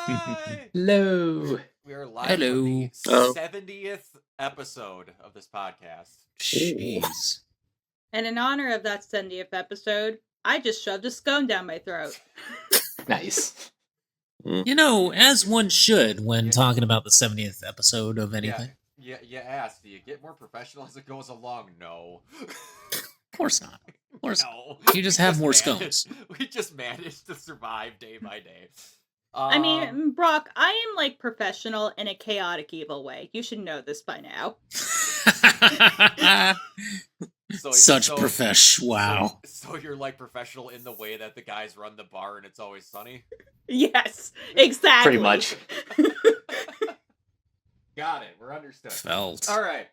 Hi! Hello. We are live Hello. for the Oh. 70th episode of this podcast. Jeez. And in honor of that 70th episode, I just shoved a scone down my throat. Nice. You know, as one should when Yeah. talking about the 70th episode of anything. Yeah, you asked, do you get more professional as it goes along? No. Of course not. Of course not. No. You just have more managed- scones. We just managed to survive day by day. I mean, Brock, I am like professional in a chaotic evil way. You should know this by now. so- profesh. Wow. So you're like professional in the way that the guys run the bar and It's Always Sunny? Yes, exactly. Pretty much. Got it. We're understood. Felt. All right.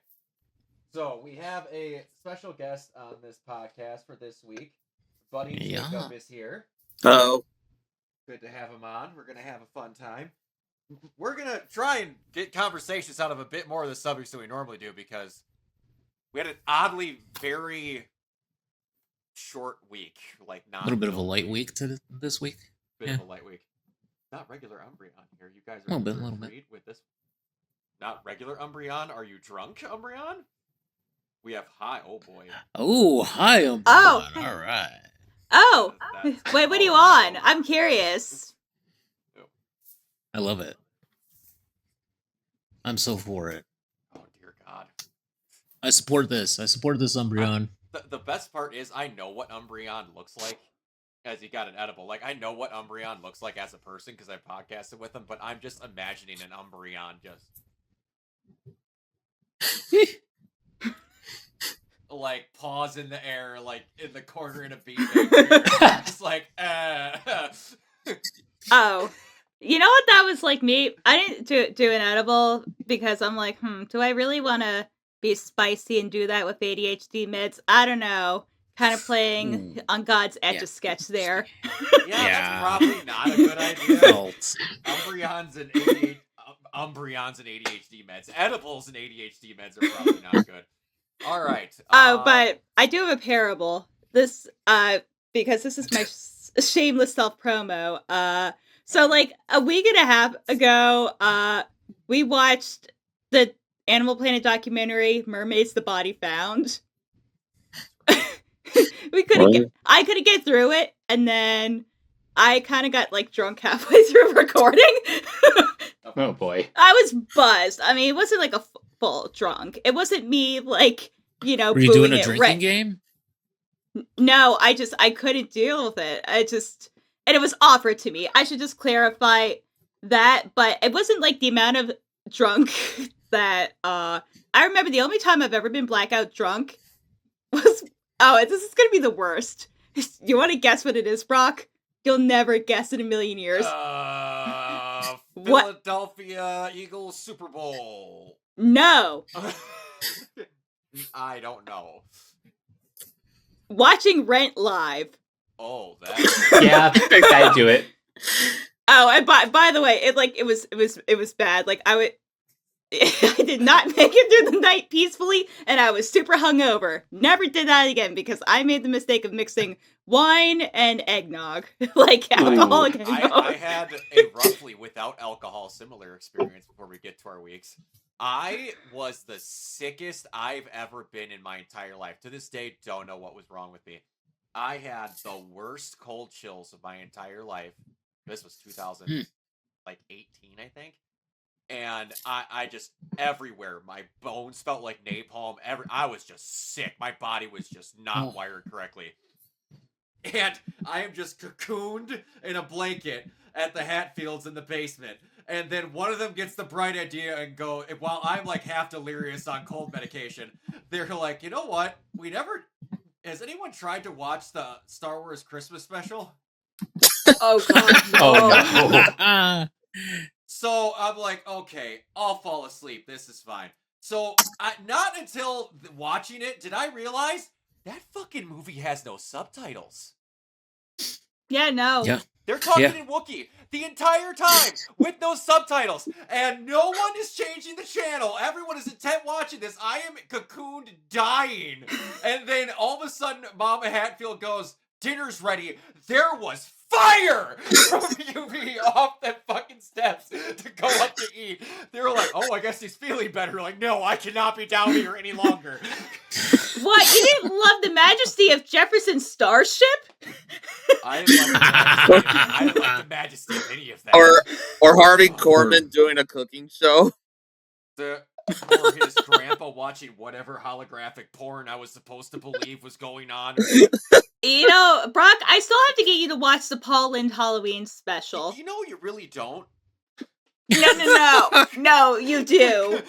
So we have a special guest on this podcast for this week. Buddy Yeah. Jacob is here. Oh. Good to have him on. We're going to have a fun time. We're going to try and get conversations out of a bit more of the subjects than we normally do because we had an oddly very short week. Like not A little bit of a light week to this week. Bit yeah. of a light week. Not regular Umbreon here. You guys are Little bit. agreed with this. Not regular Umbreon. Are you drunk, Umbreon? We have high. Oh boy. Oh, hi, Oh. All right. Oh, That's- wait, what are you on? I'm curious. I love it. I'm so for it. Oh dear God. I support this. I support this Umbreon. The best part is I know what Umbreon looks like as he got an edible. Like, I know what Umbreon looks like as a person because I podcasted with him, but I'm just imagining an Umbreon just... like, paws in the air, like, in the corner in a beanbag. Just like, Oh, you know what? That was like me. I didn't do an edible because I'm like, do I really want to be spicy and do that with ADHD meds? I don't know. Kind of playing on God's Etch-a-Sketch there. Yeah, Yeah. that's probably not a good idea. Felt. Umbreons and ADHD meds. Edibles and ADHD meds are probably not good. All right. But I do have a parable. This, because this is my shameless self-promo. So like a week and a half ago, we watched the Animal Planet documentary, Mermaids the Body Found. I couldn't get through it, and then I kind of got like drunk halfway through recording. Oh boy. I was buzzed. I mean, it wasn't like a full drunk. It wasn't me like, Were you booing doing a it drinking game? No, I couldn't deal with it. And it was offered to me. I should just clarify that, but it wasn't like the amount of drunk that, I remember the only time I've ever been blackout drunk was, this is gonna be the worst. You want to guess what it is, Brock? You'll never guess in a million years. What? Philadelphia Eagles Super Bowl. No. I don't know. Watching Rent live. Oh, that. Yeah, I'd do it. Oh, and by the way, it was bad. Like I did not make it through the night peacefully, and I was super hungover. Never did that again because I made the mistake of mixing wine and eggnog, like alcoholic eggnog. I had a roughly without alcohol similar experience before we get to our weeks. I was the sickest I've ever been in my entire life. To this day, don't know what was wrong with me. I had the worst cold chills of my entire life. This was 2018, I think. And I just, everywhere, my bones felt like napalm. I was just sick. My body was just not wired correctly. And I am just cocooned in a blanket at the Hatfields in the basement. And then one of them gets the bright idea and while I'm like half delirious on cold medication, they're like, you know what? Has anyone tried to watch the Star Wars Christmas special? Oh god. Oh no. So I'm like, okay, I'll fall asleep. This is fine. So not until watching it did I realize that fucking movie has no subtitles. Yeah, no. Yeah. They're talking in Wookiee the entire time with no subtitles, and no one is changing the channel. Everyone is intent watching this. I am cocooned dying. And then all of a sudden, Mama Hatfield goes, dinner's ready. There was fire from UV off the fucking steps to go up to eat. They were like, oh, I guess he's feeling better. Like, no, I cannot be down here any longer. What? You didn't love the majesty of Jefferson's starship? I didn't like the majesty of any of that. Or Harvey Korman doing a cooking show. Or his grandpa watching whatever holographic porn I was supposed to believe was going on. You know, Brock, I still have to get you to watch the Paul Lynde Halloween special. You know you really don't. No. No, you do.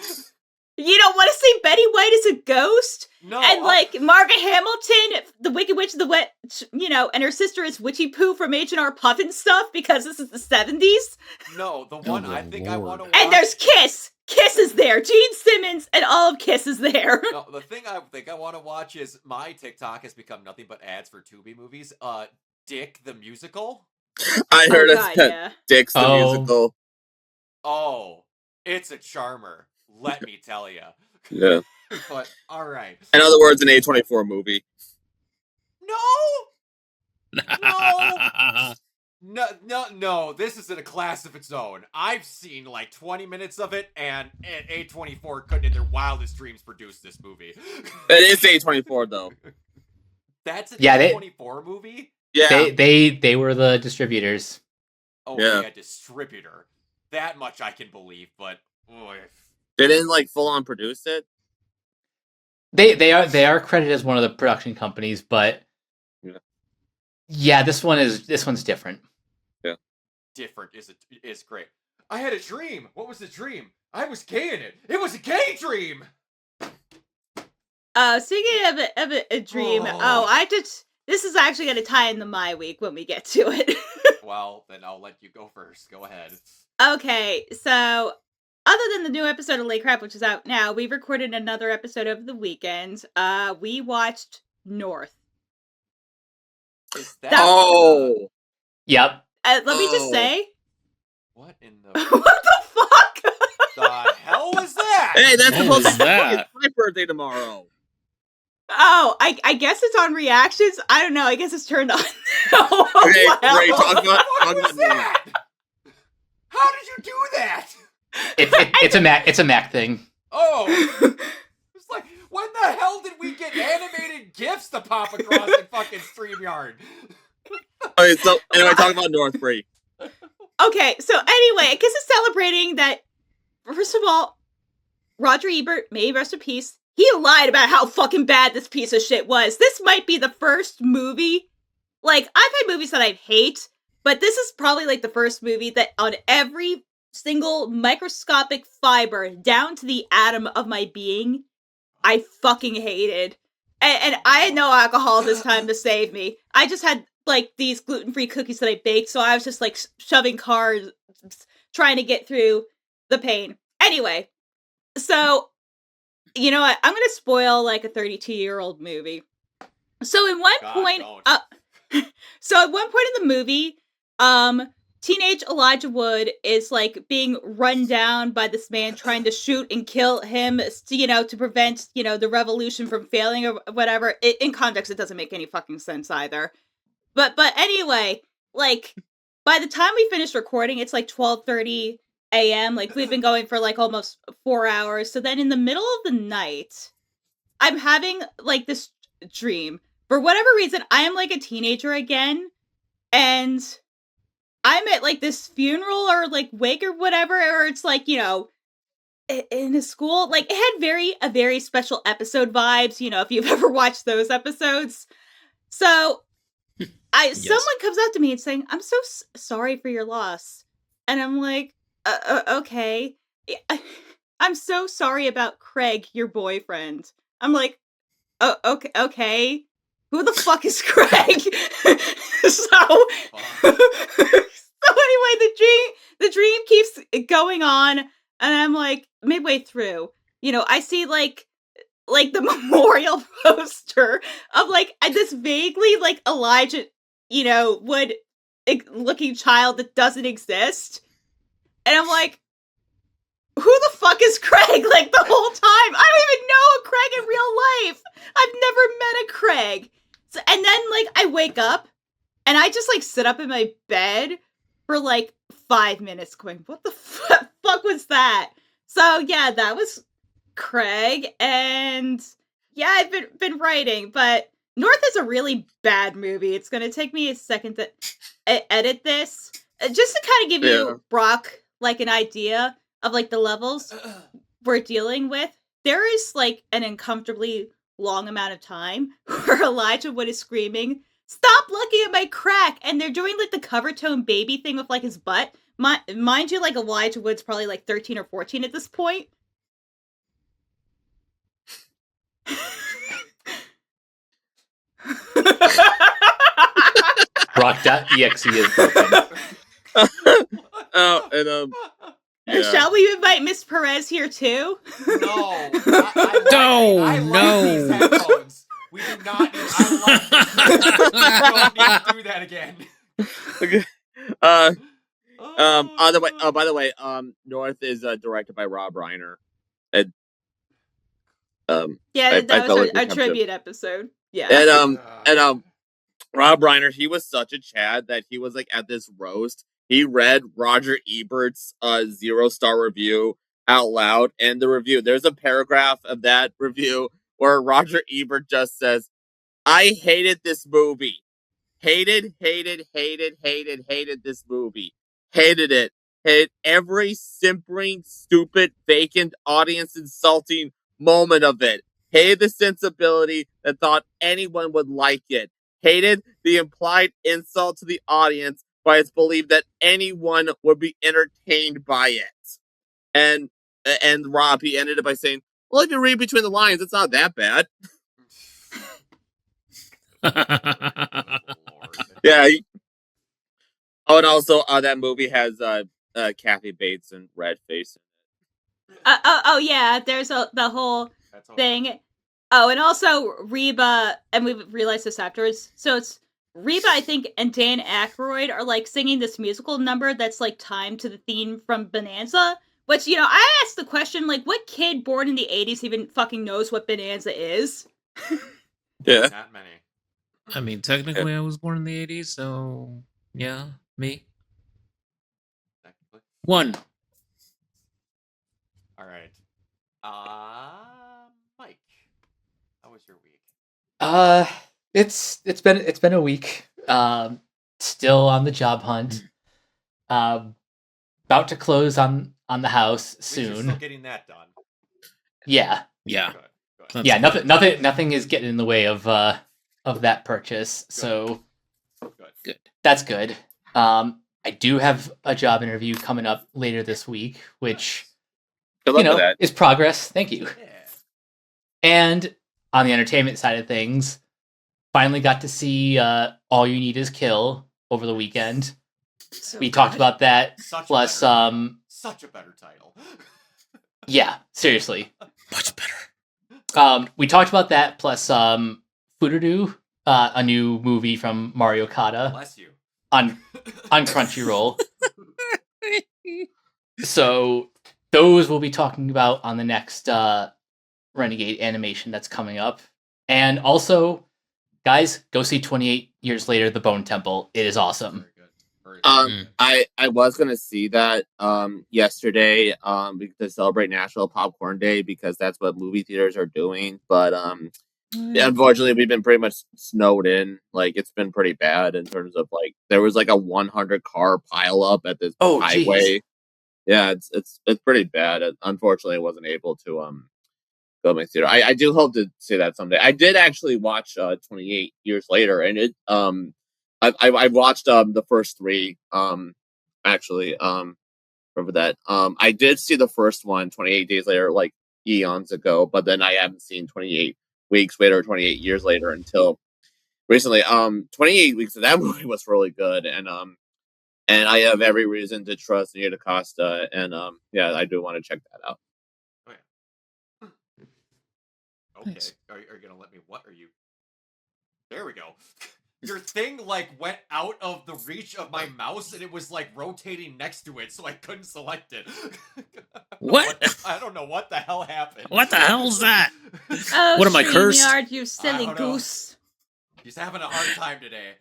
You don't want to see Betty White as a ghost? No. And, like, Margaret Hamilton, the Wicked Witch of the Wet, you know, and her sister is Witchy Poo from H&R Puffin stuff because this is the 70s? No, the one I think I want to watch. And there's Kiss! Kiss is there! Gene Simmons and all of Kiss is there! No, the thing I think I want to watch is my TikTok has become nothing but ads for Tubi movies. Dick the Musical. I heard yeah. Dick's the musical. Oh, it's a charmer. Let me tell you. Yeah. But, alright. In other words, an A24 movie. No, this is in a class of its own. I've seen like 20 minutes of it, and A24 couldn't in their wildest dreams produce this movie. It is A24 though. That's an Yeah, A24 movie? Yeah. They were the distributors. Oh, Yeah. yeah, distributor. That much I can believe, but boy. They didn't like full on produce it. They are credited as one of the production companies, but yeah, this one's different. Different is great. I had a dream. What was the dream? I was gay in it. It was a gay dream. Speaking of a dream, this is actually going to tie into my week when we get to it. Well, then I'll let you go first. Go ahead. Okay, so other than the new episode of Late Crap, which is out now, we recorded another episode of The Weekend. We watched North. Is that? Oh. Yep. Let me just say. What in the? What the fuck? The hell was that? Hey, that's What supposed was to be that? my birthday tomorrow. Oh, I guess it's on reactions. I don't know. I guess it's turned on. Okay, great. Talk about What was that? How did you do that? It's a Mac thing. Oh, it's like, when the hell did we get animated GIFs to pop across in fucking StreamYard? Okay, so anyway, talk about Northbury. Okay, so anyway, I guess it's celebrating that, first of all, Roger Ebert, may he rest in peace, he lied about how fucking bad this piece of shit was. This might be the first movie, like, I've had movies that I hate, but this is probably like the first movie that on every single microscopic fiber, down to the atom of my being, I fucking hated. And I had no alcohol this time to save me. I just had, like, these gluten-free cookies that I baked, so I was just, like, shoving carbs, trying to get through the pain. Anyway, so, you know what? I'm gonna spoil, like, a 32-year-old movie. So at one point, so at one point in the movie, teenage Elijah Wood is, like, being run down by this man trying to shoot and kill him, you know, to prevent, you know, the revolution from failing or whatever. In context, it doesn't make any fucking sense either. But anyway, like, by the time we finished recording, it's like 12:30 a.m. Like, we've been going for, like, almost 4 hours. So then in the middle of the night, I'm having, like, this dream. For whatever reason, I am, like, a teenager again. And I'm at, like, this funeral or, like, wake or whatever. Or it's, like, you know, in a school. Like, it had a very special episode vibes, you know, if you've ever watched those episodes. So someone comes up to me and saying, "I'm so sorry for your loss." And I'm like, okay. I'm so sorry about Craig, your boyfriend. I'm like, okay. Who the fuck is Craig? So anyway, the dream keeps going on, and I'm like, midway through, you know, I see like the memorial poster of, like, this vaguely, like, Elijah, you know, Wood looking child that doesn't exist. And I'm like, who the fuck is Craig? Like, the whole time. I don't even know a Craig in real life. I've never met a Craig. And then like I wake up and I just like sit up in my bed for like 5 minutes going, what the fuck was that? So yeah, that was Craig, and yeah, I've been writing, but North is a really bad movie. It's gonna take me a second to edit this, just to kind of give you Brock like an idea of like the levels we're dealing with. There is like an uncomfortably long amount of time where Elijah Wood is screaming, "Stop looking at my crack!" And they're doing like the cover tone baby thing with like his butt. Mind you, like Elijah Wood's probably like 13 or 14 at this point. Rock.exe is broken. Oh, and yeah. Shall we invite Miss Perez here too? No. I like No. these headphones. We do not need. I don't need to do that again. Okay. By the way, North is directed by Rob Reiner. And yeah, that was like our tribute episode. Yeah. And Rob Reiner, he was such a Chad that he was like at this roast. He read Roger Ebert's 0-star review out loud, and the review. There's a paragraph of that review where Roger Ebert just says, "I hated this movie. Hated this movie. Hated it. Hated every simpering, stupid, vacant, audience insulting moment of it. Hated the sensibility that thought anyone would like it. Hated the implied insult to the audience by its belief that anyone would be entertained by it." And Rob, he ended it by saying, "Well, if you read between the lines, it's not that bad." Yeah. And also that movie has Kathy Bates and Red Face. Oh yeah, there's the whole thing. Oh, and also Reba, and we realized this afterwards. So it's Reba, I think, and Dan Aykroyd are like singing this musical number that's like timed to the theme from Bonanza. Which, you know, I asked the question, like, what kid born in the 80s even fucking knows what Bonanza is? Yeah. Not many. I mean, technically, I was born in the 80s, so yeah, me. One. All right. Mike, how was your week? It's been a week. Still on the job hunt. About to close on the house soon. Still getting that done. Yeah. Yeah. Good. Yeah, nothing is getting in the way of that purchase. So Good. that's good. I do have a job interview coming up later this week, which Good luck with that. is progress. Thank you. Yeah. And on the entertainment side of things, finally got to see All You Need Is Kill over the weekend. So We talked about that. Plus, such a better title. yeah, seriously. Much better. We talked about that. Plus, Furudu, a new movie from Mario Kata Bless you. on Crunchyroll. So those we'll be talking about on the next Renegade animation that's coming up. And also, guys, go see 28 Years Later, The Bone Temple. It is awesome. Very good. I was gonna see that yesterday to celebrate National Popcorn Day because that's what movie theaters are doing. But yeah, unfortunately, we've been pretty much snowed in. Like it's been pretty bad in terms of like there was like a 100 car pile up at this highway. Geez. Yeah, it's pretty bad. Unfortunately, I wasn't able to go to my theater. I do hope to see that someday. I did actually watch 28 Years Later, and it I watched the first three actually remember that I did see the first one 28 days later like eons ago, but then I haven't seen 28 weeks later or 28 years later until recently. 28 weeks of that movie was really good, and I have every reason to trust Nia DaCosta, and yeah, I do want to check that out. Okay. Nice. Are you gonna let me? What are you? There we go. Your thing like went out of the reach of my mouse, and it was like rotating next to it, so I couldn't select it. What? I don't know what the hell happened. What the hell's that? Oh, What am I, cursed? StreamYard, you silly I don't know. goose. He's having a hard time today.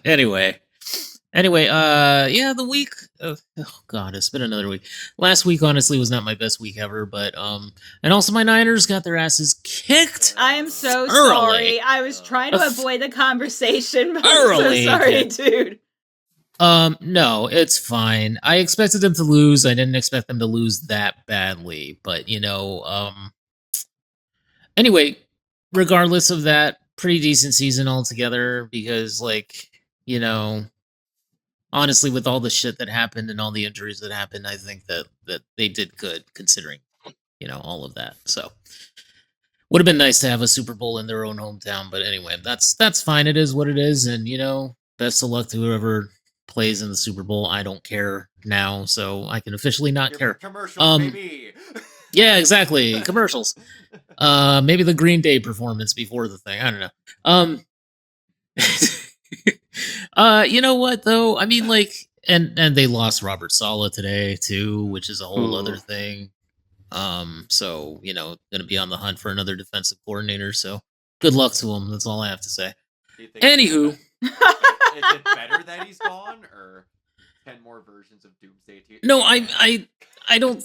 Anyway, yeah, the week. Oh God, it's been another week. Last week, honestly, was not my best week ever. But and also my Niners got their asses kicked. I am so Early. sorry. I was trying to avoid the conversation, but I'm so Early. sorry, dude. No, it's fine. I expected them to lose. I didn't expect them to lose that badly. But anyway, regardless of that, pretty decent season altogether. Because honestly, with all the shit that happened and all the injuries that happened, I think that they did good considering, all of that. So would have been nice to have a Super Bowl in their own hometown, but anyway, that's fine. It is what it is, and best of luck to whoever plays in the Super Bowl. I don't care now, so I can officially not care. Commercials, baby. Yeah, exactly. Commercials. Maybe the Green Day performance before the thing. I don't know. You know what though? I mean, and they lost Robert Saleh today too, which is a whole other thing. So gonna be on the hunt for another defensive coordinator. So good luck to him. That's all I have to say. Anywho, is it better that he's gone, or 10 more versions of Doomsday? No, I don't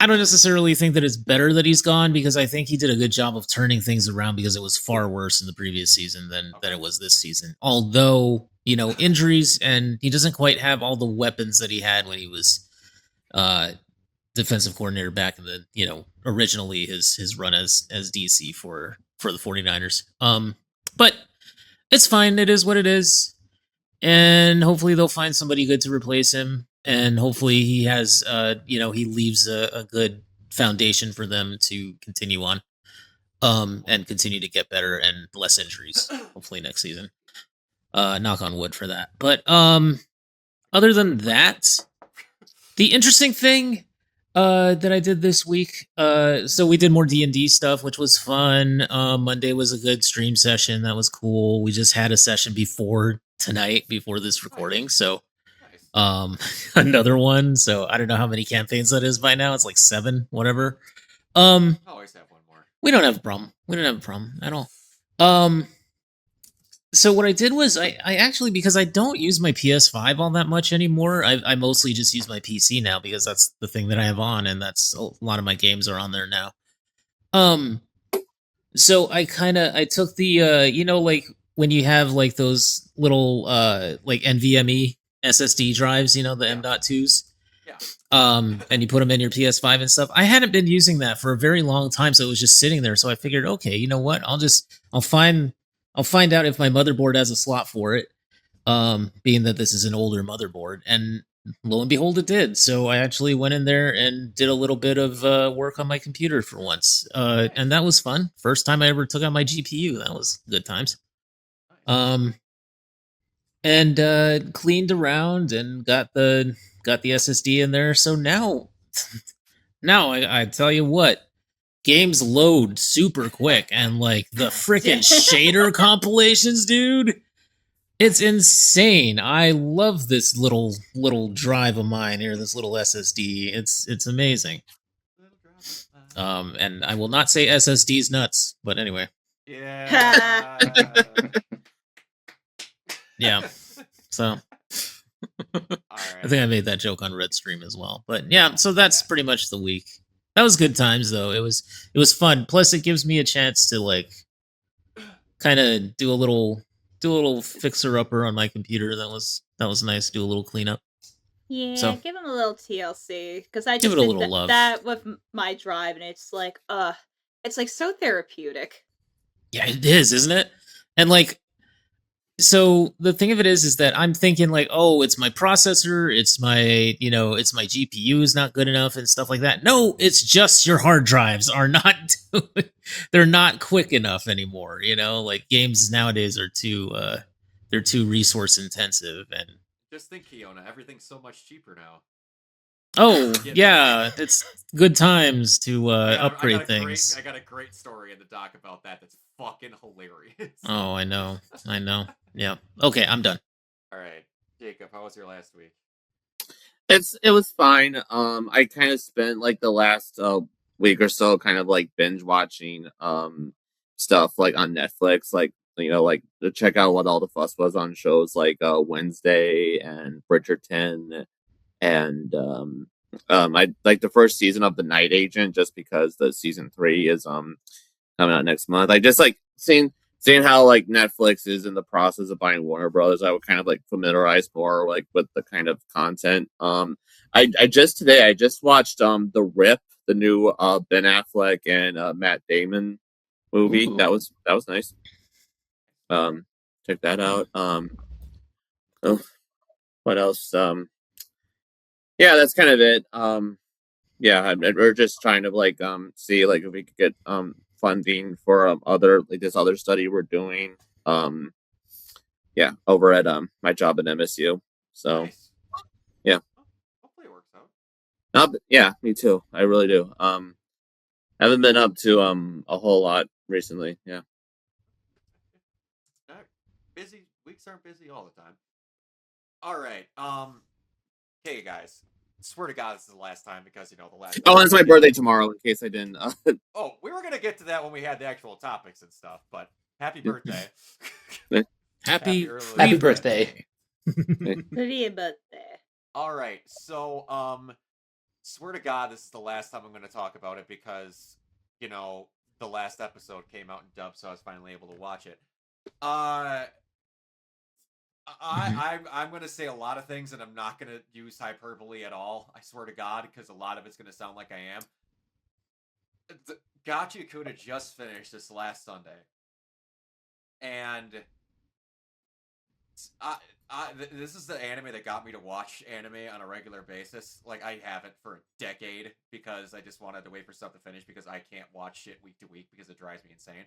necessarily think that it's better that he's gone, because I think he did a good job of turning things around, because it was far worse in the previous season than it was this season. Although, injuries, and he doesn't quite have all the weapons that he had when he was defensive coordinator back in the, originally his run as DC for the 49ers. But it's fine. It is what it is. And hopefully they'll find somebody good to replace him. And hopefully he has, he leaves a good foundation for them to continue on, and continue to get better and less injuries. Hopefully next season. Knock on wood for that. But other than that, the interesting thing that I did this week, so we did more D&D stuff, which was fun. Monday was a good stream session. That was cool. We just had a session before this recording, so another one. So I don't know how many campaigns that is by now. It's like 7, whatever. Always have one more. We don't have a problem. We don't have a problem at all. So what I did was I actually, because I don't use my PS5 all that much anymore, I mostly just use my PC now, because that's the thing that I have on, and that's a lot of my games are on there now. So I took the when you have those little NVMe SSD drives, the M.2s. Yeah. And you put them in your PS5 and stuff. I hadn't been using that for a very long time, so it was just sitting there. So I figured, okay, you know what? I'll find out if my motherboard has a slot for it, being that this is an older motherboard. And lo and behold, it did. So I actually went in there and did a little bit of work on my computer for once. And that was fun. First time I ever took out my GPU. That was good times. And cleaned around and got the SSD in there. So now I tell you what, games load super quick, and the freaking shader compilations, dude, it's insane. I love this little drive of mine here, this little SSD. It's amazing. And I will not say SSD's nuts, but anyway. Yeah. Yeah. So All I think I made that joke on Red Stream as well. But yeah, so that's pretty much the week. That was good times though. It was fun. Plus it gives me a chance to kind of do a little fixer upper on my computer. That was nice. Do a little cleanup. Yeah, So give him a little TLC, because I give just it a did little love. that with my drive, and it's it's so therapeutic. Yeah, it is, isn't it? And so the thing of it is that I'm thinking oh, it's my processor, it's my it's my GPU is not good enough and stuff like that. No, it's just your hard drives are not they're not quick enough anymore. Games nowadays are they're too resource intensive. And just think, Kiona, everything's so much cheaper now. Oh yeah, it's good times to upgrade things. I got a great story in the doc about that. That's fucking hilarious. Oh, I know. Yeah. Okay, I'm done. All right, Jacob, how was your last week? It was fine. I kind of spent the last week or so kind of binge watching stuff on Netflix. like to check out what all the fuss was on shows like Wednesday and Bridgerton, and I like the first season of The Night Agent just because the season 3 is coming out next month. I just like seeing how like Netflix is in the process of buying Warner Brothers. I would kind of like familiarize more like with the kind of content. I just watched The Rip, the new Ben Affleck and Matt Damon movie. Ooh. That was nice. Check that out. Oh, what else? Yeah, that's kind of it. Yeah, we're just trying to like see like if we could get funding for other like this other study we're doing. Yeah, over at my job at MSU. So Nice. yeah. Hopefully it works out. Yeah, me too. I really do. Haven't been up to a whole lot recently. Yeah. Busy weeks aren't busy all the time. All right. Hey guys. Swear to God, this is the last time because the last. Oh, it's my birthday tomorrow. In case I didn't. Oh, we were gonna get to that when we had the actual topics and stuff, but happy birthday. Happy early Happy birthday. Happy birthday. All right, so swear to God, this is the last time I'm going to talk about it because the last episode came out in dub, so I was finally able to watch it. I'm going to say a lot of things, and I'm not going to use hyperbole at all. I swear to God, because a lot of it's going to sound like I am. Gachi Kuda just finished this last Sunday, and this is the anime that got me to watch anime on a regular basis. Like, I haven't for a decade because I just wanted to wait for stuff to finish because I can't watch shit week to week because it drives me insane.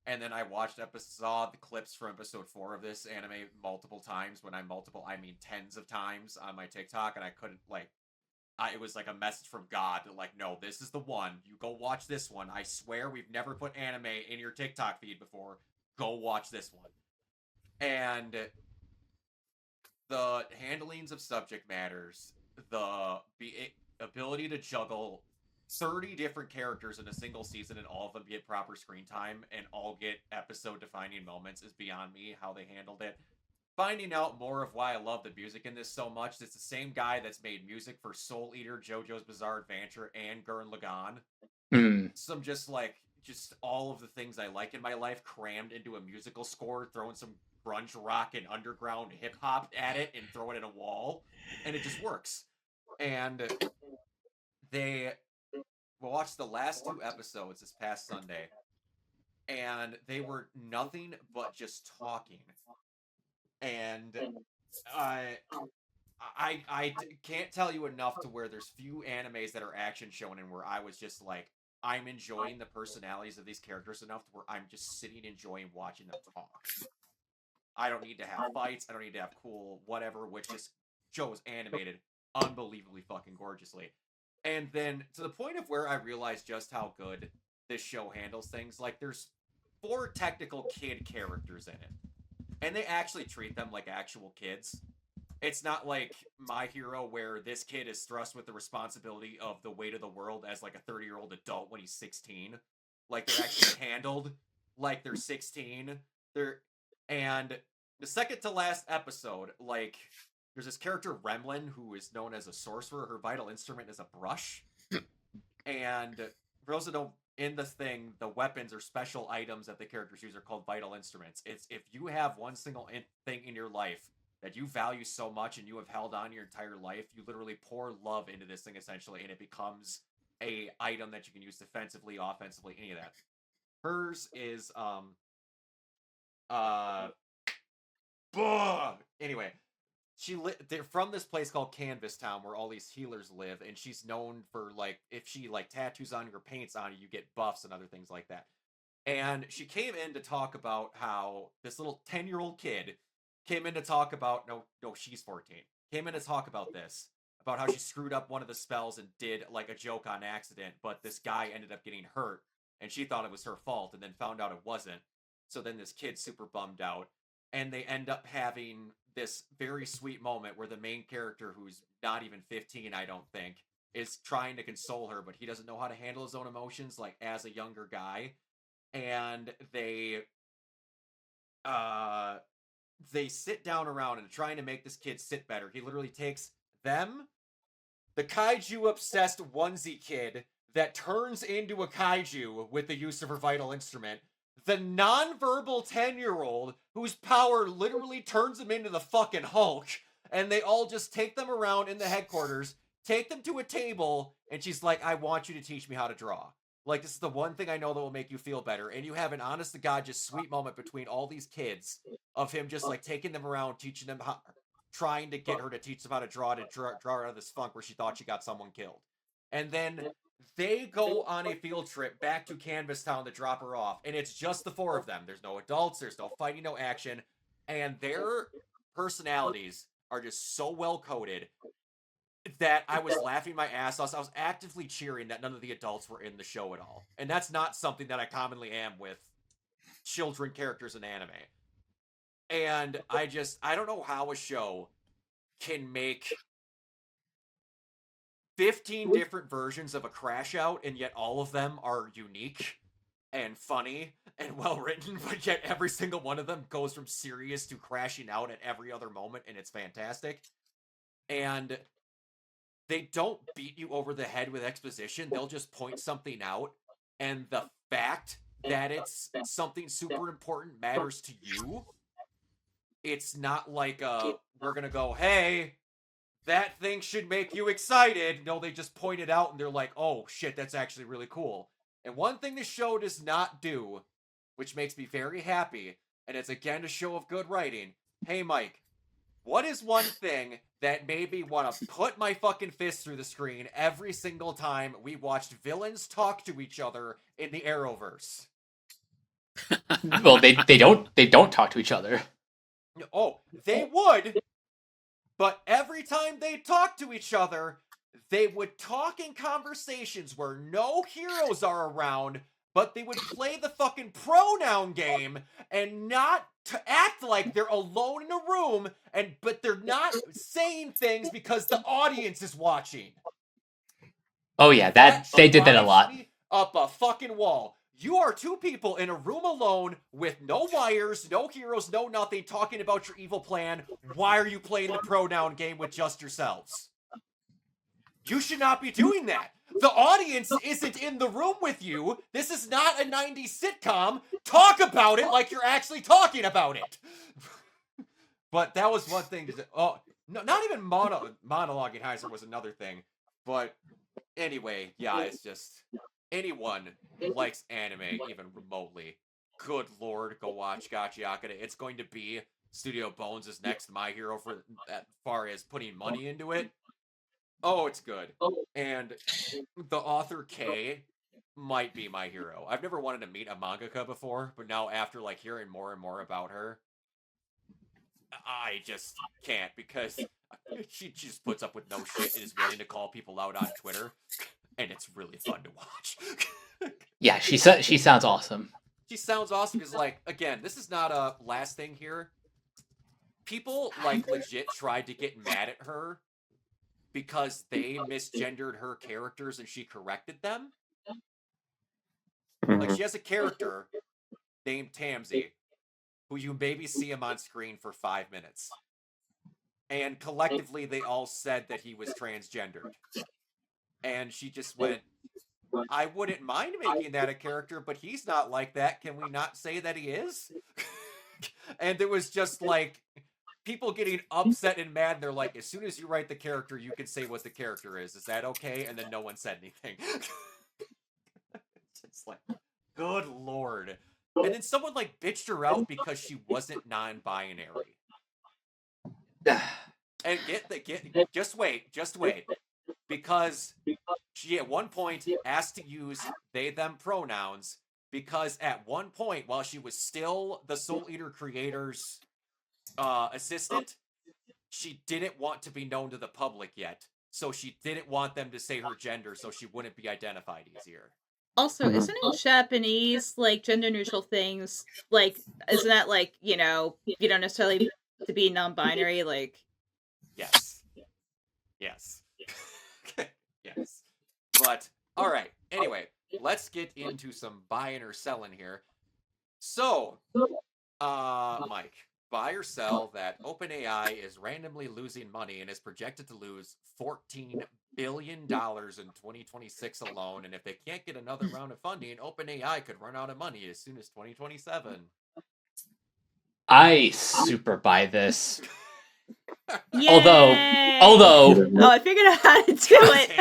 And then I saw the clips from episode 4 of this anime multiple times. When I mean tens of times on my TikTok, and I couldn't, it was like a message from God that, like, no, this is the one. You go watch this one. I swear we've never put anime in your TikTok feed before. Go watch this one. And the handlings of subject matters, the ability to juggle 30 different characters in a single season and all of them get proper screen time and all get episode-defining moments is beyond me how they handled it. Finding out more of why I love the music in this so much, it's the same guy that's made music for Soul Eater, JoJo's Bizarre Adventure, and Gurren Lagann. Some just all of the things I like in my life crammed into a musical score, throwing some grunge rock and underground hip hop at it and throw it in a wall, and it just works. And we watched the last 2 episodes this past Sunday, and they were nothing but just talking. And I can't tell you enough to where there's few animes that are action shonen where I was just like, I'm enjoying the personalities of these characters enough to where I'm just sitting enjoying watching them talk. I don't need to have fights. I don't need to have cool whatever, which this show is animated unbelievably fucking gorgeously. And then to the point of where I realized just how good this show handles things, like there's 4 technical kid characters in it. And they actually treat them like actual kids. It's not like My Hero where this kid is thrust with the responsibility of the weight of the world as like a 30-year-old adult when he's 16. Like they're actually handled like they're 16. And the second to last episode, like, there's this character, Remlin, who is known as a sorcerer. Her vital instrument is a brush. And for those that don't, in the thing, the weapons or special items that the characters use are called vital instruments. It's if you have one single thing in your life that you value so much and you have held on your entire life, you literally pour love into this thing, essentially, and it becomes a item that you can use defensively, offensively, any of that. Hers is, anyway, they're from this place called Canvas Town where all these healers live, and she's known for, like, if she, like, tattoos on you or paints on you, you get buffs and other things like that. And she came in to talk about how this little 10-year-old kid came in to talk about, no, she's 14, came in to talk about this, about how she screwed up one of the spells and did, like, a joke on accident, but this guy ended up getting hurt, and she thought it was her fault, and then found out it wasn't. So then this kid's super bummed out. And they end up having this very sweet moment where the main character, who's not even 15, I don't think, is trying to console her, but he doesn't know how to handle his own emotions, like, as a younger guy. And they they sit down around and trying to make this kid sit better. He literally takes them, the kaiju obsessed onesie kid that turns into a kaiju with the use of her vital instrument, the non-verbal 10-year-old whose power literally turns him into the fucking Hulk, and they all just take them around in the headquarters, take them to a table, and she's like, I want you to teach me how to draw. Like, this is the one thing I know that will make you feel better. And you have an honest to God, just sweet moment between all these kids of him just like taking them around, teaching them how, trying to get her to teach them how to draw her out of this funk where she thought she got someone killed. And then they go on a field trip back to Canvas Town to drop her off. And it's just the four of them. There's no adults, there's no fighting, no action. And their personalities are just so well coded that I was laughing my ass off. I was actively cheering that none of the adults were in the show at all. And that's not something that I commonly am with children characters in anime. And I don't know how a show can make 15 different versions of a Crash Out, and yet all of them are unique and funny and well written, but yet every single one of them goes from serious to crashing out at every other moment, and it's fantastic. And they don't beat you over the head with exposition. They'll just point something out, and the fact that it's something super important matters to you. It's not like we're gonna go, hey, that thing should make you excited. No, they just point it out and they're like, oh shit, that's actually really cool. And one thing the show does not do, which makes me very happy, and it's again a show of good writing. Hey Mike, what is one thing that made me want to put my fucking fist through the screen every single time we watched villains talk to each other in the Arrowverse? Well, they don't talk to each other. Oh, they would, but every time they talk to each other, they would talk in conversations where no heroes are around, but they would play the fucking pronoun game and not to act like they're alone in a room, but they're not saying things because the audience is watching. Oh yeah, that they did that a lot. Up a fucking wall. You are two people in a room alone with no wires, no heroes, no nothing, talking about your evil plan. Why are you playing the pronoun game with just yourselves? You should not be doing that. The audience isn't in the room with you. This is not a 90s sitcom. Talk about it like you're actually talking about it. But that was one thing. Oh, no, not even monologuing Heiser was another thing. But anyway, yeah, it's just anyone who likes anime even remotely, good lord, go watch Gachi Akane. It's going to be Studio Bones' next My Hero for as far as putting money into it. Oh, it's good. And the author K might be my hero. I've never wanted to meet a mangaka before, but now after like hearing more and more about her, I just can't, because she just puts up with no shit and is willing to call people out on Twitter, and it's really fun to watch. Yeah, she sounds awesome. She sounds awesome because, like, again, this is not a last thing here. People, like, legit tried to get mad at her because they misgendered her characters and she corrected them. Like, she has a character named Tamsi, who you maybe see him on screen for 5 minutes. And collectively, they all said that he was transgendered. And she just went, I wouldn't mind making that a character, but he's not like that. Can we not say that he is? And it was just like people getting upset and mad. And they're like, as soon as you write the character, you can say what the character is. Is that okay? And then no one said anything. It's like, good lord. And then someone like bitched her out because she wasn't non-binary. And just wait. Because she at one point asked to use they, them pronouns, because at one point, while she was still the Soul Eater creator's assistant, she didn't want to be known to the public yet. So she didn't want them to say her gender so she wouldn't be identified easier. Also, isn't in Japanese, like, gender neutral things, like, isn't that, like, you know, you don't necessarily to be non-binary, like... Yes. Yes. But, alright, anyway, let's get into some buying or selling here. So, Mike, buy or sell that OpenAI is randomly losing money and is projected to lose $14 billion in 2026 alone. And if they can't get another round of funding, OpenAI could run out of money as soon as 2027. I super buy this. Yay! Although Oh, I figured out how to do it.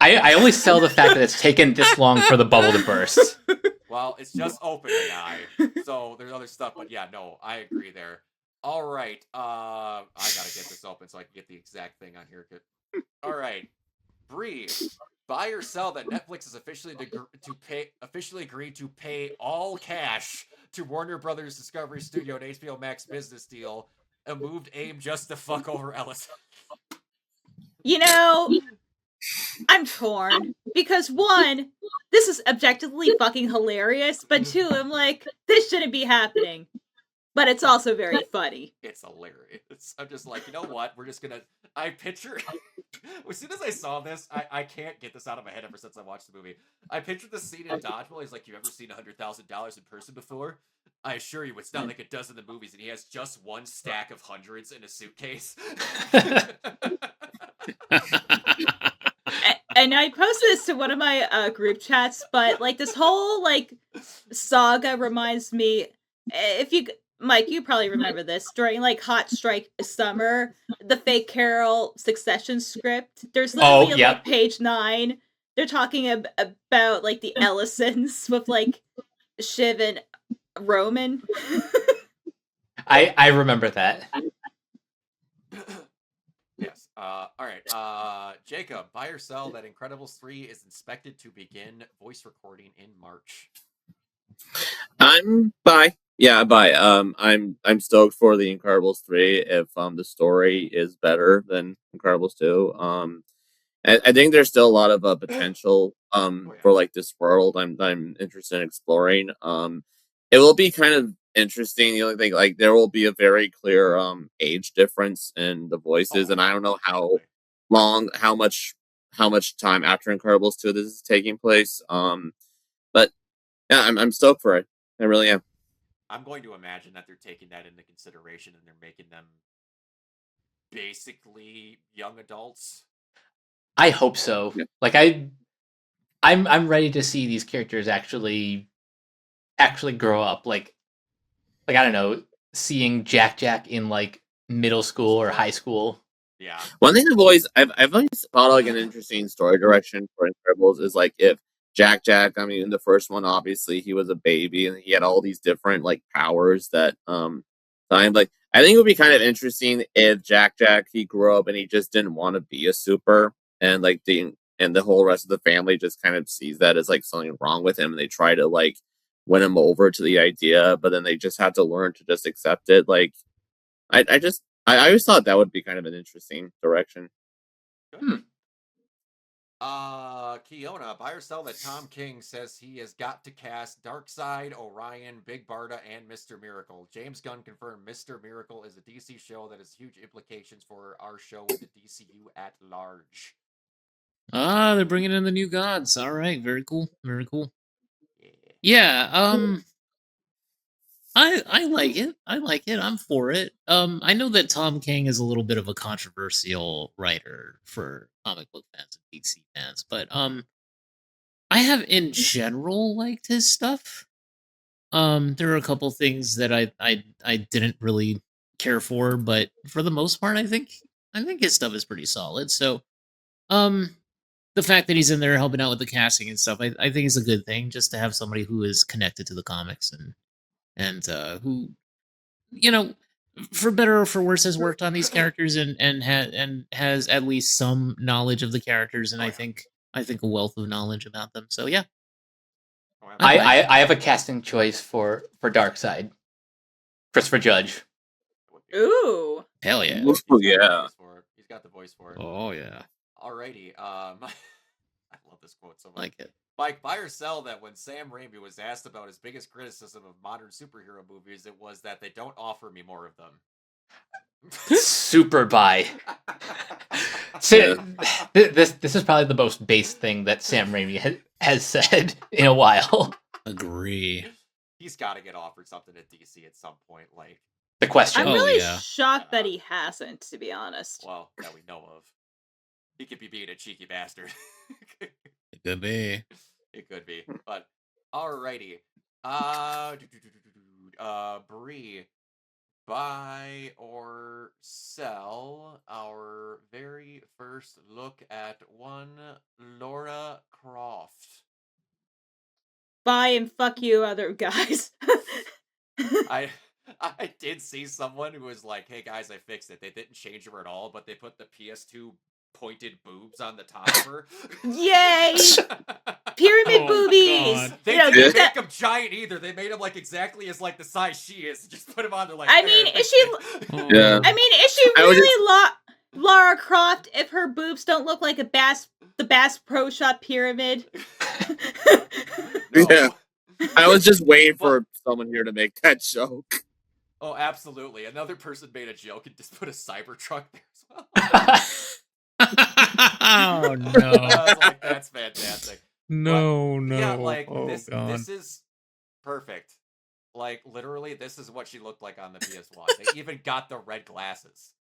I only sell the fact that it's taken this long for the bubble to burst. Well, it's just OpenAI, so there's other stuff, but yeah, no, I agree there. All right, I gotta get this open so I can get the exact thing on here. All right, Bree, buy or sell that Netflix has officially agreed to pay all cash to Warner Brothers Discovery Studio and HBO Max business deal, and moved AIM just to fuck over Ellis. You know, I'm torn because one, this is objectively fucking hilarious, but two, I'm like, this shouldn't be happening. But it's also very funny. It's hilarious. I'm just like, you know what? We're just gonna. I picture. As soon as I saw this, I can't get this out of my head ever since I watched the movie. I pictured the scene in Dodgeball. He's like, "You ever seen $100,000 in person before?" I assure you, it's not like it does in the movies, and he has just one stack of hundreds in a suitcase. And I posted this to one of my group chats, but like this whole like saga reminds me, if you, Mike, you probably remember this, during like Hot Strike Summer, the fake Carol Succession script. There's literally like page 9. They're talking about like the Ellisons with like Shiv and Roman. I remember that. Yes. All right. Jacob, buy or sell that Incredibles 3 is expected to begin voice recording in March. I'm buy. Yeah, buy. I'm stoked for the Incredibles 3 if the story is better than Incredibles 2. I think there's still a lot of potential for like this world. I'm interested in exploring. It will be kind of interesting. The only thing, like, there will be a very clear age difference in the voices, and I don't know how much time after Incredibles 2 this is taking place. But yeah, I'm stoked for it. I really am. I'm going to imagine that they're taking that into consideration and they're making them basically young adults. I hope so. Yeah. Like I'm ready to see these characters actually grow up. Like I don't know, seeing Jack in like middle school or high school. Yeah. One thing I've always thought like an interesting story direction for Incredibles is like if Jack, I mean, in the first one, obviously he was a baby and he had all these different like powers that I'm like, I think it would be kind of interesting if Jack he grew up and he just didn't want to be a super, and like the whole rest of the family just kind of sees that as like something wrong with him, and they try to like win him over to the idea, but then they just have to learn to just accept it. Like I always thought that would be kind of an interesting direction. Good. Kiona, buy or sell that Tom King says he has got to cast Darkseid, Orion, Big Barda, and Mr. Miracle. James Gunn confirmed Mr. Miracle is a DC show that has huge implications for our show with the DCU at large. They're bringing in the new gods. All right, very cool, very cool. Yeah, I like it. I'm for it. I know that Tom King is a little bit of a controversial writer for comic book fans and DC fans, but I have in general liked his stuff. There are a couple things that I didn't really care for, but for the most part, I think his stuff is pretty solid. So, the fact that he's in there helping out with the casting and stuff, I think is a good thing, just to have somebody who is connected to the comics and who, you know, for better or for worse, has worked on these characters and has at least some knowledge of the characters, and I think a wealth of knowledge about them. So yeah, I have a casting choice for Darkseid. Christopher Judge. Ooh, hell yeah, Yeah. He's got the voice for it. Oh yeah. Alrighty. I love this quote so much. Like it. Mike, buy or sell that when Sam Raimi was asked about his biggest criticism of modern superhero movies, it was that they don't offer me more of them. Super buy. So, this is probably the most base thing that Sam Raimi has said in a while. Agree. He's got to get offered something at DC at some point. Like, The question. I'm Oh, really yeah. shocked that he hasn't, to be honest. well, that we know of. He could be being a cheeky bastard. It could be. It could be, but alrighty. Bree, buy or sell our very first look at one Laura Croft. Bye and fuck you, other guys. I did see someone who was like, "Hey guys, I fixed it. They didn't change her at all, but they put the PS2 pointed boobs on the top of her." Yay! Pyramid Oh, boobies. God. They You know, didn't get make that. him giant either. They made him like exactly as like the size she is. Just put him on there like. I mean, "There, is she? fixed it." Yeah. I mean, is she I was really Lara Croft if her boobs don't look like the Bass Pro Shop pyramid? No. Yeah. I was just waiting Well- for someone here to make that joke. Oh, absolutely. Another person made a joke and just put a Cybertruck there as well. Oh no. I was like, that's fantastic. No, no. Yeah, like oh, this God. this is perfect. Like literally this is what she looked like on the PS1. They even got the red glasses.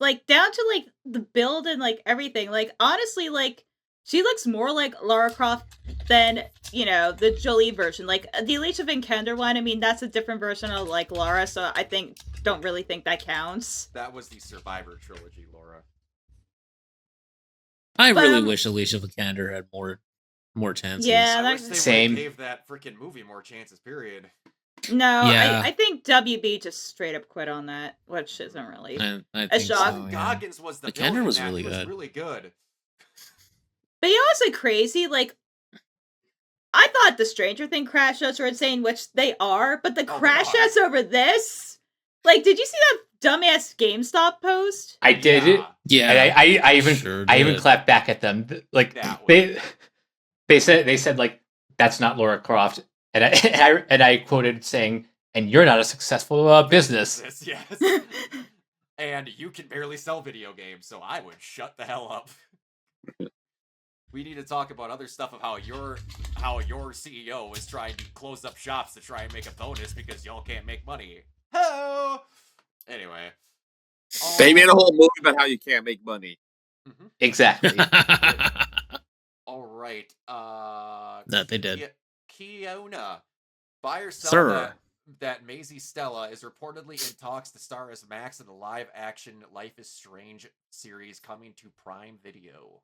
Like down to like the build and like everything. Like honestly, like she looks more like Lara Croft than, you know, the Jolie version. Like the Alicia Vikander one, I mean, that's a different version of like Lara, so I don't really think that counts. That was the Survivor trilogy, Laura. I But, really wish Alicia Vikander had more chances. Yeah, I that- wish they Same. would've gave that freaking movie more chances, period. No, Yeah. I think WB just straight up quit on that, which isn't really. I A think shock. so, yeah. Goggins was the Vikander villain in was that. really He was good. really good. But you know what's like crazy? Like, I thought the Stranger Thing crash shots were insane, which they are, but the Oh, crash they are. shots over this, like, did you see that dumbass GameStop post? I did it. Yeah. And I even Sure I even did. clapped back at them. Like That they said like that's not Laura Croft, and I quoted saying, "And you're not a successful business." Yes. And you can barely sell video games, so I would shut the hell up. We need to talk about other stuff of how your CEO is trying to close up shops to try and make a bonus because y'all can't make money. Ho! Anyway. They made a whole movie about how you can't make money. Mhm. Exactly. All right. That they did. Kiona, buy or sell Sir. that Maisie Stella is reportedly in talks to star as Max in the live-action Life is Strange series coming to Prime Video.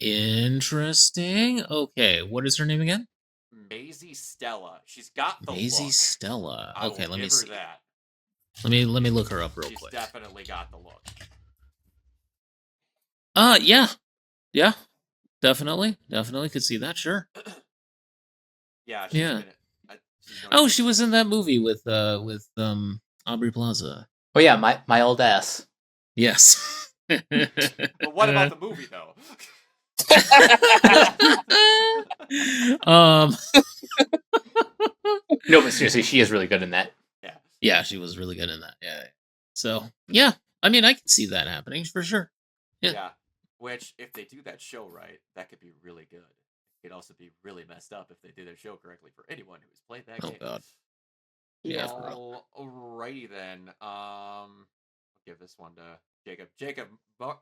Interesting. Okay, what is her name again? Maisie Stella. She's got the Maisie look. Stella. I will Okay, let me give her see. that. Let me look her up real She's quick. definitely got the look. Yeah. Yeah. Definitely could see that. Sure. Yeah. Yeah. She's Oh, she was in that movie with Aubrey Plaza. Oh yeah, my old ass. Yes. But what about the movie though? No, but seriously, she is really good in that. Yeah, she was really good in that. Yeah. So yeah, I mean, I can see that happening for sure. Yeah. Yeah. Which, if they do that show right, that could be really good. It could also be really messed up if they do their show correctly for anyone who's played that Oh game. God. Yeah, for real. Alrighty then. I'll give this one to Jacob. We're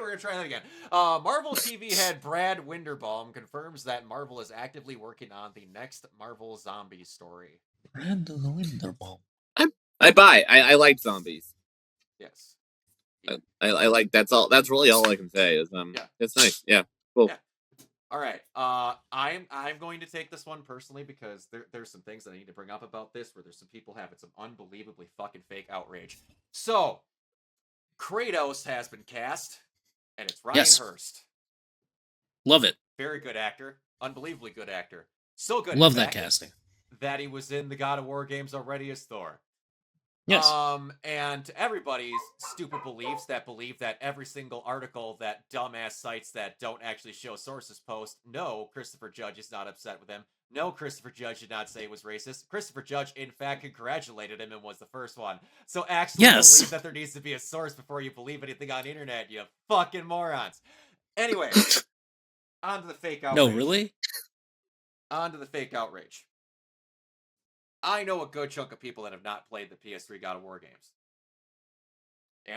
gonna try that again. Marvel TV head Brad Winderbaum confirms that Marvel is actively working on the next Marvel zombie story. Brandon Winderbaum. I buy. I like zombies. Yes. I like that's all. That's really all I can say. Is Yeah. it's nice. Yeah, cool. Yeah. All right. I'm going to take this one personally because there's some things that I need to bring up about this where there's some people having some unbelievably fucking fake outrage. So, Kratos has been cast, and it's Ryan Yes. Hurst. Love it. Very good actor, unbelievably good actor. So good. in Love that fact, casting. That he was in the God of War games already as Thor. Yes. And to everybody's stupid beliefs that believe that every single article that dumbass sites that don't actually show sources post, no, Christopher Judge is not upset with him. No, Christopher Judge did not say it was racist. Christopher Judge, in fact, congratulated him and was the first one. So actually Yes. believe that there needs to be a source before you believe anything on the internet, you fucking morons. Anyway, On to the fake outrage. No, really? On to the fake outrage. I know a good chunk of people that have not played the PS3 God of War games.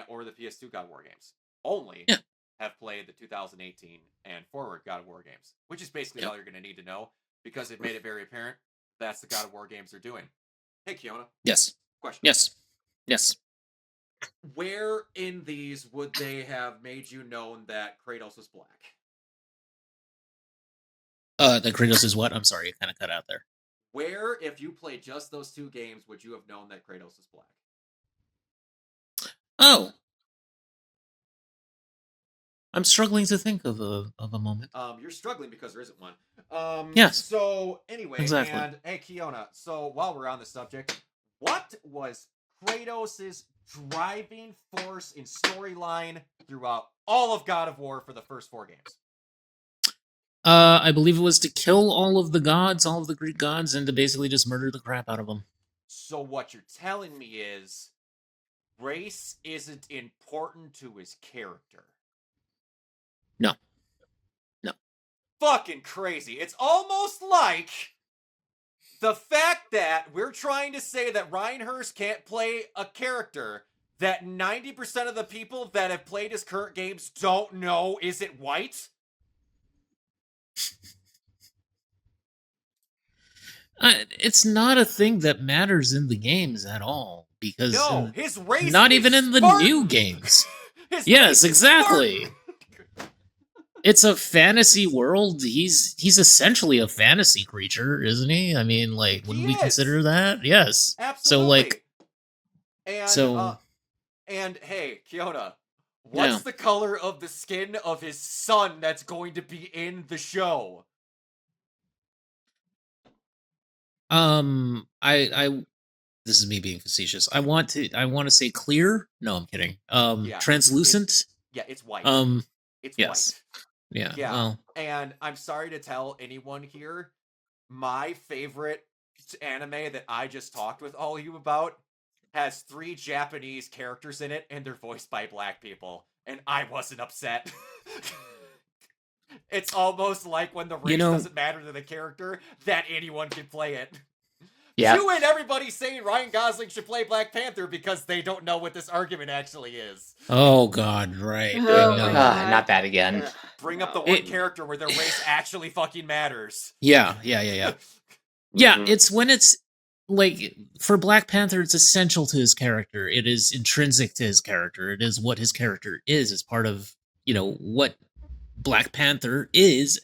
Or the PS2 God of War games. Only have played the 2018 and forward God of War games. Which is basically all you're going to need to know. Because it made it very apparent that's the God of War games they're doing. Hey, Kiona. Yes. Question. Yes. Where in these would they have made you known that Kratos was black? The Kratos is what? I'm sorry, it kind of cut out there. Where, if you played just those two games, would you have known that Kratos is black? Oh. I'm struggling to think of a moment. You're struggling because there isn't one. Yes. So, anyway, Exactly. and hey, Kiona, so while we're on the subject, what was Kratos' driving force in storyline throughout all of God of War for the first 4 games? I believe it was to kill all of the gods, all of the Greek gods, and to basically just murder the crap out of them. So what you're telling me is race isn't important to his character. No. Fucking crazy. It's almost like the fact that we're trying to say that Ryan Hurst can't play a character that 90% of the people that have played his current games don't know isn't white. It's not a thing that matters in the games at all, because No, his race not is even in the Spartan. new games. His Yes, race is exactly. Spartan. It's a fantasy world. He's essentially a fantasy creature, isn't he? I mean, like, wouldn't we is. consider that? Yes. Absolutely. So, like, and and hey, Kiona, what's the color of the skin of his son that's going to be in the show? I this is me being facetious. I want to say clear. No, I'm kidding. Translucent. Yeah, it's white. It's yes. white. Yeah. Yeah. Well, And I'm sorry to tell anyone here, my favorite anime that I just talked with all of you about has 3 Japanese characters in it, and they're voiced by black people. And I wasn't upset. It's almost like when the race doesn't matter to the character, that anyone can play it. Yeah. You and everybody saying Ryan Gosling should play Black Panther because they don't know what this argument actually is. oh God, right. Oh, I know. my God. Not that again. Bring up the one character where their race actually fucking matters. Yeah. Yeah, Mhm. it's when it's like for Black Panther, it's essential to his character. It is intrinsic to his character. It is what his character is. It's part of what Black Panther is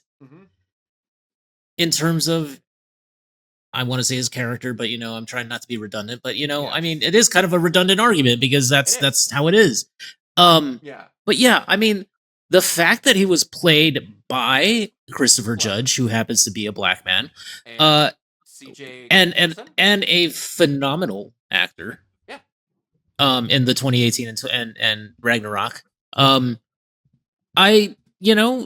in terms of. I want to say his character, but I'm trying not to be redundant. But I mean, it is kind of a redundant argument because that's how it is. Yeah. But yeah, I mean, the fact that he was played by Christopher Judge, who happens to be a black man, And CJ and a phenomenal actor. Yeah. In the 2018 and Ragnarok.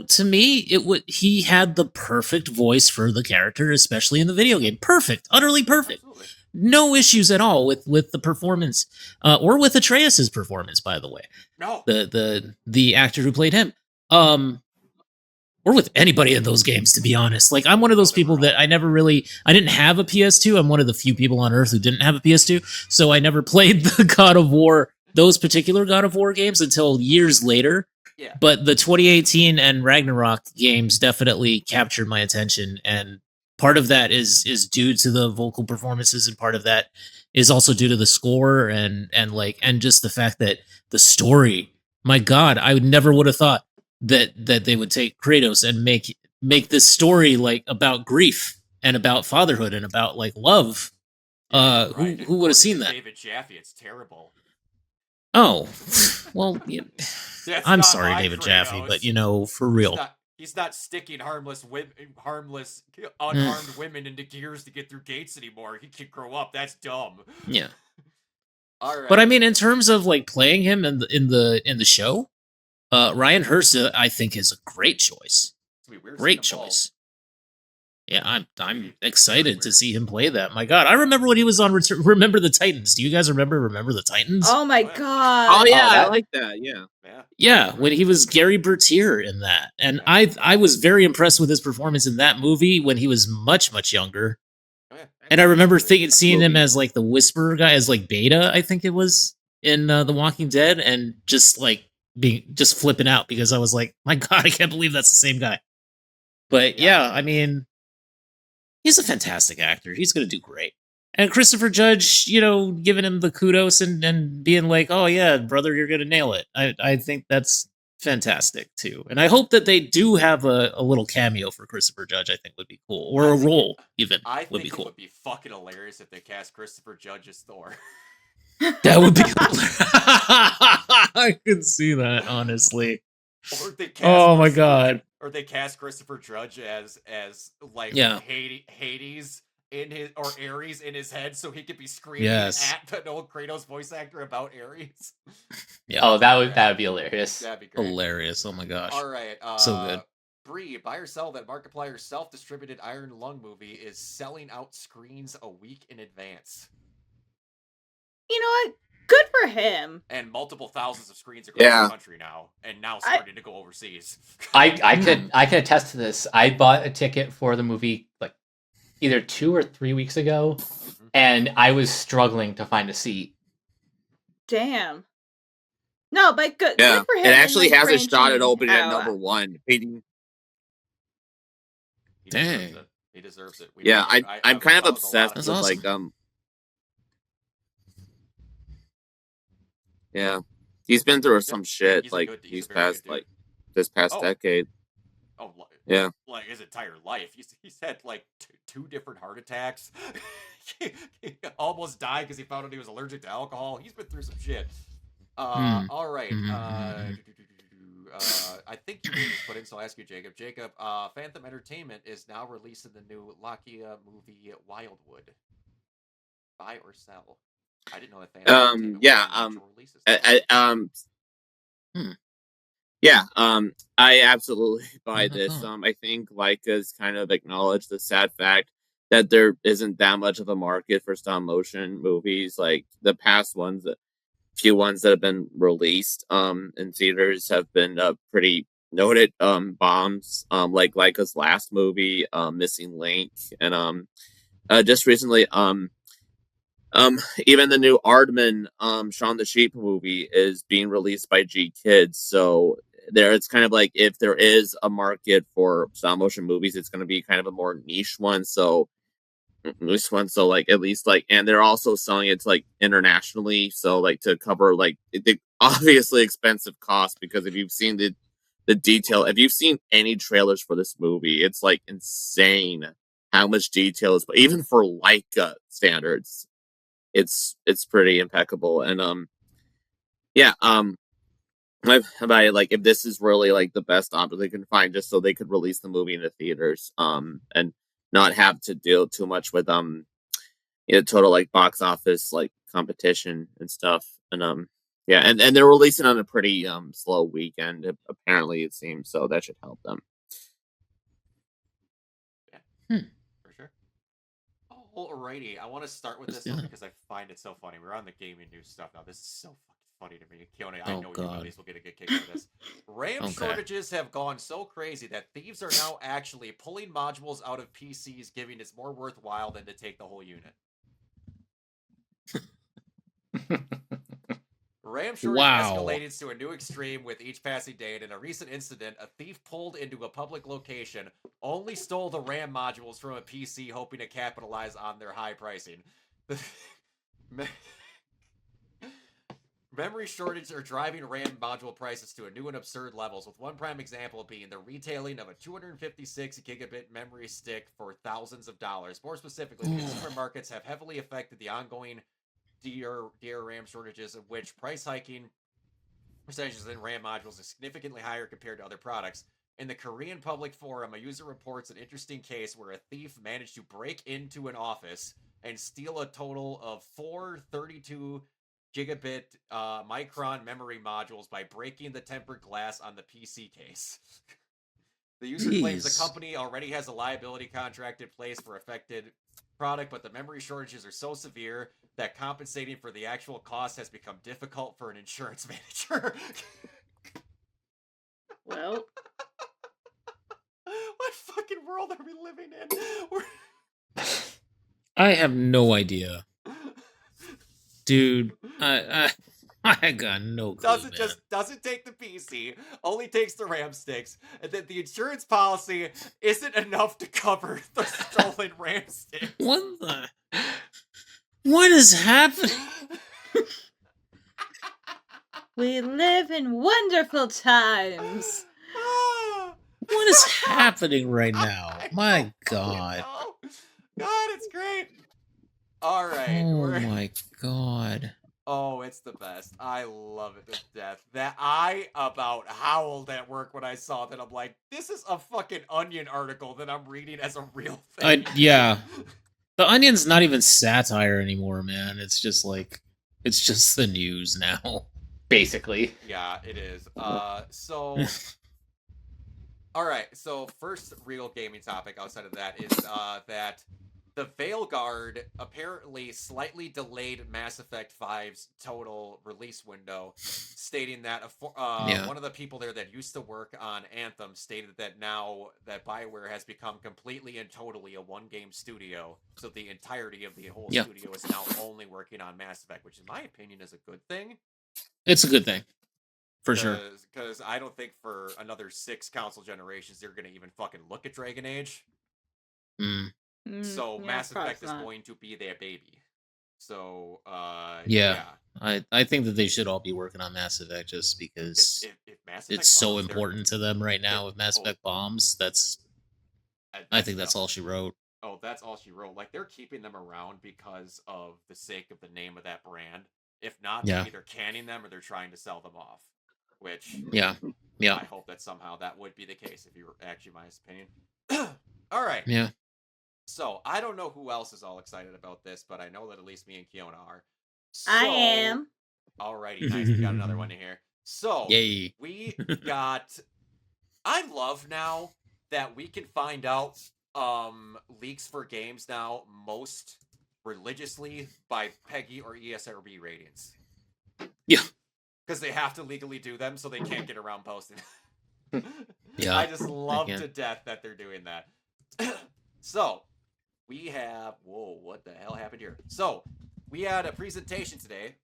To me, he had the perfect voice for the character, especially in the video game. Perfect, utterly perfect. Absolutely. No issues at all with the performance, or with Atreus's performance, by the way. No. The actor who played him, or with anybody in those games, to be honest. Like, I'm one of those people that I didn't have a PS2. I'm one of the few people on Earth who didn't have a PS2, so I never played those particular God of War games until years later. Yeah. But the 2018 and Ragnarok games definitely captured my attention, and part of that is due to the vocal performances, and part of that is also due to the score and just the fact that the story. My God, I never would have thought that they would take Kratos and make this story like about grief and about fatherhood and about like love. Right. Who would have seen that? David Jaffe, it's terrible. Oh, well, That's I'm not sorry, my David Kratos. Jaffe, but for real. He's not sticking harmless, unarmed women into gears to get through gates anymore. He can grow up. That's dumb. Yeah. All right. But I mean, in terms of like playing him in the show, Ryan Hurst, I think, is a great choice. It's gonna be weird Great seeing them both. choice. Yeah, I'm Pretty excited to weird. see him play that. My God, I remember when he was on Remember the Titans. Do you guys remember the Titans? Oh my Oh, yeah. Oh god. yeah, I that like that. Yeah. Yeah. Yeah, when he was Gary Bertier in that, and Yeah. I was very impressed with his performance in that movie when he was much younger. Oh, yeah. And I remember Very good. seeing him Movie. as like the Whisperer guy, as like Beta, I think it was in The Walking Dead, and just like being just flipping out because I was like, my God, I can't believe that's the same guy. But Yeah. yeah, I mean, he's a fantastic actor. He's gonna do great. And Christopher Judge, giving him the kudos and being like, "Oh yeah, brother, you're gonna nail it." I think that's fantastic too. And I hope that they do have a little cameo for Christopher Judge. I think would be cool, or I a think role even I would be think it cool. would be fucking hilarious if they cast Christopher Judge as Thor. That would be. I could see that honestly. Or they cast Oh my Christopher God. Or they cast Christopher Judge as like Yeah. Hades in his or Ares in his head, so he could be screaming Yes. at an old Kratos voice actor about Ares. Yeah. Oh, that would be hilarious. That'd be great. Hilarious. Oh my gosh. All right, So good. Bree, buy or sell that Markiplier's self-distributed Iron Lung movie is selling out screens a week in advance, You know what? Good for him. and multiple thousands of screens across Yeah. the country now, and now starting to go overseas. I can attest to this. I bought a ticket for the movie like either 2 or 3 weeks ago, and I was struggling to find a seat. Damn. No, but good. Yeah. Good for him. It actually and, like, has a shot at branching opening at out. number one. Beating. He deserves Dang. it. He deserves it. We Yeah, really- I'm kind of that was a lot obsessed That's with awesome. like yeah. He's been through some shit He's a like good- he's these a very past good dude. like this past Oh. decade. Oh, Yeah. like his entire life. He's had like two different heart attacks. he almost died because he found out he was allergic to alcohol. He's been through some shit. All right. I think you just put in, so I'll ask you, Jacob. Jacob, Phantom Entertainment is now releasing the new Lakia movie Wildwood. Buy or sell? I didn't know that Phantom Entertainment was Yeah, doing actual releases. Yeah, I absolutely buy Uh-huh. this. I think Leica's kind of acknowledged the sad fact that there isn't that much of a market for stop motion movies. Like the past ones, few ones that have been released in theaters have been pretty noted bombs. Like Leica's last movie, Missing Link, and just recently even the new Aardman Shaun the Sheep movie is being released by G Kids. So there it's kind of like if there is a market for stop motion movies, it's gonna be kind of a more niche one. So like at least like, and they're also selling it to like internationally, so like to cover like the obviously expensive cost, because if you've seen the detail, if you've seen any trailers for this movie, it's like insane how much detail is, but even for Leica standards, it's pretty impeccable. And yeah, by like if this is really like the best option they can find, just so they could release the movie in the theaters, and not have to deal too much with total like box office like competition and stuff. And yeah, and they're releasing on a pretty slow weekend, apparently it seems, so that should help them. For sure. Alrighty, I want to start with this Yeah. one because I find it so funny. We're on the gaming news stuff now. This is so fucking funny to me. Keone, I Oh, know you God. at least will get a good kick out of this. RAM Okay. shortages have gone so crazy that thieves are now actually pulling modules out of PCs, giving it more worthwhile than to take the whole unit. RAM shortage Wow. escalated to a new extreme with each passing day, and in a recent incident, a thief pulled into a public location, only stole the RAM modules from a PC, hoping to capitalize on their high pricing. Memory shortages are driving RAM module prices to a new and absurd levels, with one prime example being the retailing of a 256 gigabit memory stick for thousands of dollars. More specifically, the consumer markets have heavily affected the ongoing DRAM shortages, of which price hiking percentages in RAM modules is significantly higher compared to other products. In the Korean public forum, a user reports an interesting case where a thief managed to break into an office and steal a total of 432 gigabit micron memory modules by breaking the tempered glass on the PC case. The user claims the Jeez. company already has a liability contract in place for affected product, but the memory shortages are so severe that compensating for the actual cost has become difficult for an insurance manager. Well, What fucking world are we living in? I have no idea, dude. I got no clue, man. Doesn't take the PC, only takes the RAM sticks, and then the insurance policy isn't enough to cover the stolen RAM sticks. What is happening? we live in wonderful times. What is happening right now? I My don't God. fucking know. God, it's great. All right. Oh my God. Oh, it's the best. I love it to death. That I about howled at work when I saw that. I'm like, this is a fucking Onion article that I'm reading as a real thing. Yeah. The Onion's not even satire anymore, man. It's just like, it's just the news now. Basically. Yeah, it is. So all right. So first real gaming topic outside of that is that the Veilguard apparently slightly delayed Mass Effect 5's total release window, stating that one of the people there that used to work on Anthem stated that now that BioWare has become completely and totally a one-game studio, so the entirety of the whole studio is now only working on Mass Effect, which in my opinion is a good thing. It's a good thing. For sure. Because I don't think for another 6 console generations they're going to even fucking look at Dragon Age. So Mass Effect is going to be their baby. So yeah. I think that they should all be working on Mass Effect just because if Mass Effect it's so bombs, important to them right now. If Mass Effect bombs, I think that's all she wrote. Oh, that's all she wrote. Like, they're keeping them around because of the sake of the name of that brand. If not, they're either canning them or they're trying to sell them off. Which I hope that somehow that would be the case, if you were actually my opinion. All right. Yeah. So I don't know who else is all excited about this, but I know that at least me and Kiona are. So, I am. Alrighty, nice. We got another one here. So yay. We got. I love now that we can find out leaks for games now most religiously by PEGI or ESRB ratings. Yeah. Because they have to legally do them, so they can't get around posting. Yeah. I just love to death that they're doing that. So, we have... Whoa, what the hell happened here? So, we had a presentation today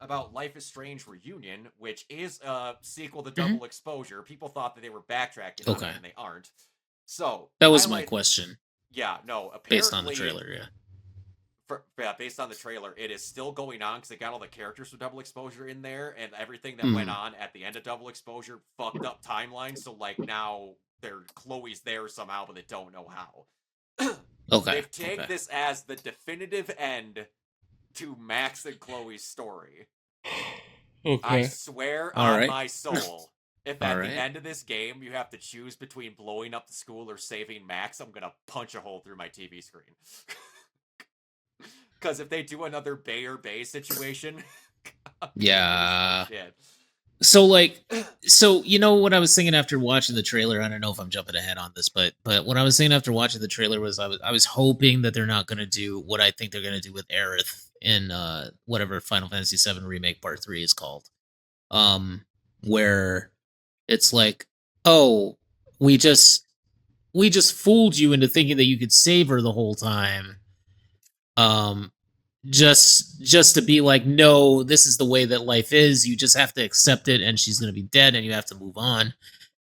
about Life is Strange Reunion, which is a sequel to Double Exposure. People thought that they were backtracking on it, and they aren't. So, that was my question. Yeah, no, apparently... Based on the trailer, based on the trailer, it is still going on because they got all the characters from Double Exposure in there, and everything that went on at the end of Double Exposure fucked up timelines. So, like, now Chloe's there somehow, but they don't know how. They've taken this as the definitive end to Max and Chloe's story. I swear on my soul, if at the end of this game you have to choose between blowing up the school or saving Max, I'm gonna punch a hole through my TV screen. Because if they do another Bay or Bay situation... shit. So you know what I was thinking after watching the trailer? I don't know if I'm jumping ahead on this, but what I was saying after watching the trailer was I was hoping that they're not going to do what I think they're going to do with Aerith in whatever Final Fantasy VII Remake Part 3 is called. Where it's like, oh, we just fooled you into thinking that you could save her the whole time. Just to be like, no, this is the way that life is. You just have to accept it, and she's going to be dead, and you have to move on.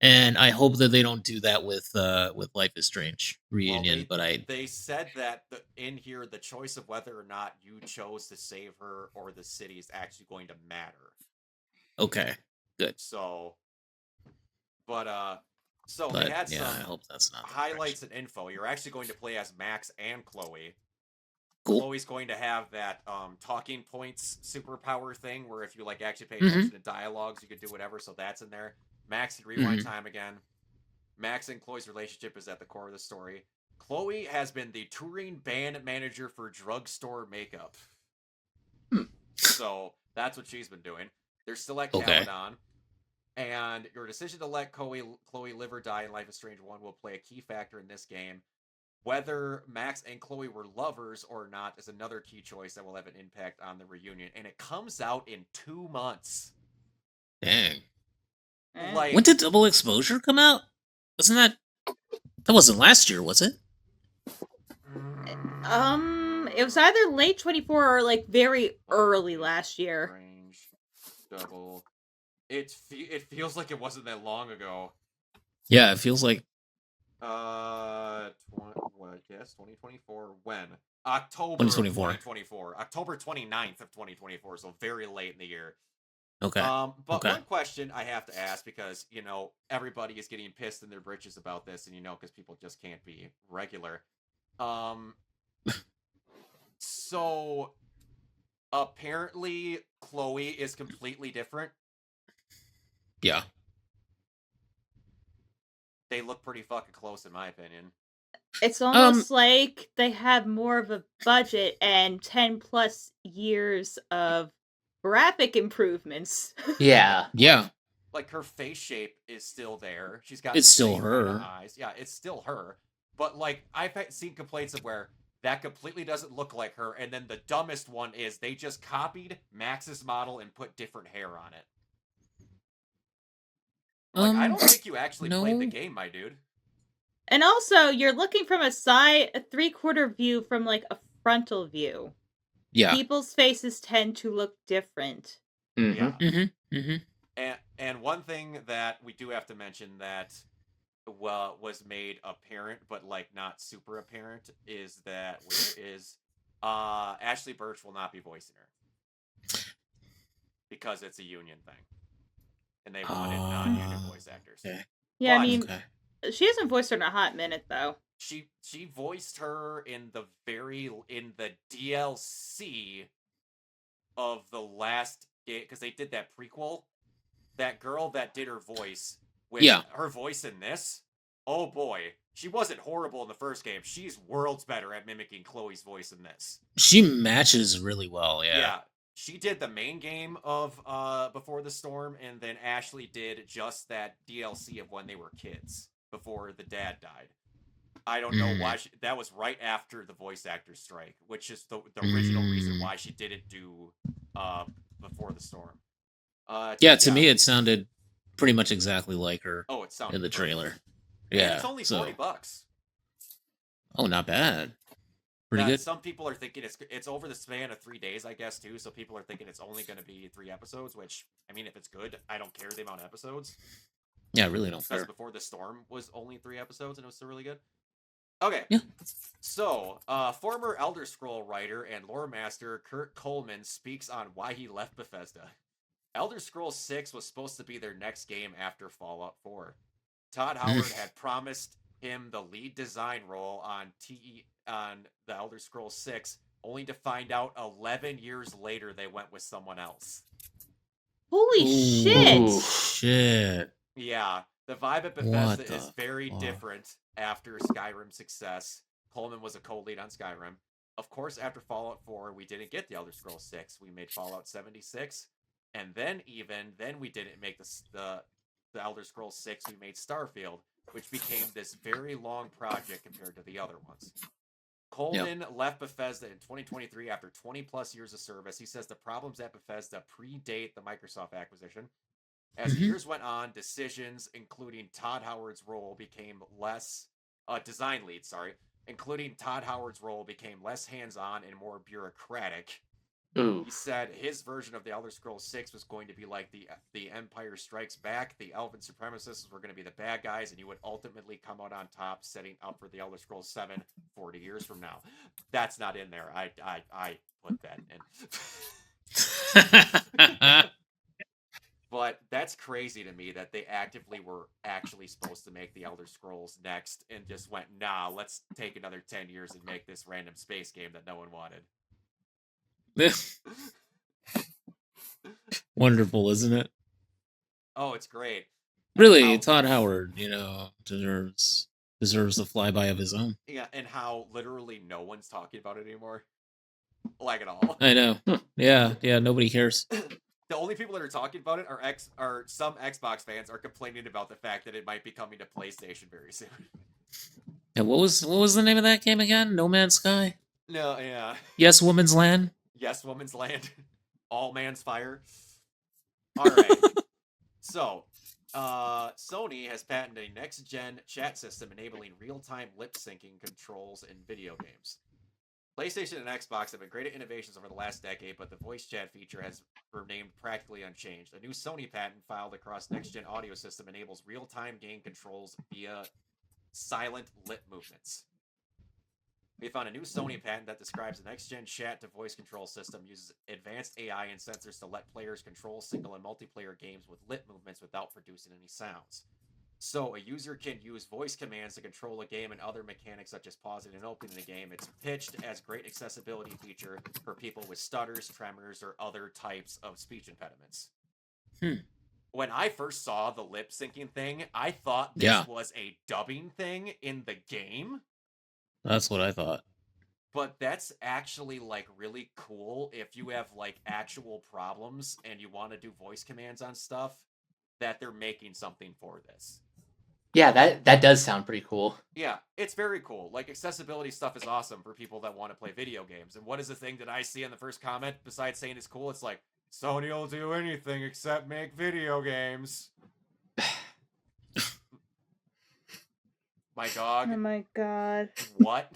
And I hope that they don't do that with Life is Strange Reunion. They said that in here, the choice of whether or not you chose to save her or the city is actually going to matter. Okay, good. So they had some I hope that's not highlights and info. You're actually going to play as Max and Chloe. Cool. Chloe's going to have that talking points superpower thing where if you like actually pay attention to dialogues, you can do whatever. So that's in there. Max can rewind time again. Max and Chloe's relationship is at the core of the story. Chloe has been the touring band manager for Drugstore Makeup. So that's what she's been doing. They're still at Caledon. And your decision to let Chloe live or die in Life is Strange 1 will play a key factor in this game. Whether Max and Chloe were lovers or not is another key choice that will have an impact on the reunion. And it comes out in 2 months. Dang. Like, When did Double Exposure come out? Wasn't that wasn't last year, was it? It was either late 24 or like very early last year. Strange Double. It feels like it wasn't that long ago. Yeah, it feels like. Yes, 2024. When? October 2024. 2024. October 29th of 2024. So very late in the year. Okay. But Okay. one question I have to ask, because everybody is getting pissed in their britches about this, and because people just can't be regular. So apparently Chloe is completely different. Yeah. They look pretty fucking close, in my opinion. It's almost like they have more of a budget and 10 plus years of graphic improvements. Yeah. Yeah. Like, her face shape is still there. She's got It's the still same kind of her. eyes. Yeah, it's still her. But like, I've seen complaints of where that completely doesn't look like her, and then the dumbest one is they just copied Max's model and put different hair on it. Like, I don't think you actually played the game, my dude. And also, you're looking from a 3/4 view from like a frontal view. Yeah. People's faces tend to look different. Mm-hmm. Yeah. Mm-hmm. Mm-hmm. And one thing that we do have to mention that was made apparent, but like not super apparent, is that Ashley Birch will not be voicing her because it's a union thing, and they wanted non-union voice actors. Okay. Yeah, But I mean, she hasn't voiced her in a hot minute though. She voiced her in the DLC of the last game, because they did that prequel. That girl that did her voice with her voice in this, oh boy, she wasn't horrible in the first game. She's worlds better at mimicking Chloe's voice in this. She matches really well, yeah. She did the main game of Before the Storm, and then Ashley did just that DLC of when they were kids, before the dad died. I don't know why that was right after the voice actor strike, which is the original reason why she didn't do Before the Storm. To me it sounded pretty much exactly like her. Oh, it sounded in the trailer. perfect. Yeah, and it's only $40. Oh, not bad. Pretty good. Some people are thinking it's over the span of 3 days, I guess, too. So people are thinking it's only going to be 3 episodes. Which, I mean, if it's good, I don't care the amount of episodes. Yeah, I really don't care. Because Before the Storm was only 3 episodes, and it was still really good. Okay. Yeah. So, former Elder Scroll writer and lore master Kurt Coleman speaks on why he left Bethesda. Elder Scrolls 6 was supposed to be their next game after Fallout 4. Todd Howard had promised him the lead design role on the Elder Scrolls 6, only to find out 11 years later they went with someone else. Holy shit! Shit. Yeah, the vibe at Bethesda is very different after Skyrim's success. Coleman was a co-lead on Skyrim. Of course, after Fallout 4, we didn't get the Elder Scrolls 6. We made Fallout 76. And then we didn't make the Elder Scrolls 6. We made Starfield, which became this very long project compared to the other ones. Coleman left Bethesda in 2023 after 20 plus years of service. He says the problems at Bethesda predate the Microsoft acquisition. As the years went on, decisions, including Todd Howard's role, became less design lead. Including Todd Howard's role became less hands-on and more bureaucratic. Ooh. He said his version of the Elder Scrolls 6 was going to be like the Empire Strikes Back. The Elven Supremacists were going to be the bad guys, and you would ultimately come out on top, setting up for the Elder Scrolls 7 40 years from now. That's not in there. I put that in. But that's crazy to me that they actively were actually supposed to make the Elder Scrolls next and just went, nah, let's take another 10 years and make this random space game that no one wanted. Wonderful, isn't it? Oh, it's great. Really, Todd Howard, deserves a flyby of his own. Yeah, and how literally no one's talking about it anymore. Like at all. I know. Yeah, nobody cares. the only people that are talking about it are some Xbox fans are complaining about the fact that it might be coming to PlayStation very soon. And what was the name of that game again? No Man's Sky? No, yeah. Yes, Woman's Land? Yes, Woman's Land. All Man's Fire. All right. So, Sony has patented a next-gen chat system enabling real-time lip syncing controls in video games. PlayStation and Xbox have been great at innovations over the last decade, but the voice chat feature has remained practically unchanged. A new Sony patent filed across next-gen audio system enables real-time game controls via silent lip movements. We found a new Sony patent that describes the next-gen chat to voice control system uses advanced AI and sensors to let players control single and multiplayer games with lip movements without producing any sounds. So a user can use voice commands to control a game and other mechanics such as pausing and opening the game. It's pitched as great accessibility feature for people with stutters, tremors, or other types of speech impediments. When I first saw the lip syncing thing, I thought this was a dubbing thing in the game. That's what I thought. But that's actually like really cool if you have like actual problems and you want to do voice commands on stuff, that they're making something for this. Yeah, that does sound pretty cool. Yeah, it's very cool. Like, accessibility stuff is awesome for people that want to play video games. And what is the thing that I see in the first comment besides saying it's cool? It's like, Sony will do anything except make video games. My dog. Oh my god. What?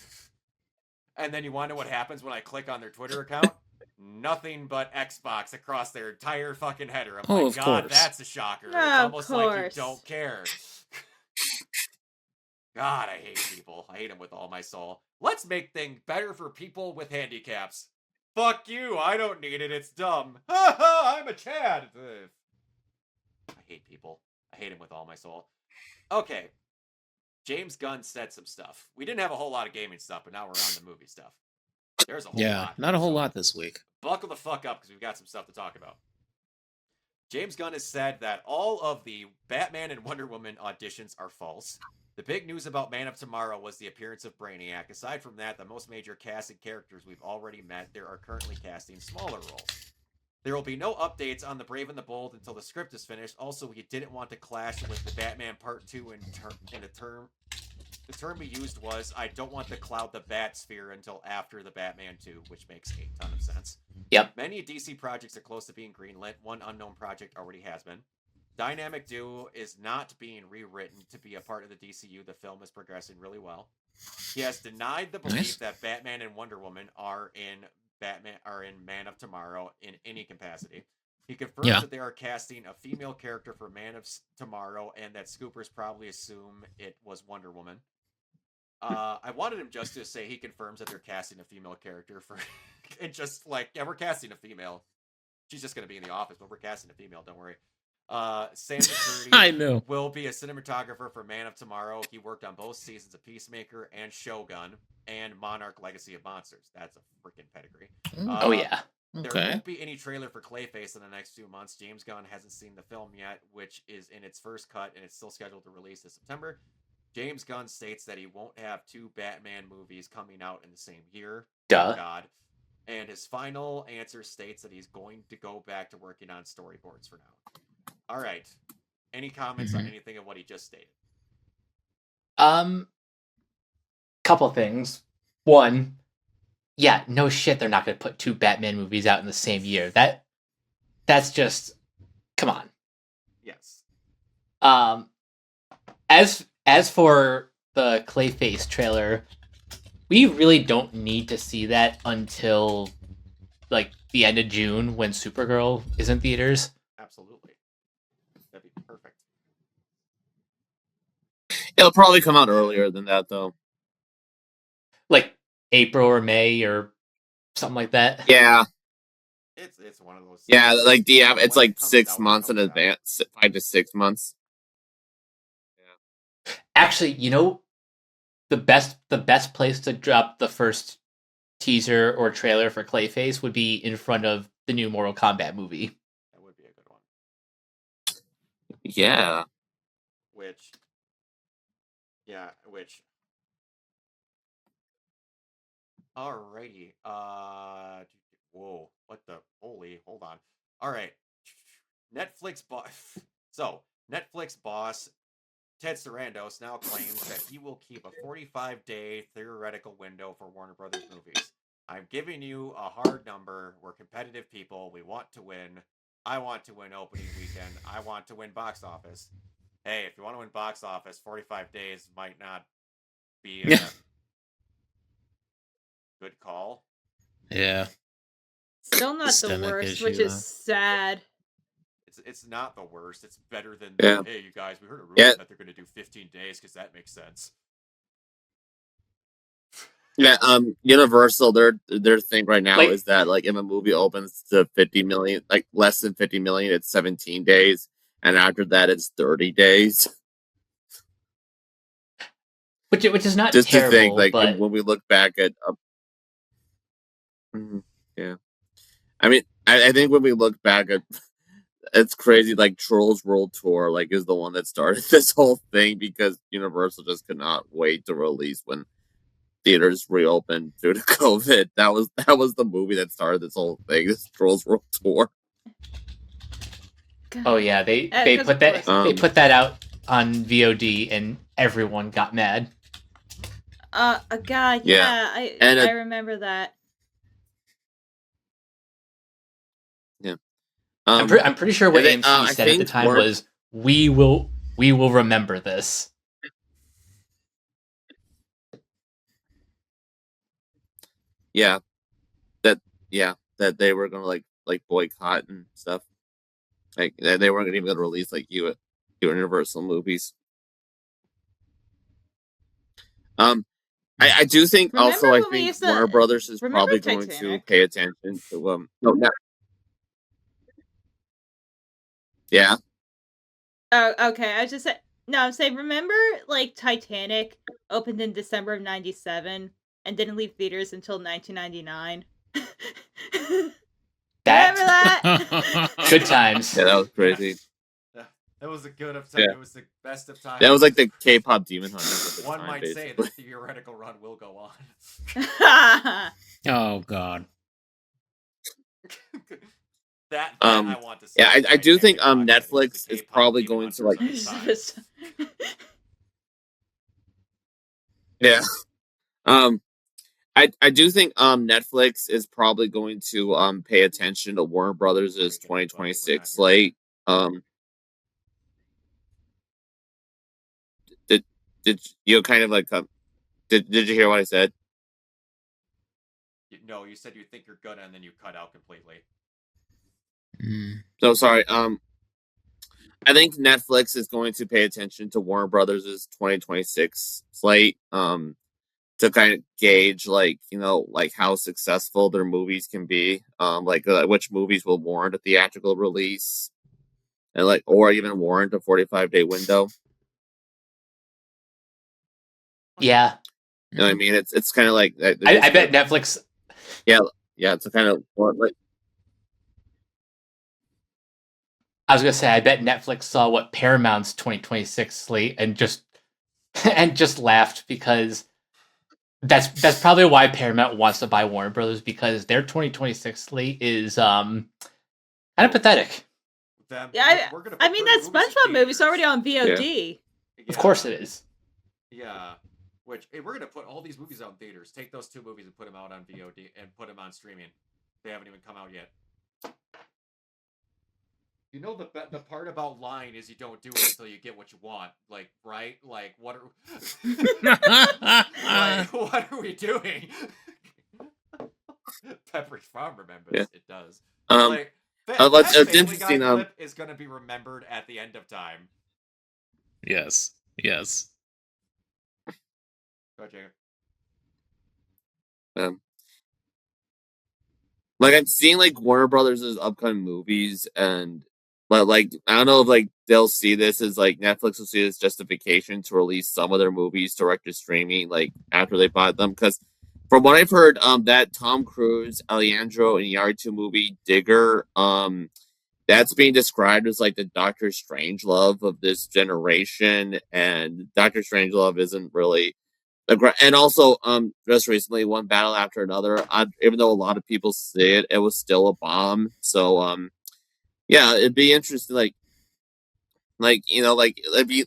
And then you want to know what happens when I click on their Twitter account? Nothing but Xbox across their entire fucking header. I'm like, God, course. that's a shocker. It's Of almost like you course. don't care. God, I hate people. I hate them with all my soul. Let's make things better for people with handicaps. Fuck you. I don't need it. It's dumb. Ha ha, I'm a Chad. Ugh. I hate people. I hate them with all my soul. Okay. James Gunn said some stuff. We didn't have a whole lot of gaming stuff, but now we're on the movie stuff. There's a whole lot. Not a whole So lot this week. buckle the fuck up because we've got some stuff to talk about. James Gunn has said that all of the Batman and Wonder Woman auditions are false. The big news about Man of Tomorrow was the appearance of Brainiac. Aside from that, the most major casted characters we've already met, there are currently casting smaller roles. There will be no updates on The Brave and the Bold until the script is finished. Also, he didn't want to clash with the Batman Part 2 the term he used was, I don't want to cloud the bat sphere until after the Batman 2, which makes a ton of sense. Yep. Many DC projects are close to being greenlit. One unknown project already has been. Dynamic Duo is not being rewritten to be a part of the DCU. The film is progressing really well. He has denied the belief that Batman and Wonder Woman are in Man of Tomorrow in any capacity. He confirms that they are casting a female character for Man of Tomorrow and that scoopers probably assume it was Wonder Woman. I wanted him just to say he confirms that they're casting a female character for, and just like, yeah, we're casting a female. She's just gonna be in the office, but we're casting a female. Don't worry. Sam McCurdy I know. will be a cinematographer for Man of Tomorrow. He worked on both seasons of Peacemaker and Shogun and Monarch: Legacy of Monsters. That's a freaking pedigree. Oh yeah. There Okay. won't be any trailer for Clayface in the next 2 months. James Gunn hasn't seen the film yet, which is in its first cut, and it's still scheduled to release this September. James Gunn states that he won't have 2 Batman movies coming out in the same year. Duh. Oh, God. And his final answer states that he's going to go back to working on storyboards for now. All right. Any comments on anything of what he just stated? Couple things. One, yeah, no shit, they're not going to put 2 Batman movies out in the same year. That's just, come on. Yes. As for the Clayface trailer, we really don't need to see that until like the end of June when Supergirl is in theaters. Absolutely. That'd be perfect. It'll probably come out earlier than that, though. Like April or May or something like that. Yeah, It's one of those. yeah. Like When it's it like comes 6 out, it months in comes out. advance, 5 to 6 months. Actually, you know, the best place to drop the first teaser or trailer for Clayface would be in front of the new Mortal Kombat movie. That would be a good one. Yeah. Which. Alrighty. Whoa. What the? Holy. Hold on. Alright. Netflix boss. So Netflix boss Ted Sarandos now claims that he will keep a 45-day theoretical window for Warner Brothers movies. I'm giving you a hard number. We're competitive people. We want to win. I want to win opening weekend. I want to win box office. Hey, if you want to win box office, 45 days might not be a good call. Yeah. Still not the Systemic worst, which issue, is though. sad. It's not the worst. It's better than, Yeah. hey, you guys, we heard a rumor Yeah. that they're going to do 15 days because that makes sense. Yeah, Universal, their thing right now Like- is that like if a movie opens to 50 million, like less than 50 million, it's 17 days, and after that it's 30 days. which is not Just terrible, to think, like but when we look back at, yeah, I mean, I think when we look back at, it's crazy. Like Trolls World Tour, like is the one that started this whole thing because Universal just could not wait to release when theaters reopened due to COVID. That was the movie that started this whole thing. This Trolls World Tour. oh yeah, they 'cause put of that course. they put that out on VOD and everyone got mad. God, Yeah. yeah, And I remember that. I'm pretty sure what and AMC I said at the think time was, "We will remember this." yeah, that they were gonna like boycott and stuff. Like they weren't even gonna release like Universal movies. I do think Remember also I when we think used to- Warner Brothers is remember probably going to Titanic? pay attention to yeah. Oh, okay. I was just saying. No, I'm saying. Remember, like Titanic opened in December of '97 and didn't leave theaters until 1999. Remember that? Good times. Yeah, that was crazy. That was a good of time. Yeah. It was the best of times. That was like the K-pop Demon Hunters at the One time, might say basically. the theoretical run will go on. Oh God. that Um, I want to see. Yeah, I do think can't watch it. It was Netflix the is K-pop probably Demon going to Hunters like of its time. yeah. I do think Netflix is probably going to pay attention to Warner Brothers' 2026 slate. Did you kind of like did you hear what I said? No, you said you think you're gonna, and then you cut out completely. So sorry. I think Netflix is going to pay attention to Warner Brothers' 2026 slate. To kind of gauge like like how successful their movies can be. Like which movies will warrant a theatrical release, and like or even warrant a 45-day window. Yeah, You know what I mean? It's kind of like I bet Netflix. Yeah, it's a kind of like I was gonna say, I bet Netflix saw what Paramount's 2026 slate and just laughed, because that's probably why Paramount wants to buy Warner Brothers, because their 2026 slate is kind of pathetic. Yeah, we're gonna I put mean 30 that movies in SpongeBob movie's theaters. already on VOD. Of course it is. Yeah. Which, hey, we're gonna put all these movies out in theaters. Take those 2 movies and put them out on VOD and put them on streaming. They haven't even come out yet. You know, the part about lying is you don't do it until you get what you want. Like, right? Like, what are like, what are we doing? Pepperidge Farm remembers. Yeah. It does. Let's- that it's Family Guy interesting, clip is gonna be remembered at the end of time. Yes. Yes. Go, Jacob. like I've seen like Warner Brothers' upcoming movies, and but like I don't know if like they'll see this as like Netflix will see this justification to release some of their movies direct to streaming like after they bought them, because from what I've heard, that Tom Cruise, Alejandro Iñárritu movie Digger, that's being described as like the Doctor Strangelove of this generation, and Doctor Strangelove isn't really. And also, just recently, One Battle After Another. Even though a lot of people say it, it was still a bomb. So, Yeah, it'd be interesting. It'd be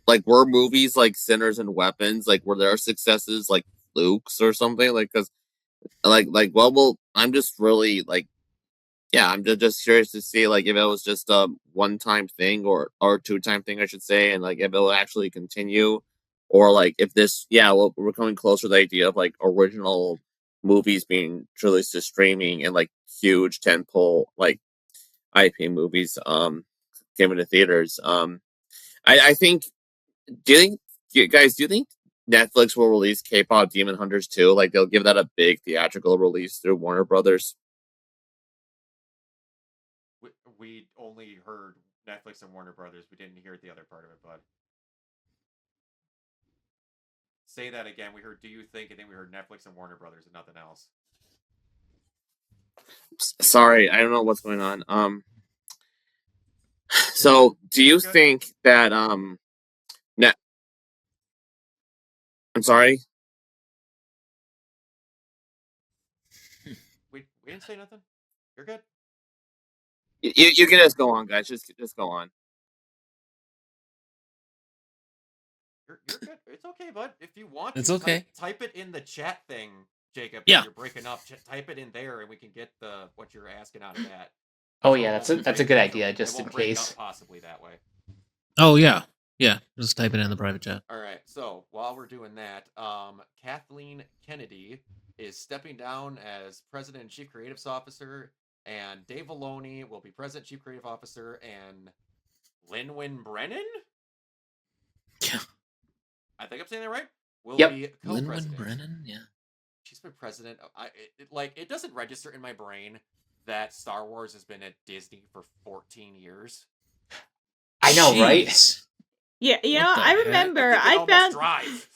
like were movies like Sinners and Weapons, like were there successes like flukes or something? Like, because well, I'm just really like, yeah, I'm just curious to see like if it was just a one time thing or two-time thing, I should say, and like if it will actually continue, or like if this, yeah, well, we're coming closer to the idea of like original movies being released to streaming and like huge tentpole like IP movies given to theaters. I think. Do you think, guys? Do you think Netflix will release K-pop Demon Hunters 2? Like they'll give that a big theatrical release through Warner Brothers. We only heard Netflix and Warner Brothers. We didn't hear the other part of it, bud. Say that again. We heard "Do you think?" and then we heard Netflix and Warner Brothers and nothing else. Sorry, I don't know what's going on. So do you Okay. think that Net? I'm sorry. We didn't say nothing. You're good. You can just go on, guys. Just go on. You're good. It's okay, bud. If you want, It's to, okay. Type it in the chat thing, Jacob. Yeah. You're breaking up. Type it in there, and we can get the what you're asking out of that. Oh So yeah, it won't that's a break- good so idea, it just in won't break case. up possibly that way. Oh yeah, yeah. Just type it in the private chat. All right. So while we're doing that, Kathleen Kennedy is stepping down as President and Chief Creative Officer, and Dave Filoni will be President Chief Creative Officer, and Lin-Win Brennan. Yeah. I think I'm saying that right. Will Yep. be Lin-Win co-president. Brennan. Yeah. She's been president. It doesn't register in my brain that Star Wars has been at Disney for 14 years. I know, right? Jeez. Yeah, you What know, the I heck? remember. think it I almost found. drive.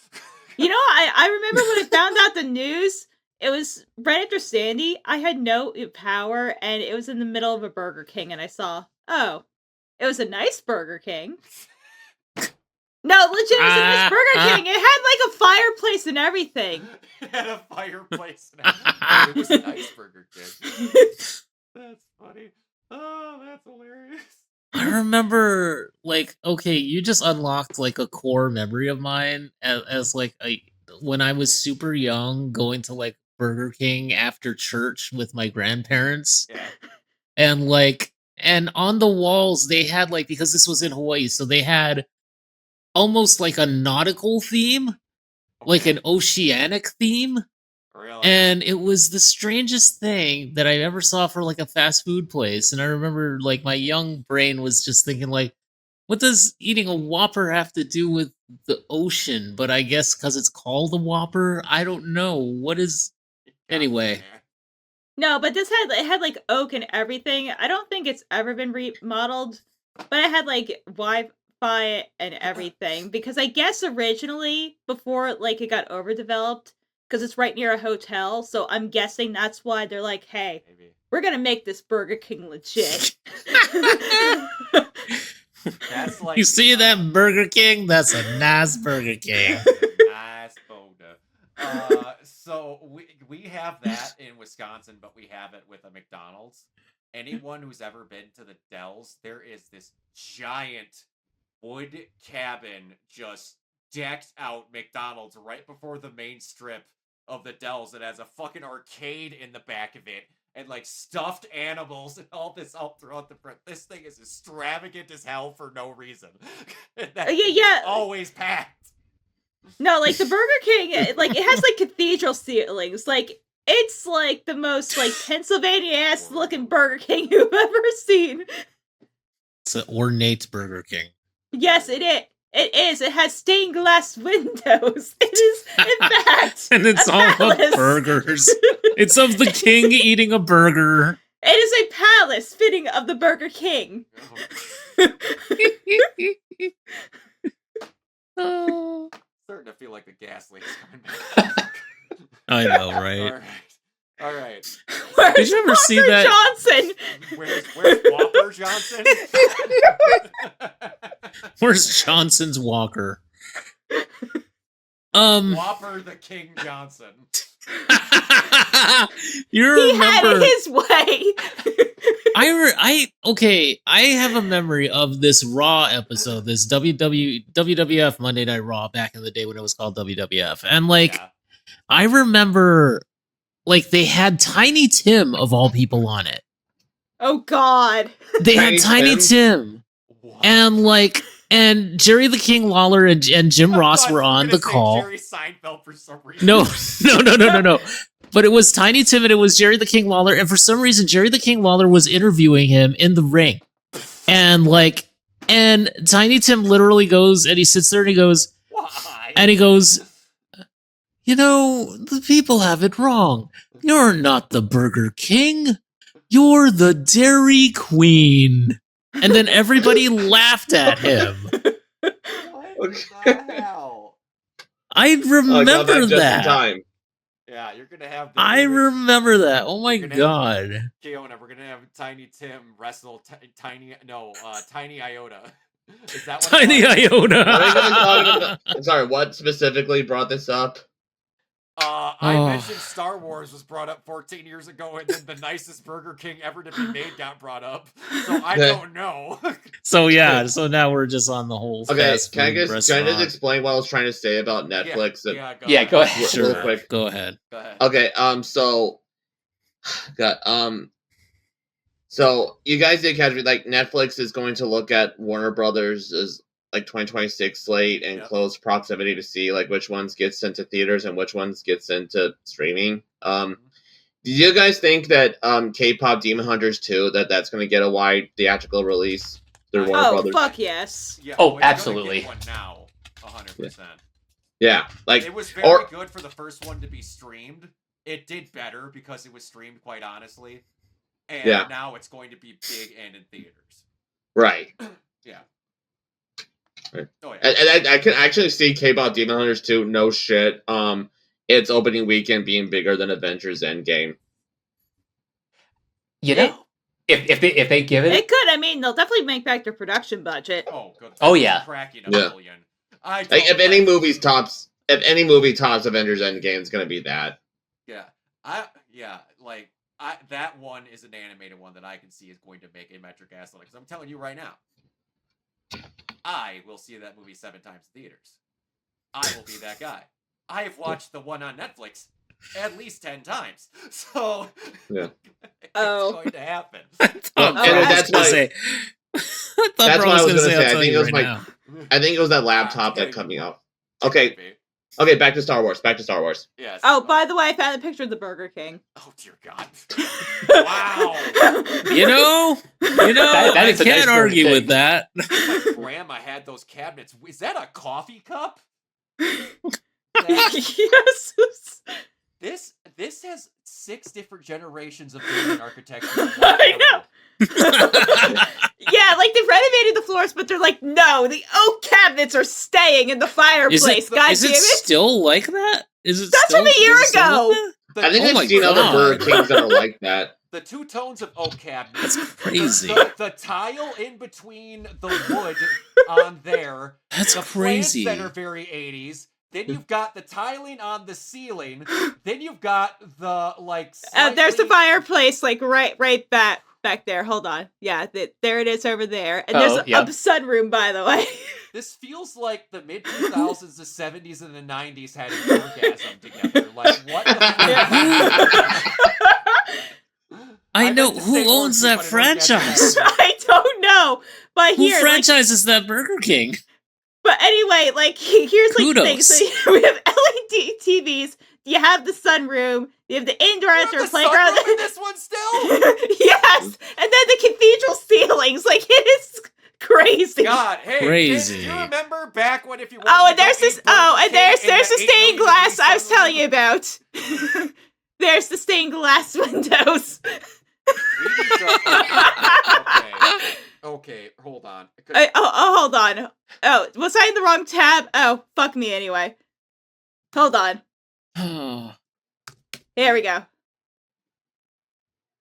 You know, I remember when I found out the news. It was right after Sandy. I had no power, and it was in the middle of a Burger King, and I saw, oh, it was a nice Burger King. No, legit, it was a nice Burger King. It had like a fireplace and everything. It had a fireplace. It was a nice Burger King. That's funny. Oh, that's hilarious. I remember, like, okay, you just unlocked like a core memory of mine as like when I was super young, going to like Burger King after church with my grandparents, Yeah. and on the walls they had like, because this was in Hawaii, so they had almost like a nautical theme, like Okay. an oceanic theme. Really? And it was the strangest thing that I ever saw for like a fast food place. And I remember like my young brain was just thinking like, what does eating a Whopper have to do with the ocean? But I guess because it's called a Whopper, I don't know. What is anyway? No, but this had like oak and everything. I don't think it's ever been remodeled, but it had like Wi-Fi and everything, because I guess originally before like it got overdeveloped, because it's right near a hotel, so I'm guessing that's why they're like, hey, Maybe. we're gonna make this Burger King legit. That's like You see that Burger King? That's a nice Burger King. Nice boda. So we have that in Wisconsin, but we have it with a McDonald's. Anyone who's ever been to the Dells, there is this giant wood cabin just decked out McDonald's right before the main strip of the Dells. It has a fucking arcade in the back of it, and like stuffed animals and all this all throughout the front. This thing is extravagant as hell for no reason. Yeah. Always packed. No, like the Burger King, it has like cathedral ceilings. Like it's like the most like Pennsylvania ass looking Burger King you've ever seen. It's an ornate Burger King. Yes, it is. It is. It has stained glass windows. It is, in fact, And it's a all about palace. burgers. It's of the king eating a burger. It is a palace fitting of the Burger King. Oh. Starting to feel like the gas leak's coming back. I know, right? All right. Where's Did you ever see Walker that- Johnson? Where's Whopper Johnson? Where's Johnson's Walker? Whopper the King Johnson. You He had remember? it his way. I have a memory of this Raw episode, this WWF Monday Night Raw back in the day when it was called WWF, and like Yeah. I remember, like they had Tiny Tim of all people on it. Oh God. They Tiny had Tiny Tim, What? and Jerry the King Lawler and Jim I Ross thought were you on gonna the say call. Jerry Seinfeld for some reason. No. But it was Tiny Tim and it was Jerry the King Lawler, and for some reason Jerry the King Lawler was interviewing him in the ring, and Tiny Tim literally goes and he sits there and he goes, Why? you know, the people have it wrong. You're not the Burger King. You're the Dairy Queen. And then everybody laughed at him. What the hell? I got remember back just in that. time. Yeah, you're gonna have. The I image. remember that. Oh my You're gonna god. Keona, we're gonna have Tiny Tim wrestle Tiny Iota. Is that what Tiny it was? What are you guys Iona. talking about? I'm sorry, what specifically brought this up? I Oh. mentioned Star Wars was brought up 14 years ago, and then the nicest Burger King ever to be made got brought up. So I Okay. don't know. So yeah, so now we're just on the whole Okay, fast can I food just restaurant. explain what I was trying to say about Netflix? Yeah, go ahead. Sure. Real quick. Go ahead. Go ahead. Okay, so so you guys did catch me, like Netflix is going to look at Warner Brothers' like 2026 slate and Yep. close proximity to see like which ones gets into theaters and which ones gets into streaming. Do you guys think that K-pop Demon Hunters 2 that's going to get a wide theatrical release through Warner Oh Brothers? fuck yes. Yeah, Oh, it's gonna absolutely. get one now, 100%. Yeah, like It was very or- good for the first one to be streamed. It did better because it was streamed, quite honestly. And Yeah. now it's going to be big and in theaters. right. Yeah. Right. Oh yeah. And I can actually see K-pop Demon Hunters 2, no shit. Its opening weekend being bigger than Avengers Endgame. You know, if they give it, It could. I mean, they'll definitely make back their production budget. Oh, good. Oh, yeah. Cracking a Yeah. million. I Like, don't if any like- movie tops Avengers Endgame, it's gonna be that. Yeah. That one is an animated one that I can see is going to make a metric ass because I'm telling you right now, I will see that movie 7 times in theaters. I will be that guy. I have watched the one on Netflix at least 10 times. So Yeah. it's Oh. going to happen. Well, Oh, and that's that's why I thought That's Bro what I was gonna gonna say. I'll I tell think you it was right my- now. I think it was that laptop Yeah, that cut me you- off. Okay, okay, back to Star Wars. Yes. Oh, by the way, I found a picture of the Burger King. Oh dear God! Wow. You know, That I is a nice can't Burger argue King. with that. My grandma had those cabinets. Is that a coffee cup? Yes. This has 6 different generations of building architecture. in one I corner. know. Yeah, like they've renovated the floors, but they're like, no, the oak cabinets are staying in the fireplace. God Is damn it it! still like that? Is it? That's still, from a year is it still ago. like that? The, I think Oh my I've seen other God. Burger Kings that are like that. the 2 tones of oak cabinets. That's crazy. The tile in between the wood on there. That's the crazy. plants that are very 80s. Then you've got the tiling on the ceiling. Then you've got the like. There's the slightly- fireplace, like right back there. Hold on. Yeah, there it is over there. And there's yep. a sunroom, by the way. This feels like the mid 2000s, the 70s, and the 90s had an orgasm together. Like what? The I know meant to who say owns orgy, that but an orgasm franchise. I don't know, but Who here, like, franchises that Burger King? but anyway, like here's like the thing. Kudos. So we have LED TVs. You have the sunroom. You have the indoor You outdoor have the playground. sunroom in this one still? Yes, and then the cathedral ceilings. Like it is crazy. God, hey, Crazy. kids, do you remember back when if you Oh, wanted and to go there's this. eat Burger Oh, and King there's in the that stained 8 glass million I was telling you sunroom? about. There's the stained glass windows. We need to- okay, hold on. Hold on. Oh, was I in the wrong tab? Oh, fuck me anyway. Hold on. Oh, Here we go.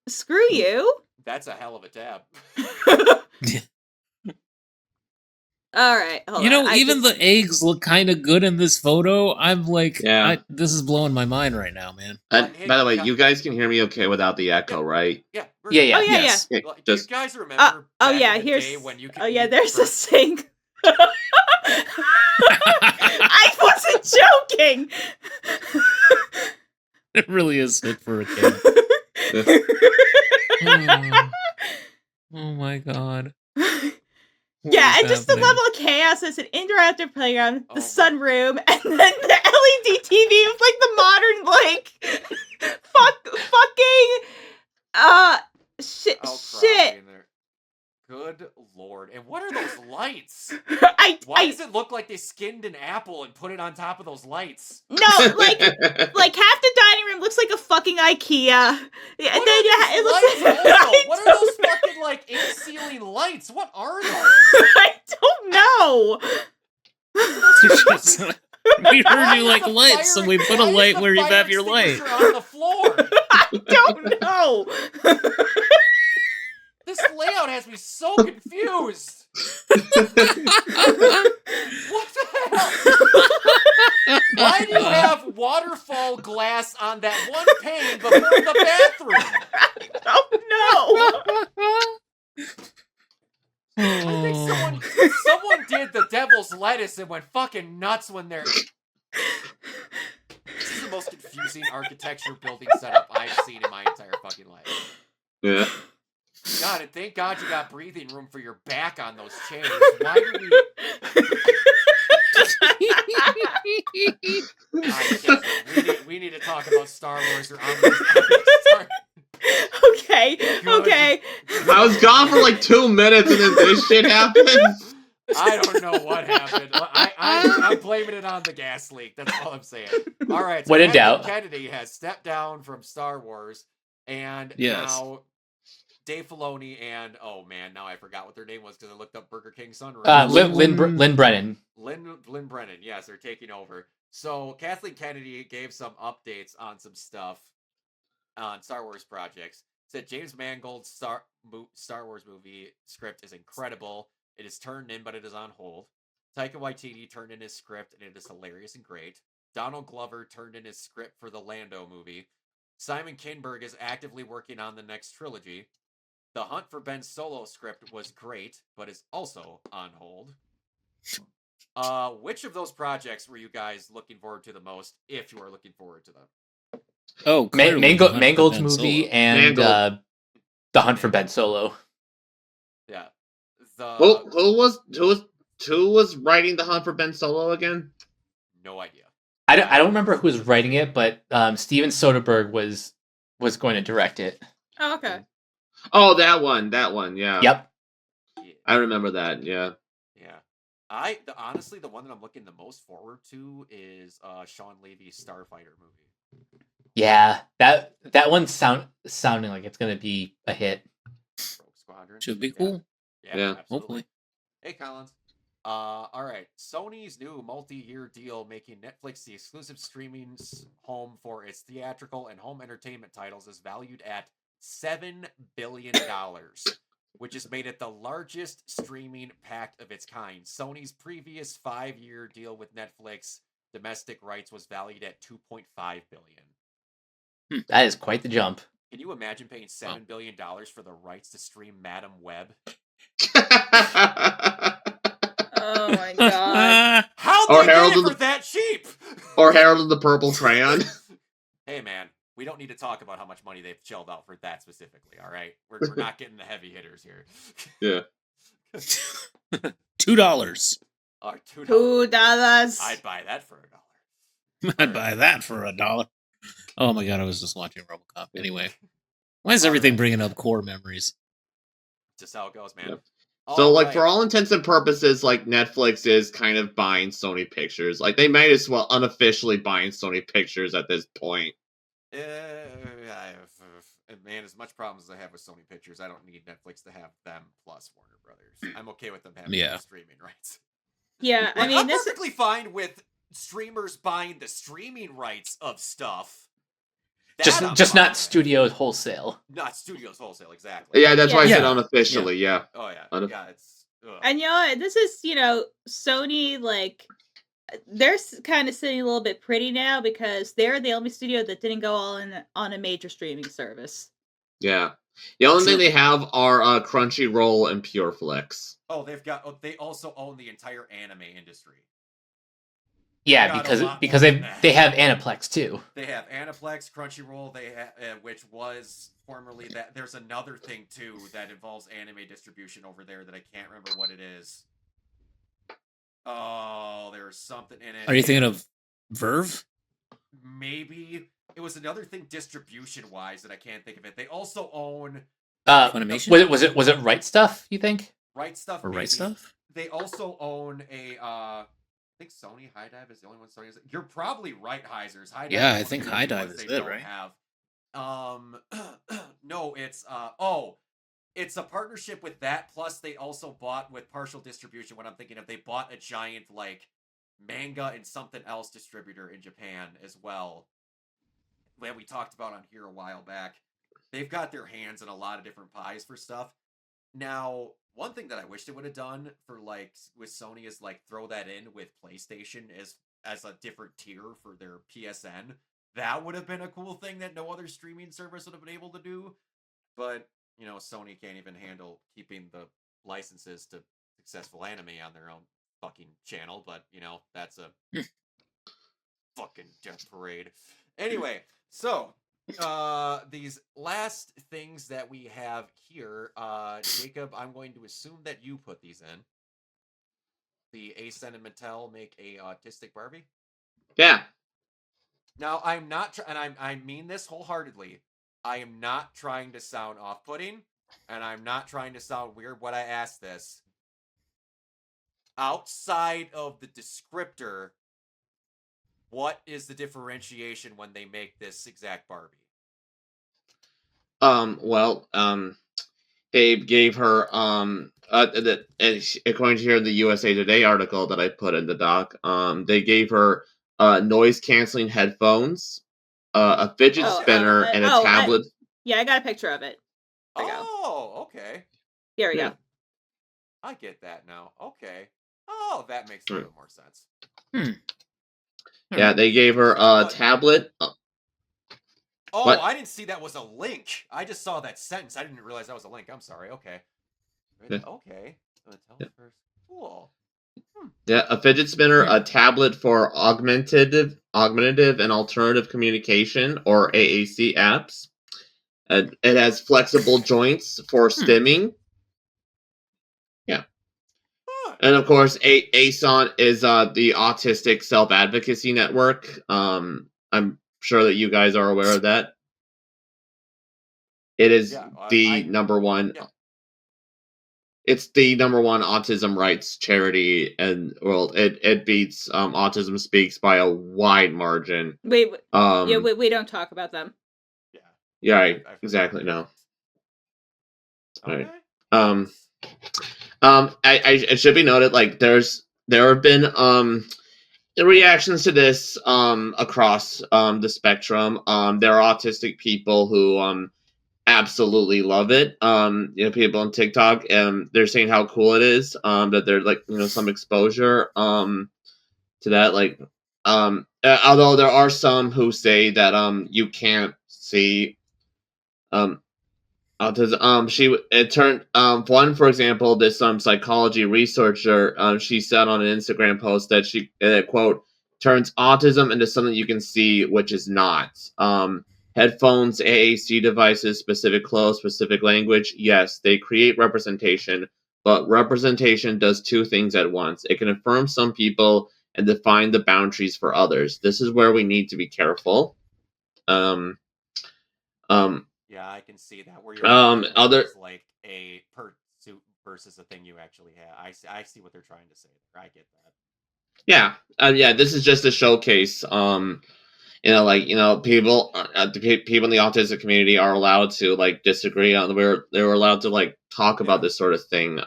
Screw you. That's a hell of a tab. All right. Hold you know, on. even the eggs look kind of good in this photo. I'm like, Yeah. this is blowing my mind right now, man. And by the way, you guys can hear me okay without the echo, right? Yeah, Yeah, yeah. Oh yeah, Yes. Yeah, Like, just do you guys remember? oh back yeah. in the Here's. day when you could Oh yeah. eat There's burger- this thing. I wasn't joking. It really is sick for a kid. Oh my god. What Yeah, is and just the happening? level of chaos as an interactive playground, Oh the my- sunroom, and then the LED TV of like the modern like fucking shit. outcropping in there. Good lord! And what are those lights? Why does it look like they skinned an apple and put it on top of those lights? No, like half the dining room looks like a fucking IKEA. Yeah, What then are you these it looks lights like also? I What are don't those know. fucking like in-ceiling lights? What are those? I don't know. We heard Why you is like the lights, so fire- we put a why is light the where you fire have your light. extinguisher on the floor. I don't know. This layout has me so confused. What the hell? Why do you have waterfall glass on that one pane before the bathroom? I don't know. I think someone did the devil's lettuce and went fucking nuts when they're. This is the most confusing architecture building setup I've seen in my entire fucking life. yeah. God, and thank God you got breathing room for your back on those chairs. Why do we need to talk about Star Wars or Okay. Good. Okay. I was gone for like 2 minutes and then this shit happened. I don't know what happened. I'm blaming it on the gas leak. That's all I'm saying. All right. So When in Kathleen doubt. Kennedy has stepped down from Star Wars, and Yes. now Dave Filoni and oh man, now I forgot what their name was because I looked up Burger King Sunrise. Lynn Brennan. Lynn Brennan. Yes, they're taking over. So Kathleen Kennedy gave some updates on some stuff on Star Wars projects. Said James Mangold's Star Wars movie script is incredible. It is turned in, but it is on hold. Taika Waititi turned in his script, and it is hilarious and great. Donald Glover turned in his script for the Lando movie. Simon Kinberg is actively working on the next trilogy. The Hunt for Ben Solo script was great, but is also on hold. Which of those projects were you guys looking forward to the most, if you are looking forward to them? Oh, clearly the Hunt for Mangold's Ben movie Solo. and Mangold. The Hunt for Ben Solo. Yeah. Who was writing The Hunt for Ben Solo again? No idea. I don't remember who was writing it, but Steven Soderbergh was going to direct it. Oh, okay. Oh, that one, yeah. Yep. Yeah. I remember that, yeah. Yeah. Honestly, the one that I'm looking the most forward to is Sean Levy's Starfighter movie. Yeah, that one's sounding like it's gonna be a hit. Rogue Squadron. Should be Yeah. cool. Yeah, Yeah. absolutely. Hopefully. Hey, Collins. All right. Sony's new multi-year deal making Netflix the exclusive streaming home for its theatrical and home entertainment titles is valued at $7 billion, which has made it the largest streaming pact of its kind. Sony's previous 5-year deal with Netflix domestic rights was valued at $2.5 billion. That is quite the jump. Can you imagine paying $7 billion for the rights to stream Madam Web? Oh my god. How'd Or they Harold get it of for that cheap? Or Harold of the Purple Crayon. Hey man, we don't need to talk about how much money they've shelled out for that specifically, all right? We're not getting the heavy hitters here. Yeah. $2. Or $2. $2. I'd buy that for $1. I'd buy that for $1. Oh my god, I was just watching RoboCop. Anyway, why is everything bringing up core memories? Just how it goes, man. Yep. All So, like, right. for all intents and purposes, like, Netflix is kind of buying Sony Pictures. Like, they might as well unofficially buying Sony Pictures at this point. Man, as much problems as I have with Sony Pictures, I don't need Netflix to have them plus Warner Brothers. I'm okay with them having Yeah. streaming rights. Yeah, I Like, mean, I'm this perfectly fine with streamers buying the streaming rights of stuff. That I'm Just fine not with. studios wholesale. Not studios wholesale, exactly. Yeah, that's why I said Yeah. unofficially, yeah. Oh yeah, Unif- yeah. It's and this is, Sony, like, they're kind of sitting a little bit pretty now because they're the only studio that didn't go all in on a major streaming service. Yeah. The only thing they have are Crunchyroll and Pureflix. Oh, they also own the entire anime industry. Yeah, got a because lot because more they than that. they have Aniplex too. They have Aniplex, Crunchyroll, which was formerly that. There's another thing too that involves anime distribution over there that I can't remember what it is. Oh, there's something in it. Are you thinking of Verve? Maybe it was another thing distribution wise that I can't think of it. They also own Funimation? Was it Right Stuff? You think? Right Stuff Or maybe. Right Stuff? They also own a. I think Sony High Dive is the only one Sony has. You're probably right, Heisers. High Dive Yeah, is I one of think the High only Dive ones is they it, don't right? have. No, it's it's a partnership with that. Plus, they also bought with partial distribution. What I'm thinking of, they bought a giant like manga and something else distributor in Japan as well. That we talked about on here a while back. They've got their hands in a lot of different pies for stuff. Now, one thing that I wish they would have done for like with Sony is like throw that in with PlayStation as a different tier for their PSN. That would have been a cool thing that no other streaming service would have been able to do. But, Sony can't even handle keeping the licenses to successful anime on their own fucking channel, but, that's a fucking death parade. Anyway, so these last things that we have here, Jacob, I'm going to assume that you put these in. The Acen and Mattel make a autistic Barbie. Yeah. Now, I'm not, and I mean this wholeheartedly. I am not trying to sound off-putting, and I'm not trying to sound weird when I ask this. Outside of the descriptor, what is the differentiation when they make this exact Barbie? They gave her according to here the USA Today article that I put in the doc, they gave her noise canceling headphones, a fidget spinner, and a tablet. I got a picture of it. There we go. Oh, okay. Here we go. I get that now. Okay. Oh, that makes a little bit more sense. Yeah, they gave her a tablet. Oh, what? I didn't see that was a link. I just saw that sentence. I didn't realize that was a link. I'm sorry. Okay. Yeah. Okay. Cool. Yeah, a fidget spinner, a tablet for augmentative and alternative communication, or AAC apps. It has flexible joints for stimming. Yeah. And of course, ASON is the Autistic Self-Advocacy Network. I'm sure that you guys are aware of that. It is number one. Yeah. It's the number one autism rights charity in the world. It beats Autism Speaks by a wide margin. We don't talk about them. Yeah. Yeah, exactly. No. Okay. Right. It should be noted, like there have been reactions to this across the spectrum. There are autistic people who absolutely love it. People on TikTok, they're saying how cool it is. That they're like some exposure to that. Like although there are some who say that you can't see autism. It turned one, for example, this psychology researcher, she said on an Instagram post that she quote turns autism into something you can see, which is not. Headphones, AAC devices, specific clothes, specific language, yes, they create representation, but representation does two things at once. It can affirm some people and define the boundaries for others. This is where we need to be careful. Yeah, I can see that. Where you're like a pursuit versus a thing you actually have. I see what they're trying to say. I get that. Yeah, this is just a showcase. People in the autistic community are allowed to like disagree on they were allowed to like talk about this sort of thing.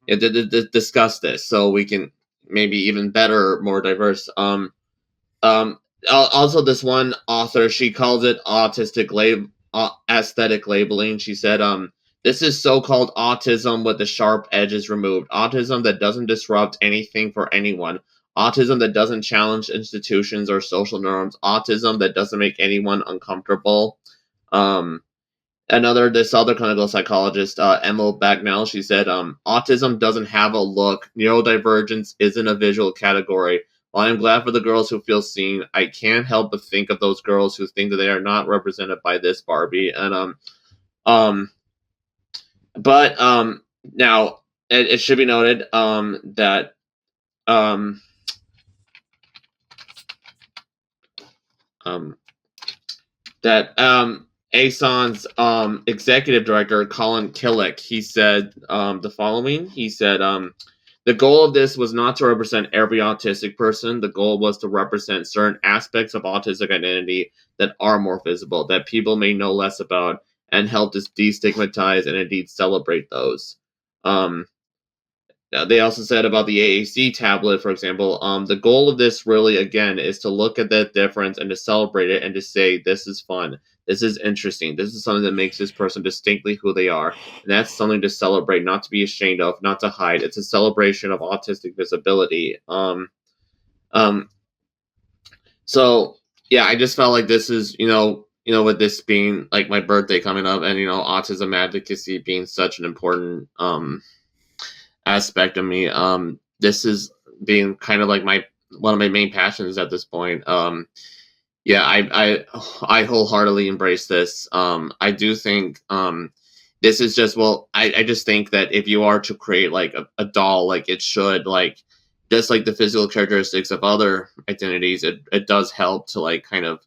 Discuss this so we can maybe even better, more diverse. Also, this one author, she calls it autistic aesthetic labeling. She said, this is so-called autism with the sharp edges removed. Autism that doesn't disrupt anything for anyone. Autism that doesn't challenge institutions or social norms. Autism that doesn't make anyone uncomfortable. this other clinical psychologist, Emil Bagnell, she said, autism doesn't have a look. Neurodivergence isn't a visual category. While I'm glad for the girls who feel seen, I can't help but think of those girls who think that they are not represented by this Barbie. And but now it should be noted that ASON's executive director, Colin Killick, he said the following. He said, the goal of this was not to represent every autistic person. The goal was to represent certain aspects of autistic identity that are more visible, that people may know less about, and help to destigmatize and indeed celebrate those. They also said about the AAC tablet, for example, the goal of this really, again, is to look at that difference and to celebrate it and to say, this is fun, this is interesting, this is something that makes this person distinctly who they are. And that's something to celebrate, not to be ashamed of, not to hide. It's a celebration of autistic visibility. So, yeah, I just felt like this is, with this being like my birthday coming up and, autism advocacy being such an important aspect of me. This is being kind of like one of my main passions at this point. Yeah, I wholeheartily embrace this. I do think this is just I just think that if you are to create like a doll, like it should like just like the physical characteristics of other identities, it does help to like kind of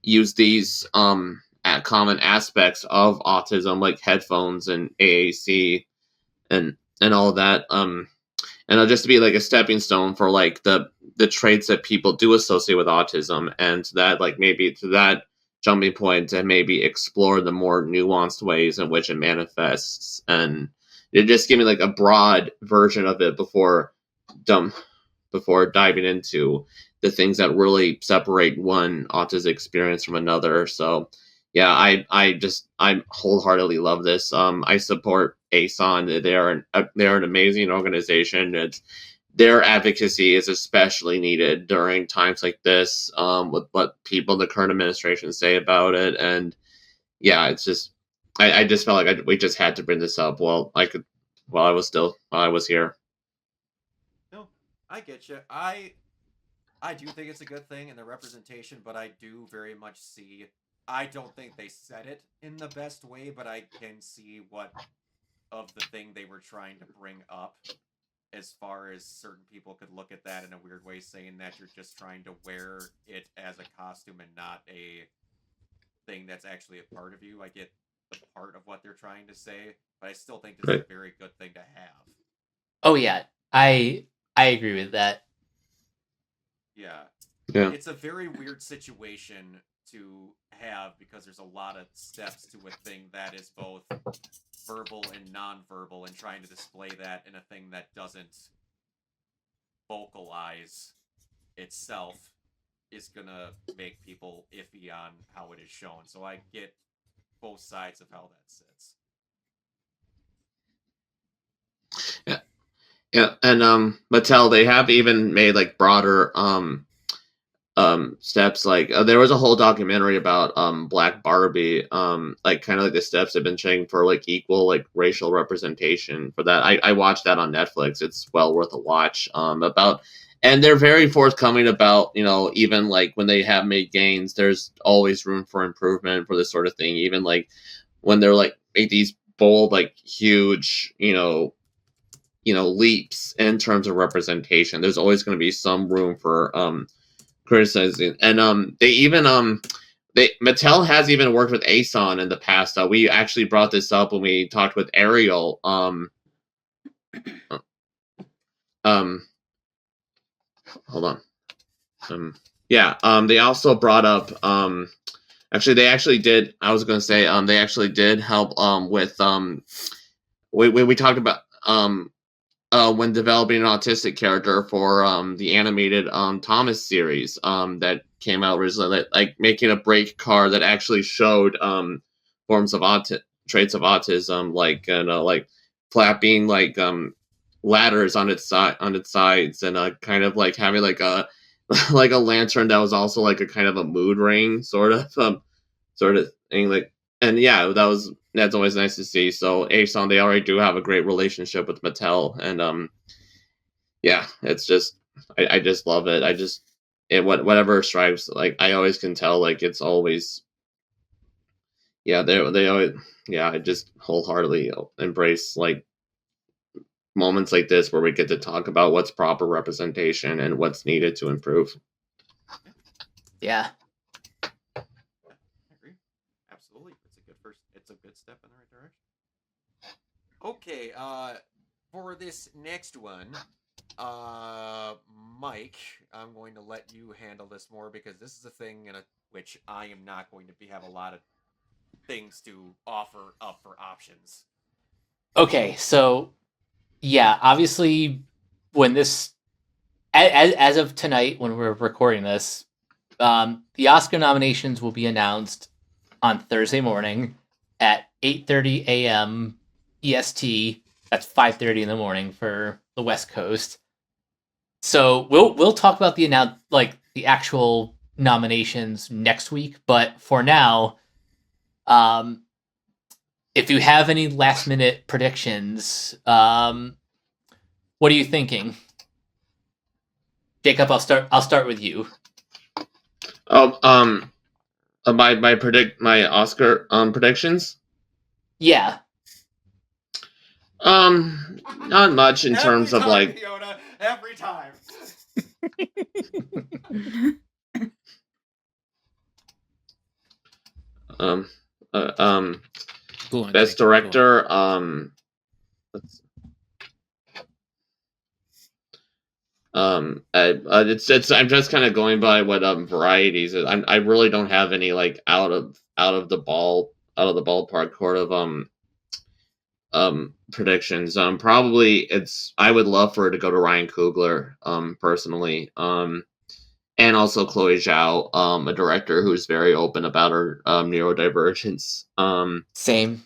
use these common aspects of autism, like headphones and AAC and all of that, and just to be like a stepping stone for like the traits that people do associate with autism, and that like maybe to that jumping point to maybe explore the more nuanced ways in which it manifests, and it just give me like a broad version of it before diving into the things that really separate one autistic experience from another. So yeah, I wholeheartedly love this. I support ASON. They're an amazing organization. Their advocacy is especially needed during times like this, with what people in the current administration say about it. And yeah, it's just I just felt like we just had to bring this up while I was here. No, I get you. I do think it's a good thing in the representation, but I do very much see. I don't think they said it in the best way, but I can see what of the thing they were trying to bring up, as far as certain people could look at that in a weird way, saying that you're just trying to wear it as a costume and not a thing that's actually a part of you. I get the part of what they're trying to say, but I still think it's a very good thing to have. Oh yeah, I agree with that. Yeah. Yeah. It's a very weird situation to have because there's a lot of steps to a thing that is both verbal and non-verbal, and trying to display that in a thing that doesn't vocalize itself is gonna make people iffy on how it is shown. So I get both sides of how that sits. Yeah, and Mattel, they have even made like broader steps. Like there was a whole documentary about Black Barbie, like kind of like the steps they've been taking for like equal like racial representation for that. I watched that on Netflix. It's well worth a watch. And they're very forthcoming about, even like when they have made gains, there's always room for improvement for this sort of thing. Even like when they're like make these bold, like huge, leaps in terms of representation, there's always going to be some room for criticizing. And Mattel has even worked with ASON in the past. We actually brought this up when we talked with Ariel. Hold on. They also brought up actually they actually did. I was going to say they actually did help with we talked about when developing an autistic character for the animated Thomas series that came out recently, like making a brake car that actually showed forms of traits of autism, like like flapping like ladders on its sides, and kind of like having like a like a lantern that was also like a kind of a mood ring sort of thing. Like and yeah, that's always nice to see. So Aeson, they already do have a great relationship with Mattel, and yeah, it's just I just love it. Whatever stripes, like I always can tell, like it's always they always I just wholeheartedly embrace like moments like this where we get to talk about what's proper representation and what's needed to improve. Yeah. I agree. Absolutely. It's a good step in the right direction. Okay, for this next one, Mike, I'm going to let you handle this more because this is a thing which I am not going to have a lot of things to offer up for options. Okay, so yeah, obviously, when this, as of tonight, when we're recording this, the Oscar nominations will be announced on Thursday morning at 8:30 a.m. EST. That's 5:30 in the morning for the West Coast. So we'll talk about the actual nominations next week. But for now, if you have any last minute predictions, what are you thinking? Jacob, I'll start with you. My Oscar predictions. Yeah. Not much in terms of like. Fiona, every time. Go on, Best Jake, go on. director. I'm just kind of going by what varieties. I really don't have any like out of the ballpark sort of predictions. Probably I would love for it to go to Ryan Coogler, personally. And also Chloe Zhao, a director who's very open about her neurodivergence. Same.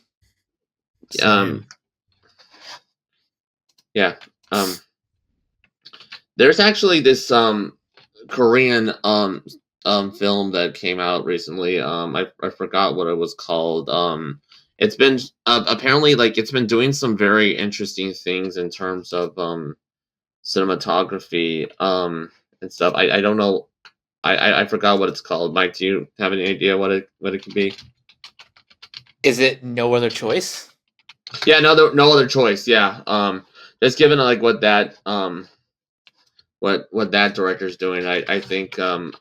Yeah. There's actually this Korean film that came out recently. I forgot what it was called. It's been apparently like it's been doing some very interesting things in terms of cinematography and stuff. I don't know. I forgot what it's called. Mike, do you have any idea what it could be? Is it No Other Choice? Yeah, no other choice. Yeah. Just given like what that what that director's doing, I think Park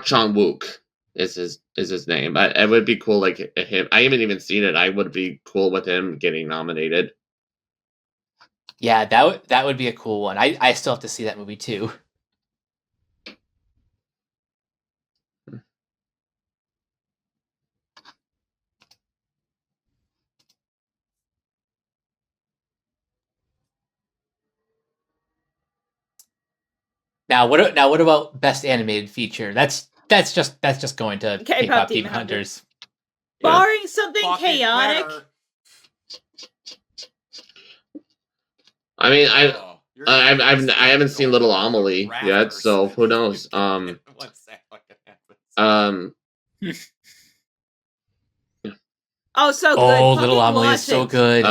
Chan Wook is his name. It would be cool like him. I haven't even seen it. I would be cool with him getting nominated. Yeah, that would be a cool one. I still have to see that movie too. Now what about best animated feature? That's just going to K-pop Demon Hunters. Barring something Fucking chaotic. better. I mean, I haven't seen Little Amelie yet, so who knows? One sec, what happens? Oh, so good. Oh, Fucking Little Amelie watch is so it. good.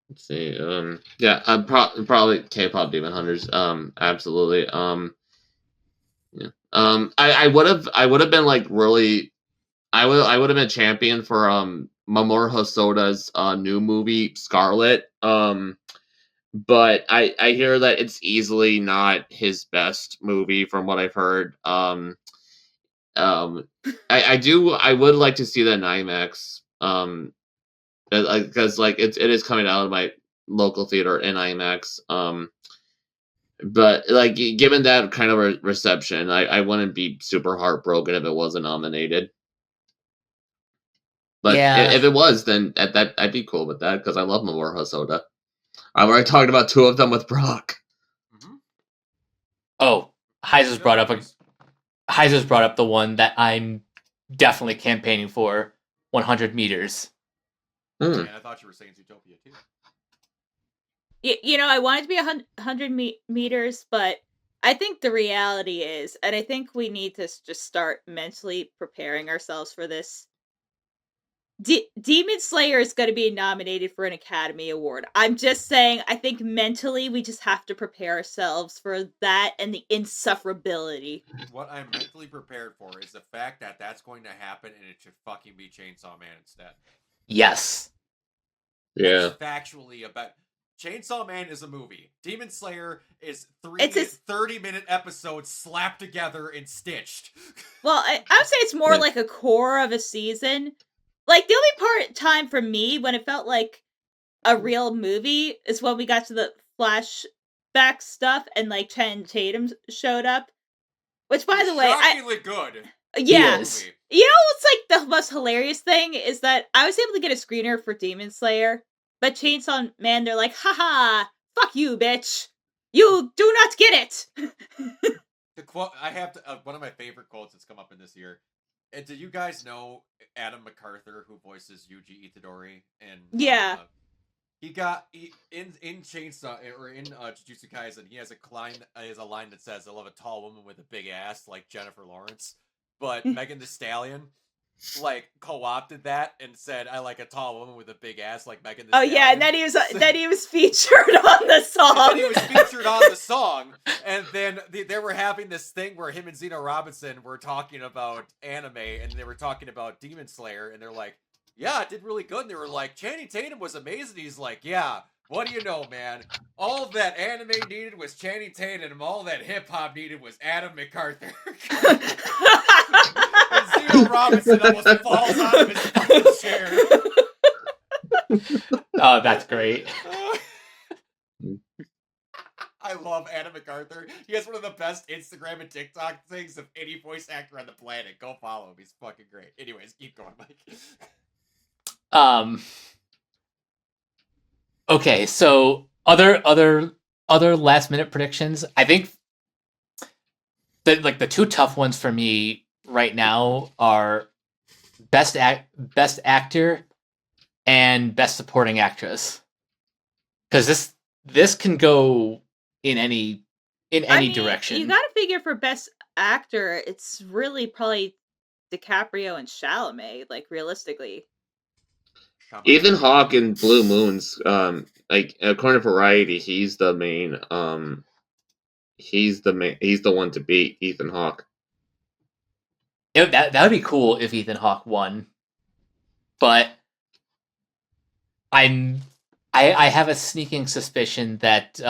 Let's see. Yeah, probably K-pop Demon Hunters. Absolutely. Yeah. I would have been like really. I would have been champion for Mamoru Hosoda's new movie Scarlet. But I hear that it's easily not his best movie from what I've heard. I would like to see that in IMAX. Because like it is coming out of my local theater in IMAX. But like given that kind of reception, I wouldn't be super heartbroken if it wasn't nominated. But Yeah. if it was, then I'd be cool with that because I love Mamoru Hosoda. I've already talked about two of them with Brock. Mm-hmm. Oh, Heiser's brought up the one that I'm definitely campaigning for, 100 meters. And I thought you were saying Zootopia too. I wanted to be 100 meters, but I think the reality is, and I think we need to just start mentally preparing ourselves for this. Demon Slayer is going to be nominated for an Academy Award. I'm just saying, I think mentally we just have to prepare ourselves for that and the insufferability. What I'm mentally prepared for is the fact that that's going to happen, and it should fucking be Chainsaw Man instead. Yes. Yeah. It's factually about Chainsaw Man is a movie. Demon Slayer is three It's a 30-minute episodes slapped together and stitched. Well, I would say it's more Yeah. like a core of a season. Like, the only time for me when it felt like a real movie is when we got to the flashback stuff and, like, Channing Tatum showed up. Which, by the way, shockingly good. Yeah. He is. You know what's, like, the most hilarious thing is that I was able to get a screener for Demon Slayer, but Chainsaw Man, they're like, haha, fuck you, bitch. You do not get it. The quote I have to one of my favorite quotes that's come up in this year. And do you guys know Adam MacArthur, who voices Yuji Itadori? And Yeah. in Chainsaw or in Jujutsu Kaisen, he has a line that says, "I love a tall woman with a big ass," like Jennifer Lawrence. But Megan Thee Stallion, like, co-opted that and said, "I like a tall woman with a big ass," like Megan Thee Stallion. Yeah, and then he was featured on the song. And then he was featured on the song, and then they were having this thing where him and Zeno Robinson were talking about anime, and they were talking about Demon Slayer, and they're like, "Yeah, it did really good." And they were like, "Channing Tatum was amazing." He's like, "Yeah, what do you know, man? All that anime needed was Channing Tatum, and all that hip hop needed was Adam MacArthur." And Zeno Robinson almost falls out of his fucking chair. Oh, that's great. I love Adam MacArthur. He has one of the best Instagram and TikTok things of any voice actor on the planet. Go follow him. He's fucking great. Anyways, keep going, Mike. Okay, so other last minute predictions. I think the two tough ones for me right now are best actor and best supporting actress. Because this can go in any direction. You gotta figure for best actor, it's really probably DiCaprio and Chalamet, like, realistically. Ethan Hawke in Blue Moons, like, according to Variety, he's the one to beat, Ethan Hawke. That would be cool if Ethan Hawke won, but I have a sneaking suspicion that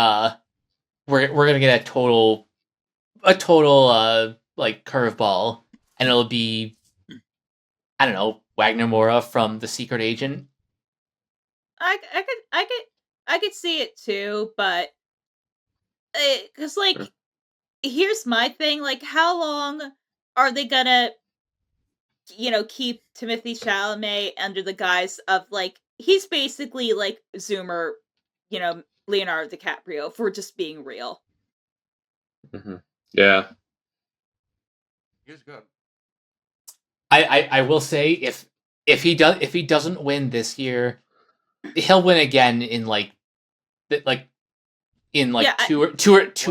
we're gonna get a total like curveball, and it'll be, I don't know, Wagner Moura from The Secret Agent. I could see it too, but because, like, here's my thing: like, how long are they gonna, keep Timothée Chalamet under the guise of, like, he's basically like Zoomer, Leonardo DiCaprio, if we're just being real. Mm-hmm. Yeah. He's good. I will say if he doesn't win this year, he'll win again in two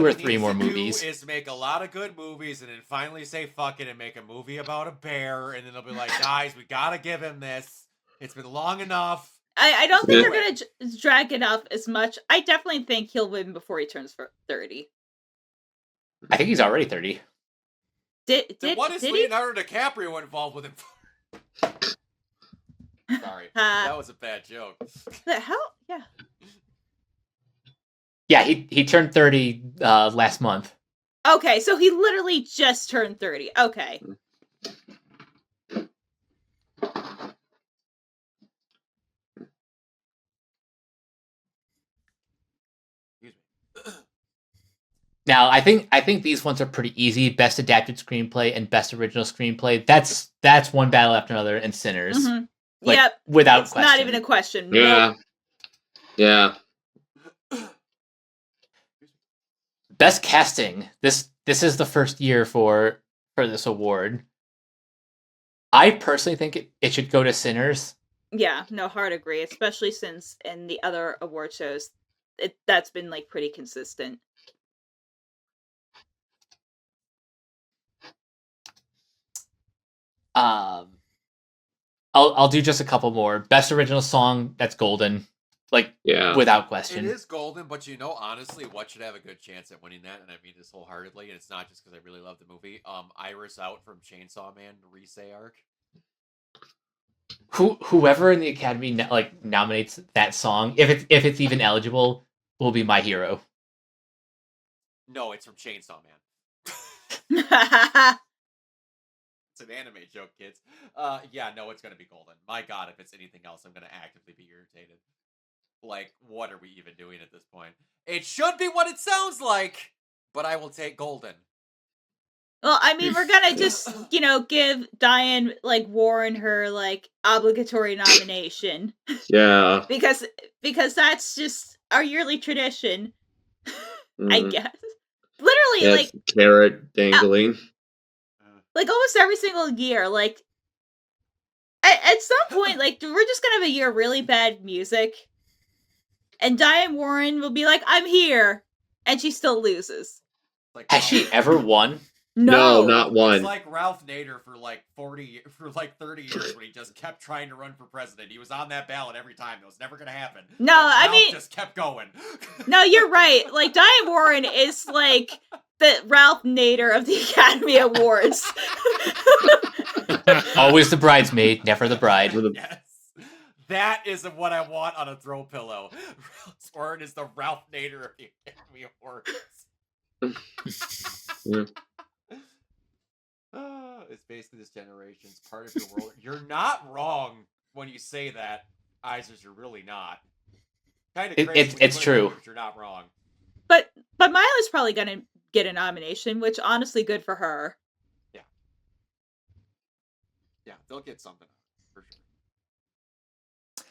or three more movies. Is make a lot of good movies and then finally say fuck it and make a movie about a bear, and then they'll be like, guys, we gotta give him this. It's been long enough. I don't think they're gonna drag it up as much. I definitely think he'll win before he turns 30. I think he's already 30. What is Leonardo DiCaprio involved with him? Sorry, that was a bad joke. The hell? Yeah. Yeah, he turned 30 last month. Okay, so he literally just turned 30. Okay. Now, I think these ones are pretty easy. Best adapted screenplay and best original screenplay. That's one battle after another, and Sinners. Mm-hmm. Like, yep. Without it's question. Not even a question. Yeah. Nope. Yeah. Best casting. This is the first year for this award. I personally think it should go to Sinners. Yeah, no, hard agree. Especially since in the other award shows, that's been like pretty consistent. I'll do just a couple more. Best original song, that's Golden, like without It question. is golden, but honestly, what should have a good chance at winning that? And I mean this wholeheartedly, and it's not just because I really love the movie. Iris Out from Chainsaw Man Risei arc. Whoever in the Academy nominates that song, if it's even eligible, will be my hero. No, it's from Chainsaw Man. It's an anime joke, kids. Yeah, no, it's gonna be golden. My God, if it's anything else, I'm gonna actively be irritated. Like, what are we even doing at this point? It should be what it sounds like, but I will take golden. Well, I mean, we're gonna just, give Diane Warren her obligatory nomination. Yeah. because that's just our yearly tradition, I guess. Literally, it's carrot dangling. Almost every single year, at some point, we're just gonna have a year of really bad music, and Diane Warren will be like, "I'm here," and she still loses. Has she ever won? No, not one. It's like Ralph Nader for 30 years when he just kept trying to run for president. He was on that ballot every time. It was never gonna happen. No, Ralph just kept going. No, you're right. Diane Warren is the Ralph Nader of the Academy Awards. Always the bridesmaid, never the bride. Yes. That is what I want on a throw pillow. Ralph Warren is the Ralph Nader of the Academy Awards. It's basically this generation's part of your world. You're not wrong when you say that, Isers. You're really not. Kind of crazy. It's true. But you're not wrong. But Mila's probably gonna get a nomination, which honestly, good for her. Yeah, they'll get something for sure.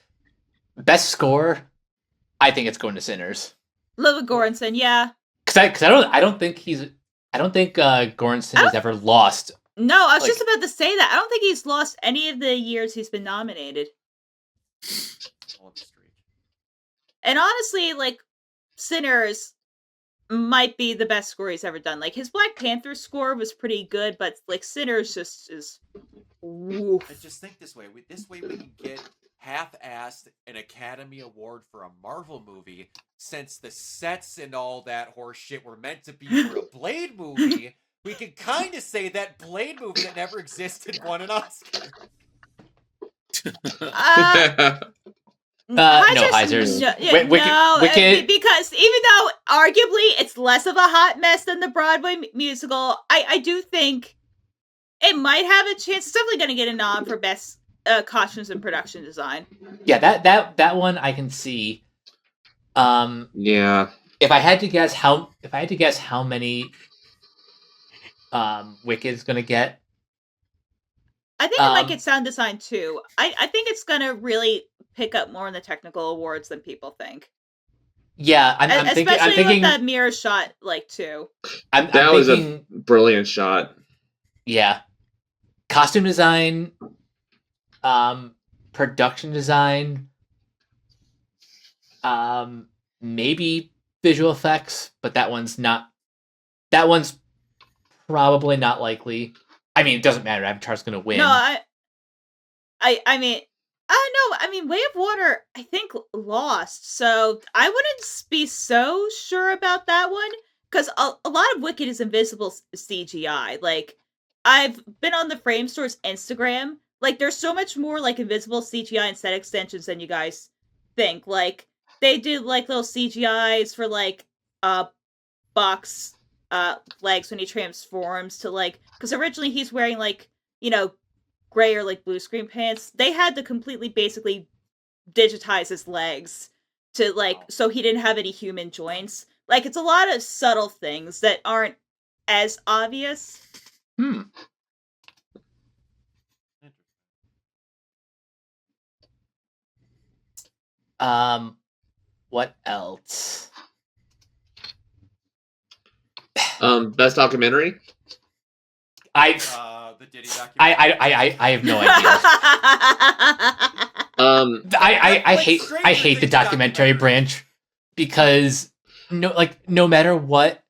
Best score, I think it's going to Sinners. Ludwig Göransson, yeah. Because I don't think Göransson has ever lost. No, I was just about to say that. I don't think he's lost any of the years he's been nominated. And honestly, Sinners might be the best score he's ever done. His Black Panther score was pretty good, but Sinners just is. Oof. And just think this way. This way we can get half-assed an Academy Award for a Marvel movie, since the sets and all that horse shit were meant to be for a Blade movie. We can kind of say that Blade movie that never existed won an Oscar. No, Heisers. Wicked. Because even though arguably it's less of a hot mess than the Broadway musical, I do think it might have a chance. It's definitely going to get a nom for best costumes and production design. Yeah, that one I can see. Yeah. If I had to guess how many Wicked's gonna get, I think it might get sound design too. I think it's gonna really pick up more in the technical awards than people think. Yeah, I'm especially thinking with that mirror shot, too. That was a brilliant shot. Yeah, costume design, production design, maybe visual effects, but that one's probably not likely. I mean, it doesn't matter. Avatar's gonna win. No, I mean, Way of Water, I think, lost, so I wouldn't be so sure about that one, because a lot of Wicked is invisible CGI. I've been on the Frame Store's Instagram. There's so much more, invisible CGI and set extensions than you guys think. They did, little CGIs for, Buck's, legs when he transforms to, because originally he's wearing, gray or, blue screen pants. They had to completely, basically, digitize his legs to, so he didn't have any human joints. It's a lot of subtle things that aren't as obvious. What else? Best documentary? The Diddy documentary. I have no idea. I hate the documentary branch. because no matter what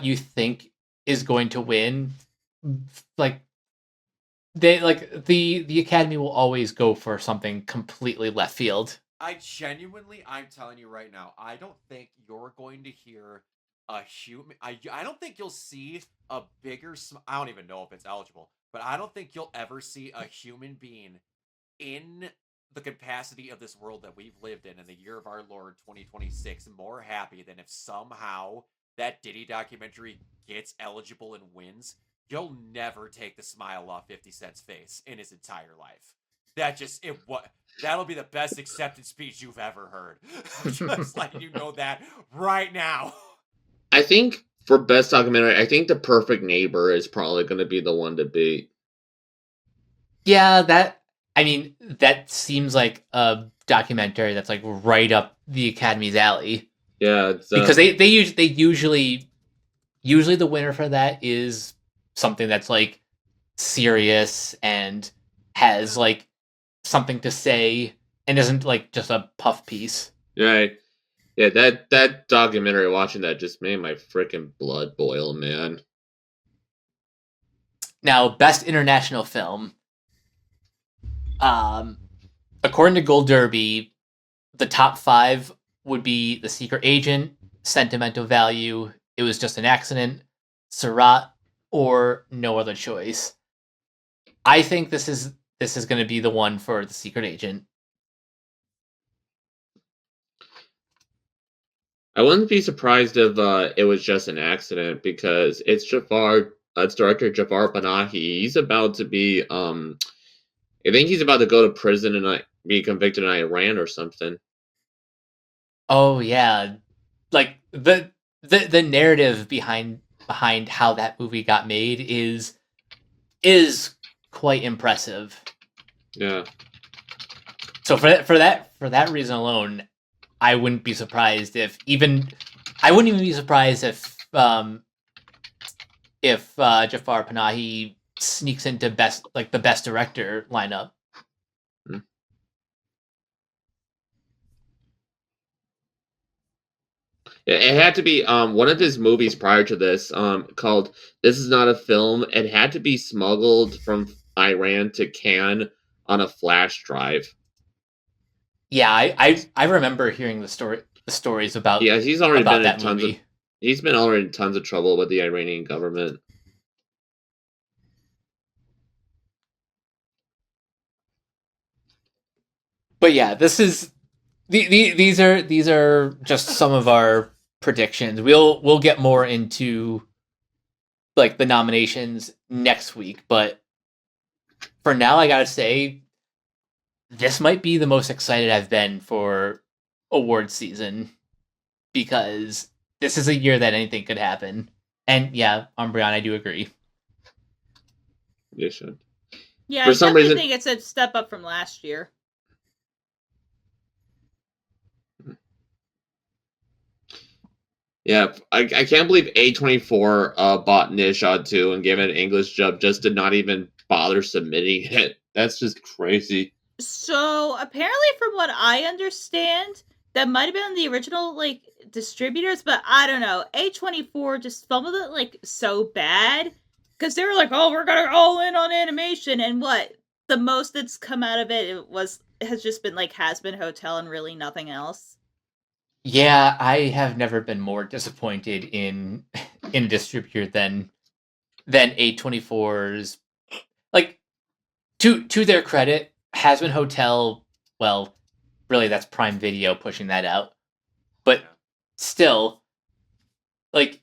you think is going to win, like they like the Academy will always go for something completely left field. I'm telling you right now, I don't think you're going to hear a human. I don't think you'll see a bigger. I don't even know if it's eligible, but I don't think you'll ever see a human being in the capacity of this world that we've lived in the year of our Lord 2026 more happy than if somehow that Diddy documentary gets eligible and wins. You'll never take the smile off 50 Cent's face in his entire life. That'll be the best acceptance speech you've ever heard. Just letting you know that right now. I think for best documentary, I think The Perfect Neighbor is probably going to be the one to beat. Yeah, that seems like a documentary that's like right up the Academy's alley. Yeah, it's, because they usually the winner for that is something that's like serious and has like something to say and isn't like just a puff piece. Right. Yeah, that documentary, watching that just made my freaking blood boil, man. Now, best international film. According to Gold Derby, the top 5 would be The Secret Agent, Sentimental Value, It Was Just an Accident, Surat, or No Other Choice. I think this is going to be the one for The Secret Agent. I wouldn't be surprised if It Was Just an Accident, because it's director Jafar Panahi. He's about to be I think he's about to go to prison and be convicted in Iran or something. Oh yeah, like the narrative behind how that movie got made is quite impressive. Yeah. So for that reason alone, I wouldn't be surprised if I wouldn't even be surprised if Jafar Panahi sneaks into the best director lineup. It had to be one of his movies prior to this, called "This Is Not a Film." It had to be smuggled from Iran to Cannes on a flash drive. Yeah, I remember hearing the stories about. Yeah, he's already been that in tons movie. He's been already in tons of trouble with the Iranian government. But yeah, these are just some of our predictions. We'll get more into like the nominations next week, but for now I gotta say this might be the most excited I've been for award season, because this is a year that anything could happen. And yeah, Umbreon, I do agree. You should. Yeah, I definitely think it's a step up from last year. Yeah, I can't believe A24 bought Nishad 2 and gave it an English dub just to not even bother submitting it. That's just crazy. So apparently, from what I understand, that might have been the original like distributors, but I don't know. A24 just fumbled it like so bad because they were like, "Oh, we're gonna all in on animation," and what the most that's come out of it has just been like Has-Been Hotel and really nothing else. Yeah, I have never been more disappointed in a distributor than A24's. Like, to their credit, Has-Been Hotel, well, really that's Prime Video pushing that out. But still, like,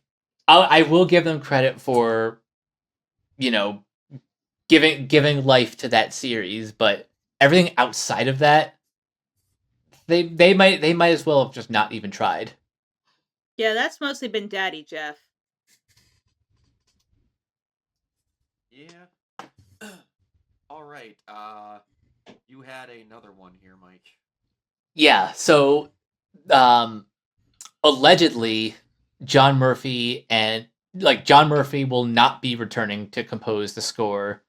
I will give them credit for, giving life to that series, but everything outside of that, they might as well have just not even tried. Yeah, that's mostly been Daddy Jeff. Yeah. All right. You had another one here, Mike. Yeah. So, allegedly, John Murphy will not be returning to compose the score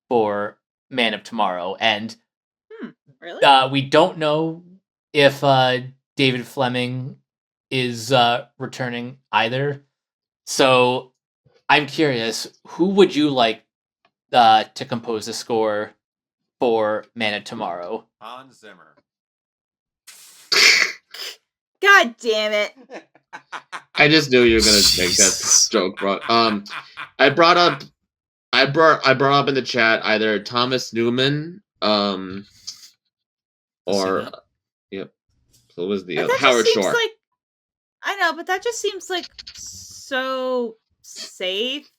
for Man of Tomorrow, and really, we don't know if David Fleming is returning either. So I'm curious, who would you like to compose the score for Man of Tomorrow? Hans Zimmer. God damn it. I just knew you were gonna make that Jesus. joke, bro. I brought up in the chat either Thomas Newman, or that. yep. So it was the But other that just Howard seems Shore. like I know, but that just seems like so safe.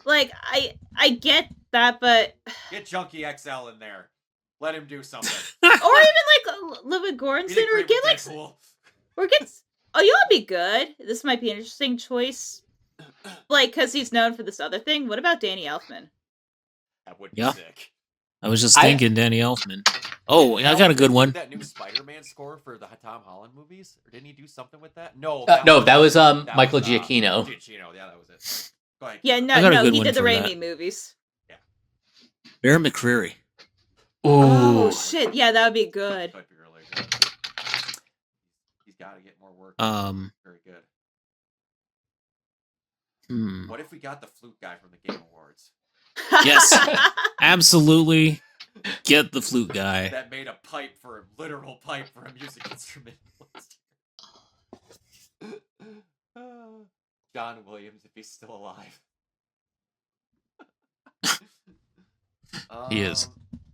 Like I get that, but Get Junkie XL in there. Let him do something. or even like Ludwig He Göransson, did or great get with like Deadpool. or get. Oh, you would be good. This might be an interesting choice. Like, because he's known for this other thing. What about Danny Elfman? That would be Yeah. sick. I was just thinking Danny Elfman. Oh, I got a good one. That new Spider-Man score for the Tom Holland movies, or didn't he do something with that? No, That was Michael Giacchino. Giacchino, yeah, that was it. Go ahead. Yeah, Keith. I got a no, good he one did the for Raimi that. movies. Bear McCreary. Oh Ooh. shit, yeah, that would be good. That'd be really good. He's got to get more work. Very good. What if we got the flute guy from the Game Awards? Yes. Absolutely. Get the flute guy. That made a literal pipe for a music instrument. John Williams, if he's still alive. He is.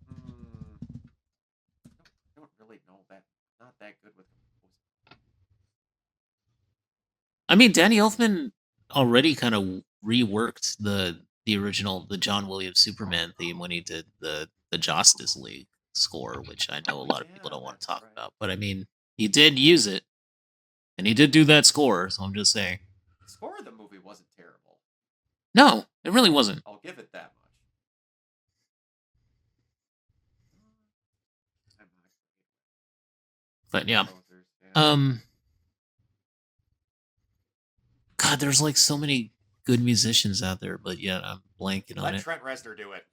I don't really know that. Not that good with composing. I mean, Danny Elfman already kind of reworked the John Williams Superman theme when he did the Justice League score, which I know a lot of people don't want to talk about. But I mean, he did use it, and he did do that score. So I'm just saying. The score of the movie wasn't terrible. No, it really wasn't. I'll give it that much. But yeah. Yeah. God, there's like so many good musicians out there, but yet I'm blanking on Let it. Trent Reznor do it.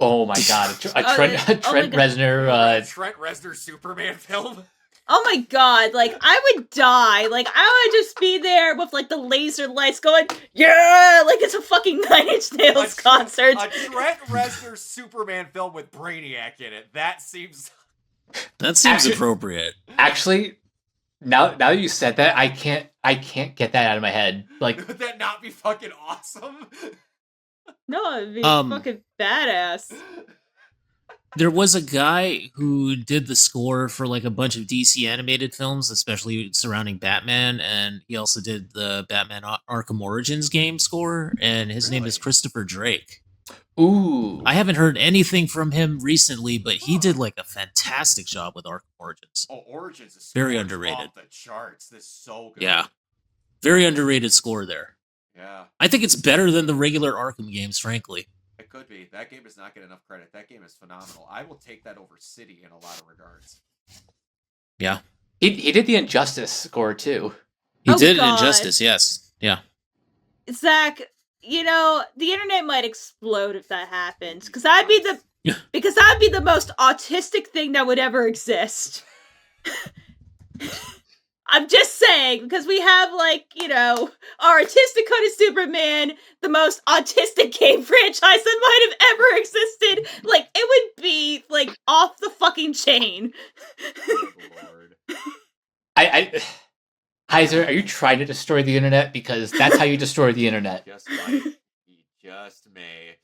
Oh my god, a Oh, Trent yeah. Oh my God. Reznor. Trent Reznor Superman film. Oh my god, like I would die. Like I would just be there with like the laser lights going, yeah, like it's a fucking Nine Inch Nails concert. A Trent Reznor Superman film with Brainiac in it. That seems Actually, appropriate. Actually, now you said that, I can't get that out of my head. Like, would that not be fucking awesome? No, it'd be fucking badass. There was a guy who did the score for like a bunch of DC animated films, especially surrounding Batman, and he also did the Batman Arkham Origins game score, and his name is Really? Christopher Drake. ooh, I haven't heard anything from him recently, but he did like a fantastic job with Arkham Origins. Oh, Origins is Very score's underrated. off the charts. This is so good. Yeah. Very underrated score there. Yeah. I think it's better than the regular Arkham games, frankly. It could be. That game does not get enough credit. That game is phenomenal. I will take that over City in a lot of regards. Yeah. he did the Injustice score too. He Oh, did God. Injustice, yes. Yeah. Zach, you know, the internet might explode if that happens. Because that'd be the most autistic thing that would ever exist. I'm just saying, because we have, like, you know, our artistic cut of Superman, the most autistic game franchise that might have ever existed. Like, it would be, like, off the fucking chain. Oh, Lord. I Heiser, are you trying to destroy the internet? Because that's how you destroy the internet. Just might. He just may.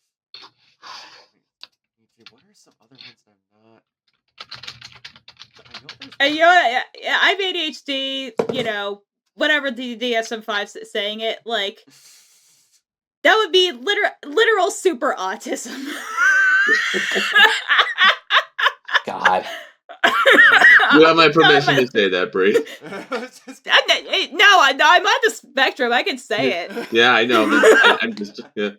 What are some other ones I'm not? I know there's And you know what? Yeah, I have ADHD, you know, whatever the DSM-5 is saying it, like, that would be literal super autism. God. You have my permission to say that, Bree. No, I'm on the spectrum. I can say it. Yeah, I know. I'm just yeah.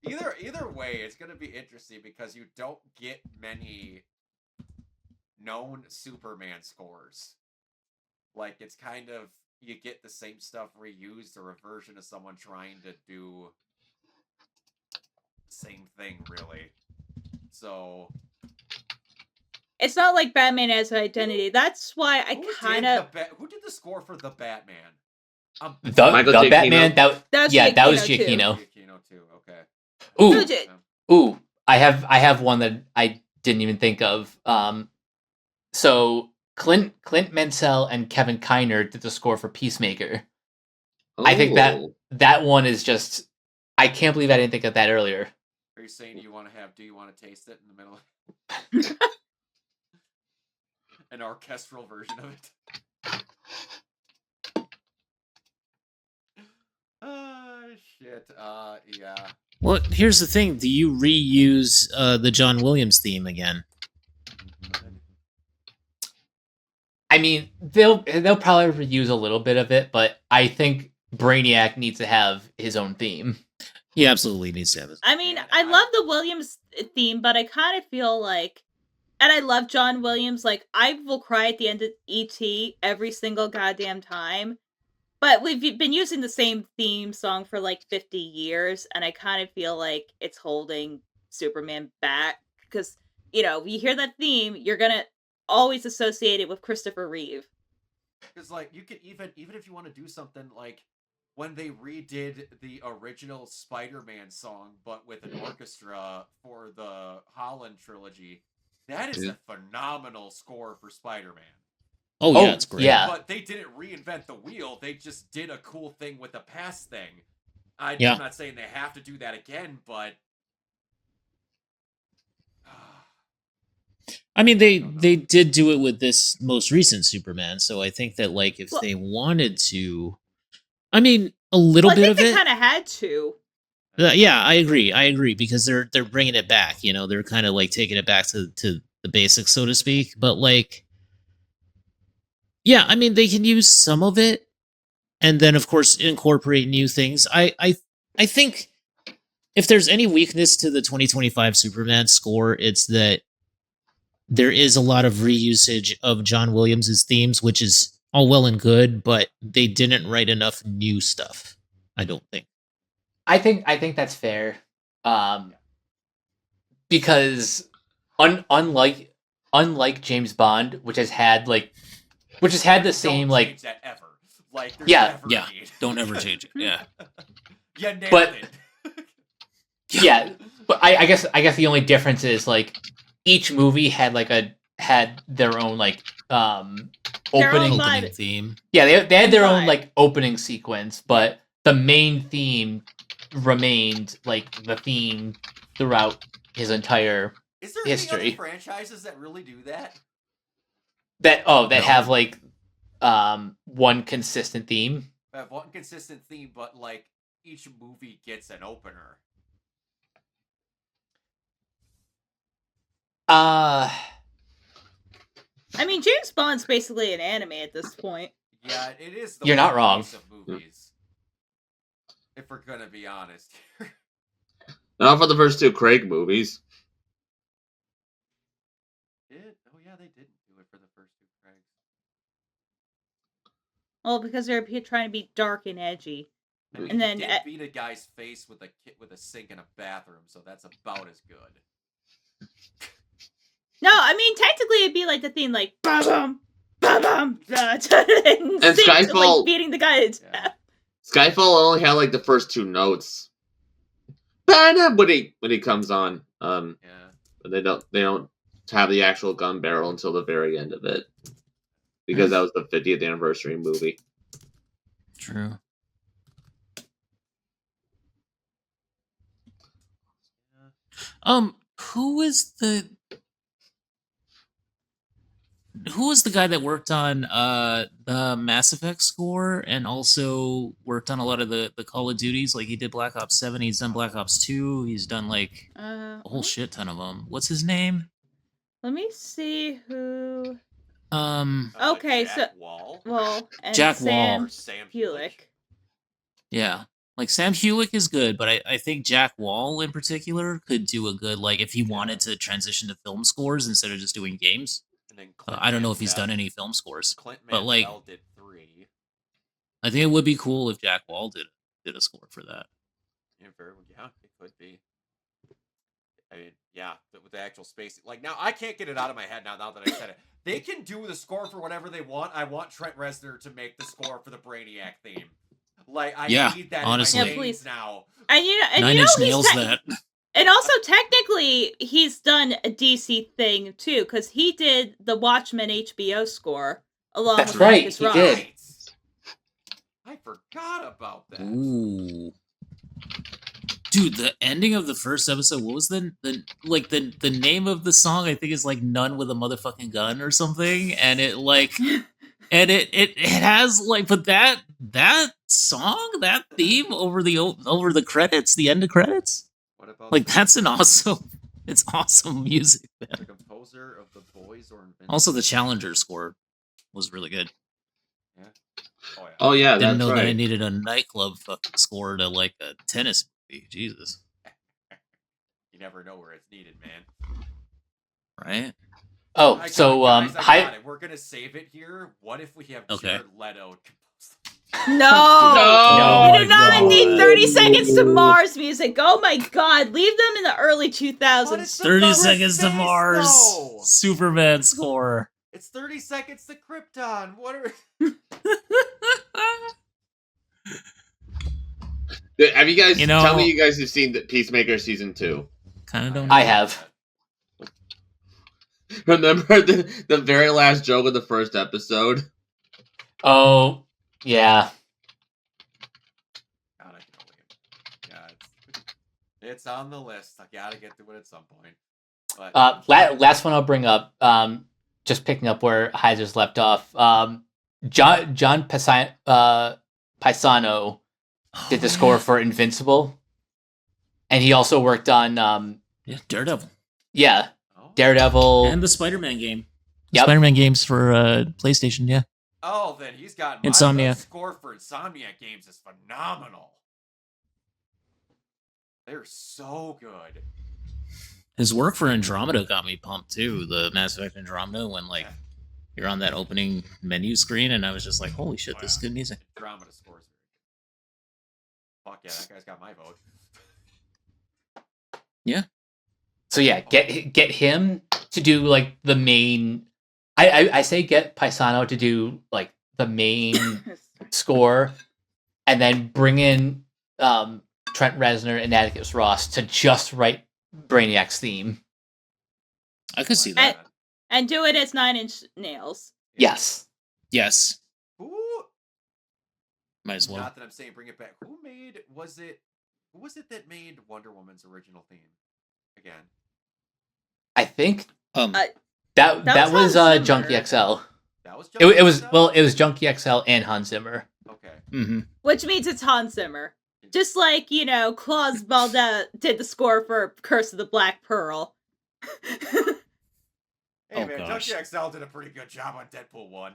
Either way, it's gonna be interesting because you don't get many known Superman scores. Like, it's kind of, you get the same stuff reused or a version of someone trying to do the same thing, really. So it's not like Batman has an identity. That's why I kind of. Who did the score for the Batman? The Michael the Giacchino. Batman that was that was Giacchino, Giacchino. Giacchino too. Okay. Ooh, Who did? ooh, I have one that I didn't even think of. So Clint Mansell and Kevin Kiner did the score for Peacemaker. I think that one is just. I can't believe I didn't think of that earlier. Are you saying do you want to taste it in the middle? An orchestral version of it. Shit. Yeah. Well, here's the thing: do you reuse the John Williams theme again? I mean, they'll probably reuse a little bit of it, but I think Brainiac needs to have his own theme. He absolutely needs to have it. I mean, I love the Williams theme, but I kind of feel like, and I love John Williams. Like, I will cry at the end of E.T. every single goddamn time. But we've been using the same theme song for like 50 years, and I kind of feel like it's holding Superman back. Because, you hear that theme, you're gonna always associate it with Christopher Reeve. Because, like, you could even if you want to do something like when they redid the original Spider-Man song, but with an orchestra for the Holland trilogy, that is a phenomenal score for Spider-Man. Oh yeah, it's great. Yeah. But they didn't reinvent the wheel. They just did a cool thing with the past thing. I'm not saying they have to do that again, but I mean, they did do it with this most recent Superman, so I think that like if they wanted to, I mean, a little bit of it. I think they kind of had to. Yeah, I agree because they're bringing it back. They're kind of like taking it back to the basics, so to speak. But like, yeah, I mean, they can use some of it, and then of course incorporate new things. I think if there's any weakness to the 2025 Superman score, it's that there is a lot of reusage of John Williams's themes, which is all well and good, but they didn't write enough new stuff. I don't think. I think that's fair, because unlike James Bond, which has had the same don't like change that ever. Like, there's Yeah. never Yeah, a need. don't ever change it. Yeah. You nailed But- it. yeah, but I guess the only difference is like each movie had their own like Their own opening. vibe. Opening theme. Yeah, they had their own Vibe. like opening sequence, but the main theme remained like the theme throughout his entire Is there history. any other franchises that really do that? that No. have like one consistent theme. I have one consistent theme, but like each movie gets an opener. Uh I mean, James Bond's basically an anime at this point. Yeah, it is. The You're not One wrong. Piece of movies. If we're gonna be honest. Not for the first two Craig movies. Oh yeah, they didn't do it for the first two Craigs. Well, because they're trying to be dark and edgy. I mean, And then he did beat a guy's face with a sink in a bathroom, so that's about as good. No, I mean, technically it'd be like the theme, like, ba-bum, ba-bum, and Skyfall- like, beating the guy to Yeah. death. Skyfall only had like the first two notes. When he comes on, Yeah. they don't have the actual gun barrel until the very end of it, because that was the 50th anniversary movie. True. Who was the guy that worked on the Mass Effect score and also worked on a lot of the Call of Duties? Like he did Black Ops 7, he's done Black Ops 2, he's done like a whole shit ton of them. What's his name? Let me see who. Um Okay, Jack Wall. Well, and Jack Sam Wall. Or Sam Hewlick. yeah. Like Sam Hewlick is good, but I think Jack Wall in particular could do a good, like if he wanted to transition to film scores instead of just doing games. And then Clint I don't know if he's Mansell- done any film scores. Clint but, like- Mansell did 3. I think it would be cool if Jack Wall did a score for that. Yeah, it could be. I mean, Yeah, with the actual space. Like, now, I can't get it out of my head now that I said it. They can do the score for whatever they want. I want Trent Reznor to make the score for the Brainiac theme. Like, I Yeah, need that honestly. in Yeah, my please. veins now. And Nine Inch Nails that. And also, technically, he's done a DC thing too, because he did the Watchmen HBO score along That's with right, Atticus he Ross. did. I forgot about that. Ooh. Dude, the ending of the first episode, what was the name of the song? I think is like None with a Motherfucking Gun or something. And it like and it has like but that song, that theme over the credits, the end of credits. What about Like that's it's awesome music, the man. composer of The Boys or Invincible? Also the Challenger score was really good. Yeah. Oh, yeah. Oh yeah, Didn't that's know that I right. needed a nightclub fucking score to like a tennis movie. Jesus. You never know where it's needed, man. Right? Oh, I so got it, guys, I hi. got it. We're gonna save it here. What if we have Okay. Jared Leto compose? No! No. We do not need God. 30 Seconds to Mars music. Oh my god, leave them in the early 2000s. But it's 30 about Seconds to space, Mars. though. Superman score. It's 30 Seconds to Krypton. What are? Have you guys? You know- Tell me you guys have seen the Peacemaker season 2. Kind of don't I have. Remember the very last joke of the first episode? Oh, yeah. God, I can only. Yeah, it's on the list. I gotta get to it at some point. But Last one I'll bring up. Just picking up where Heiser's left off. John Paisano did the score for Invincible, and he also worked on Yeah, Daredevil. Daredevil. And the Spider-Man game. Yep. Spider-Man games for PlayStation, yeah. oh, then he's got Insomniac. The score for Insomniac games is phenomenal. They're so good. His work for Andromeda got me pumped too. The Mass Effect Andromeda, when like you're on that opening menu screen, and I was just like, "Holy shit, this is good music." Andromeda scores. Fuck yeah, that guy's got my vote. So yeah, get him to do like the main. I say get Paisano to do like the main score, and then bring in Trent Reznor and Atticus Ross to just write Brainiac's theme. I could see that. And do it as 9 Inch Nails. Yes. Yes, Who? might as well. Not that I'm saying bring it back. Who was it that made Wonder Woman's original theme? Again. I think Um, that was was Hans Zimmer. Junkie XL. That was It was Junkie well, XL? it was Junkie XL and Hans Zimmer. Okay. mm-hmm. Which means it's Hans Zimmer. Just like, Claus Balda did the score for Curse of the Black Pearl. Hey Oh, man, gosh. Junkie XL did a pretty good job on Deadpool 1.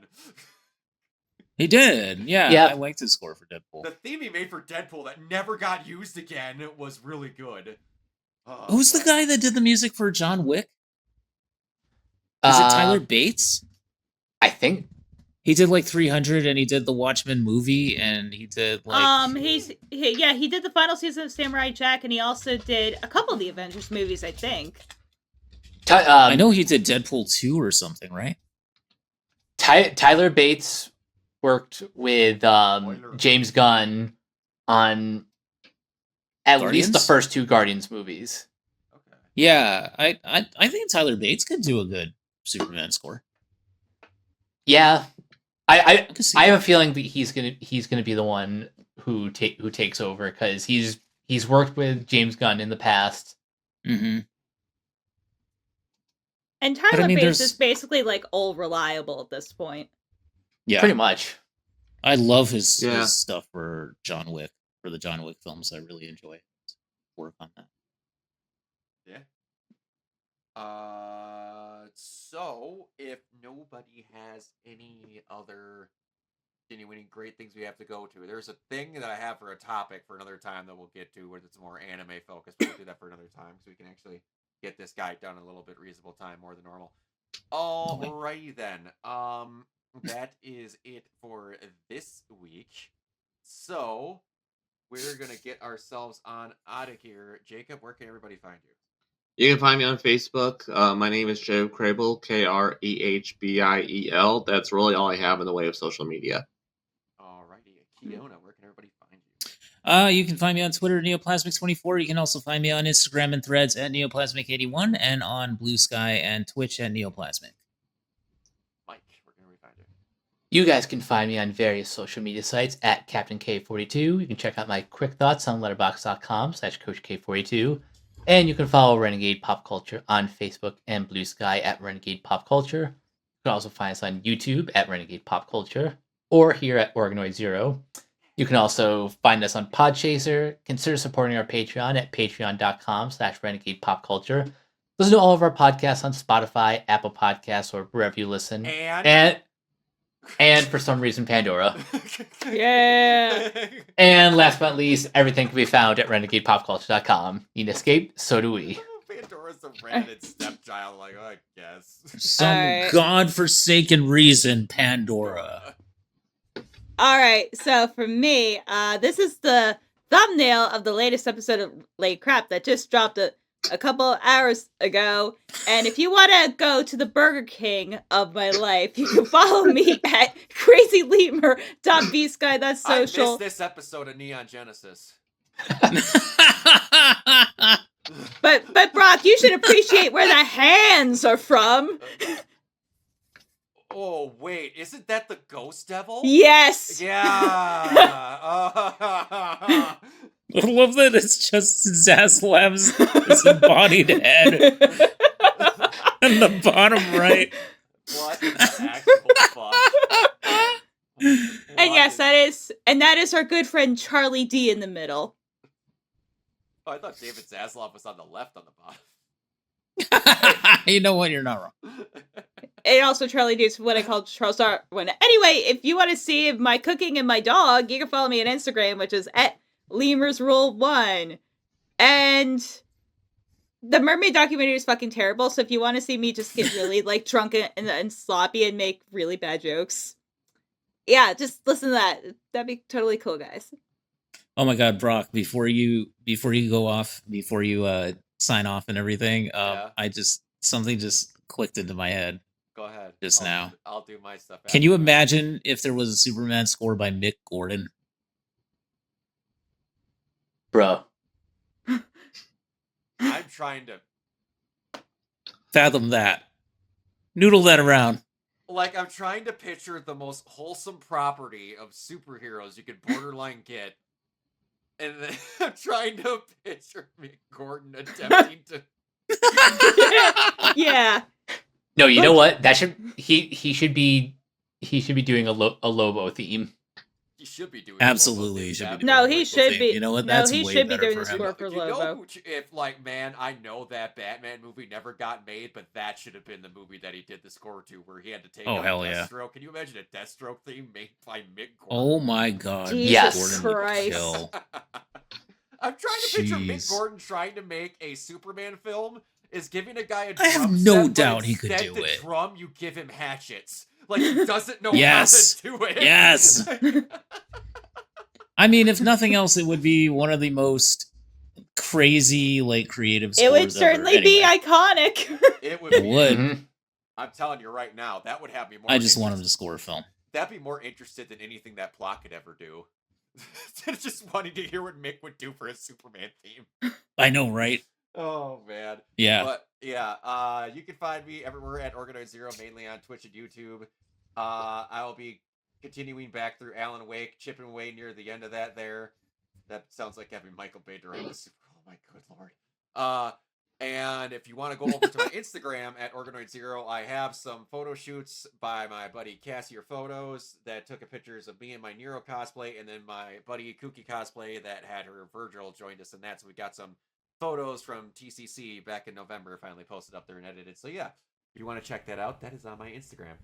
He did. Yeah, Yeah. I liked his score for Deadpool. The theme he made for Deadpool that never got used again was really good. Who's the guy that did the music for John Wick? Is it Tyler Bates? I think He did like 300, and he did the Watchmen movie, and he did like he did the final season of Samurai Jack, and he also did a couple of the Avengers movies, I think. I know he did Deadpool 2 or something, right? Tyler Bates worked with Spoiler. James Gunn on at least the Guardians? first 2 Guardians movies. Okay. Yeah, I think Tyler Bates could do a good Superman score. Yeah, I could see I have that. a feeling that he's gonna be the one who takes over because he's worked with James Gunn in the past. Mm-hmm. And But, Tyler I mean, Bates there's- is basically like all reliable at this point. Yeah, Pretty much. I love his Yeah. stuff for John Wick, for the John Wick films. I really enjoy his work on that. Yeah. So if nobody has any other continuing great things we have to go to, there's a thing that I have for a topic for another time that we'll get to, where it's more anime focused. We'll do that for another time, so we can actually get this guy done in a little bit reasonable time, more than normal. Alrighty then. That is it for this week. So we're gonna get ourselves on out of here. Jacob, where can everybody find you? You can find me on Facebook. My name is Joe Crable, Krehbiel. That's really all I have in the way of social media. Alrighty, Kiona, where can everybody find you? You can find me on Twitter, Neoplasmic24. You can also find me on Instagram and Threads at Neoplasmic81 and on Blue Sky and Twitch at Neoplasmic. Mike, where can we find you? You guys can find me on various social media sites at Captain K42. You can check out my quick thoughts on letterboxd.com/Coach K42. And you can follow Renegade Pop Culture on Facebook and Blue Sky at Renegade Pop Culture. You can also find us on YouTube at Renegade Pop Culture or here at Organoid Zero. You can also find us on Podchaser. Consider supporting our Patreon at patreon.com/Renegade Pop Culture. Listen to all of our podcasts on Spotify, Apple Podcasts, or wherever you listen. And for some reason, Pandora. Yeah. And last but not least, everything can be found at renegadepopculture.com. Need escape? So do we. Pandora's a rented stepchild, like, I guess. Some Alright. godforsaken reason, Pandora. All right, so for me, this is the thumbnail of the latest episode of Late Crap that just dropped a couple hours ago. And if you want to go to the Burger King of my life, you can follow me at crazylemur.bsky. That's I social. missed this episode of Neon Genesis. But Brock, you should appreciate where the hands are from. Oh, wait, isn't that the Ghost Devil? Yes. Yeah. I love that it's just Zaslav's disembodied head in the bottom right. What in the actual fuck? And yes, that is our good friend Charlie D in the middle. Oh, I thought David Zaslav was on the left on the bottom. You know what? You're not wrong. And also Charlie D is what I call Charles Darwin. Anyway, if you want to see my cooking and my dog, you can follow me on Instagram, which is at Lemurs Rule 1. And the mermaid documentary is fucking terrible, so if you want to see me just get really like drunk and sloppy and make really bad jokes, yeah, just listen to that. That'd be totally cool, guys. Oh my God, Brock! Before you go off, before you sign off and everything, Yeah. Something just clicked into my head Go ahead. just now. I'll do my stuff. Can you after. imagine if there was a Superman score by Mick Gordon? Bro. I'm trying to Fathom that. Noodle that around. I'm trying to picture the most wholesome property of superheroes you could borderline get. And then I'm trying to picture Mick Gordon attempting to. Yeah. No, you know what? That should he should be doing a Lobo theme. He should be doing. Absolutely, he he should be No, doing he Lobo should theme. be. You know what? No, That's he way should be better doing for the him. score for Lobo. If man, I know that Batman movie never got made, but that should have been the movie that he did the score to, where he had to take Oh, out hell yeah. Deathstroke. Can you imagine a Deathstroke theme made by Mick Gordon? Oh my God. Jesus Yes. Gordon would Christ. kill. I'm trying to picture Mick Jeez. Gordon trying to make a Superman film is giving a guy a I have drum no set, but doubt he could instead do the it. drum, you give him hatchets. Like he doesn't know Yes. how to do it. Yes. I mean, if nothing else, it would be one of the most crazy, creative scores It would ever. certainly be Anyway, iconic. It would. It Be, would. Mhm. I'm telling you right now, that would have me more. I just want him to interest- score a film. That'd be more interested than anything that plot could ever do. Just wanting to hear what Mick would do for a Superman theme. I know, right? Oh man. Yeah. But yeah, you can find me everywhere at Organoid Zero, mainly on Twitch and YouTube. I will be continuing back through Alan Wake, chipping away near the end of that there. That sounds like having Michael Bay direct the Super Bowl. Oh my good lord. And if you want to go over to my Instagram at Organoid Zero, I have some photo shoots by my buddy Cassier Photos that took pictures of me and my Nero cosplay, and then my buddy Kooky Cosplay that had her Virgil joined us in that. So we got some photos from TCC back in November, finally posted up there and edited. So yeah, if you want to check that out, that is on my Instagram.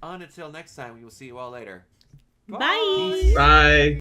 Until next time, we will see you all later. Bye. Bye.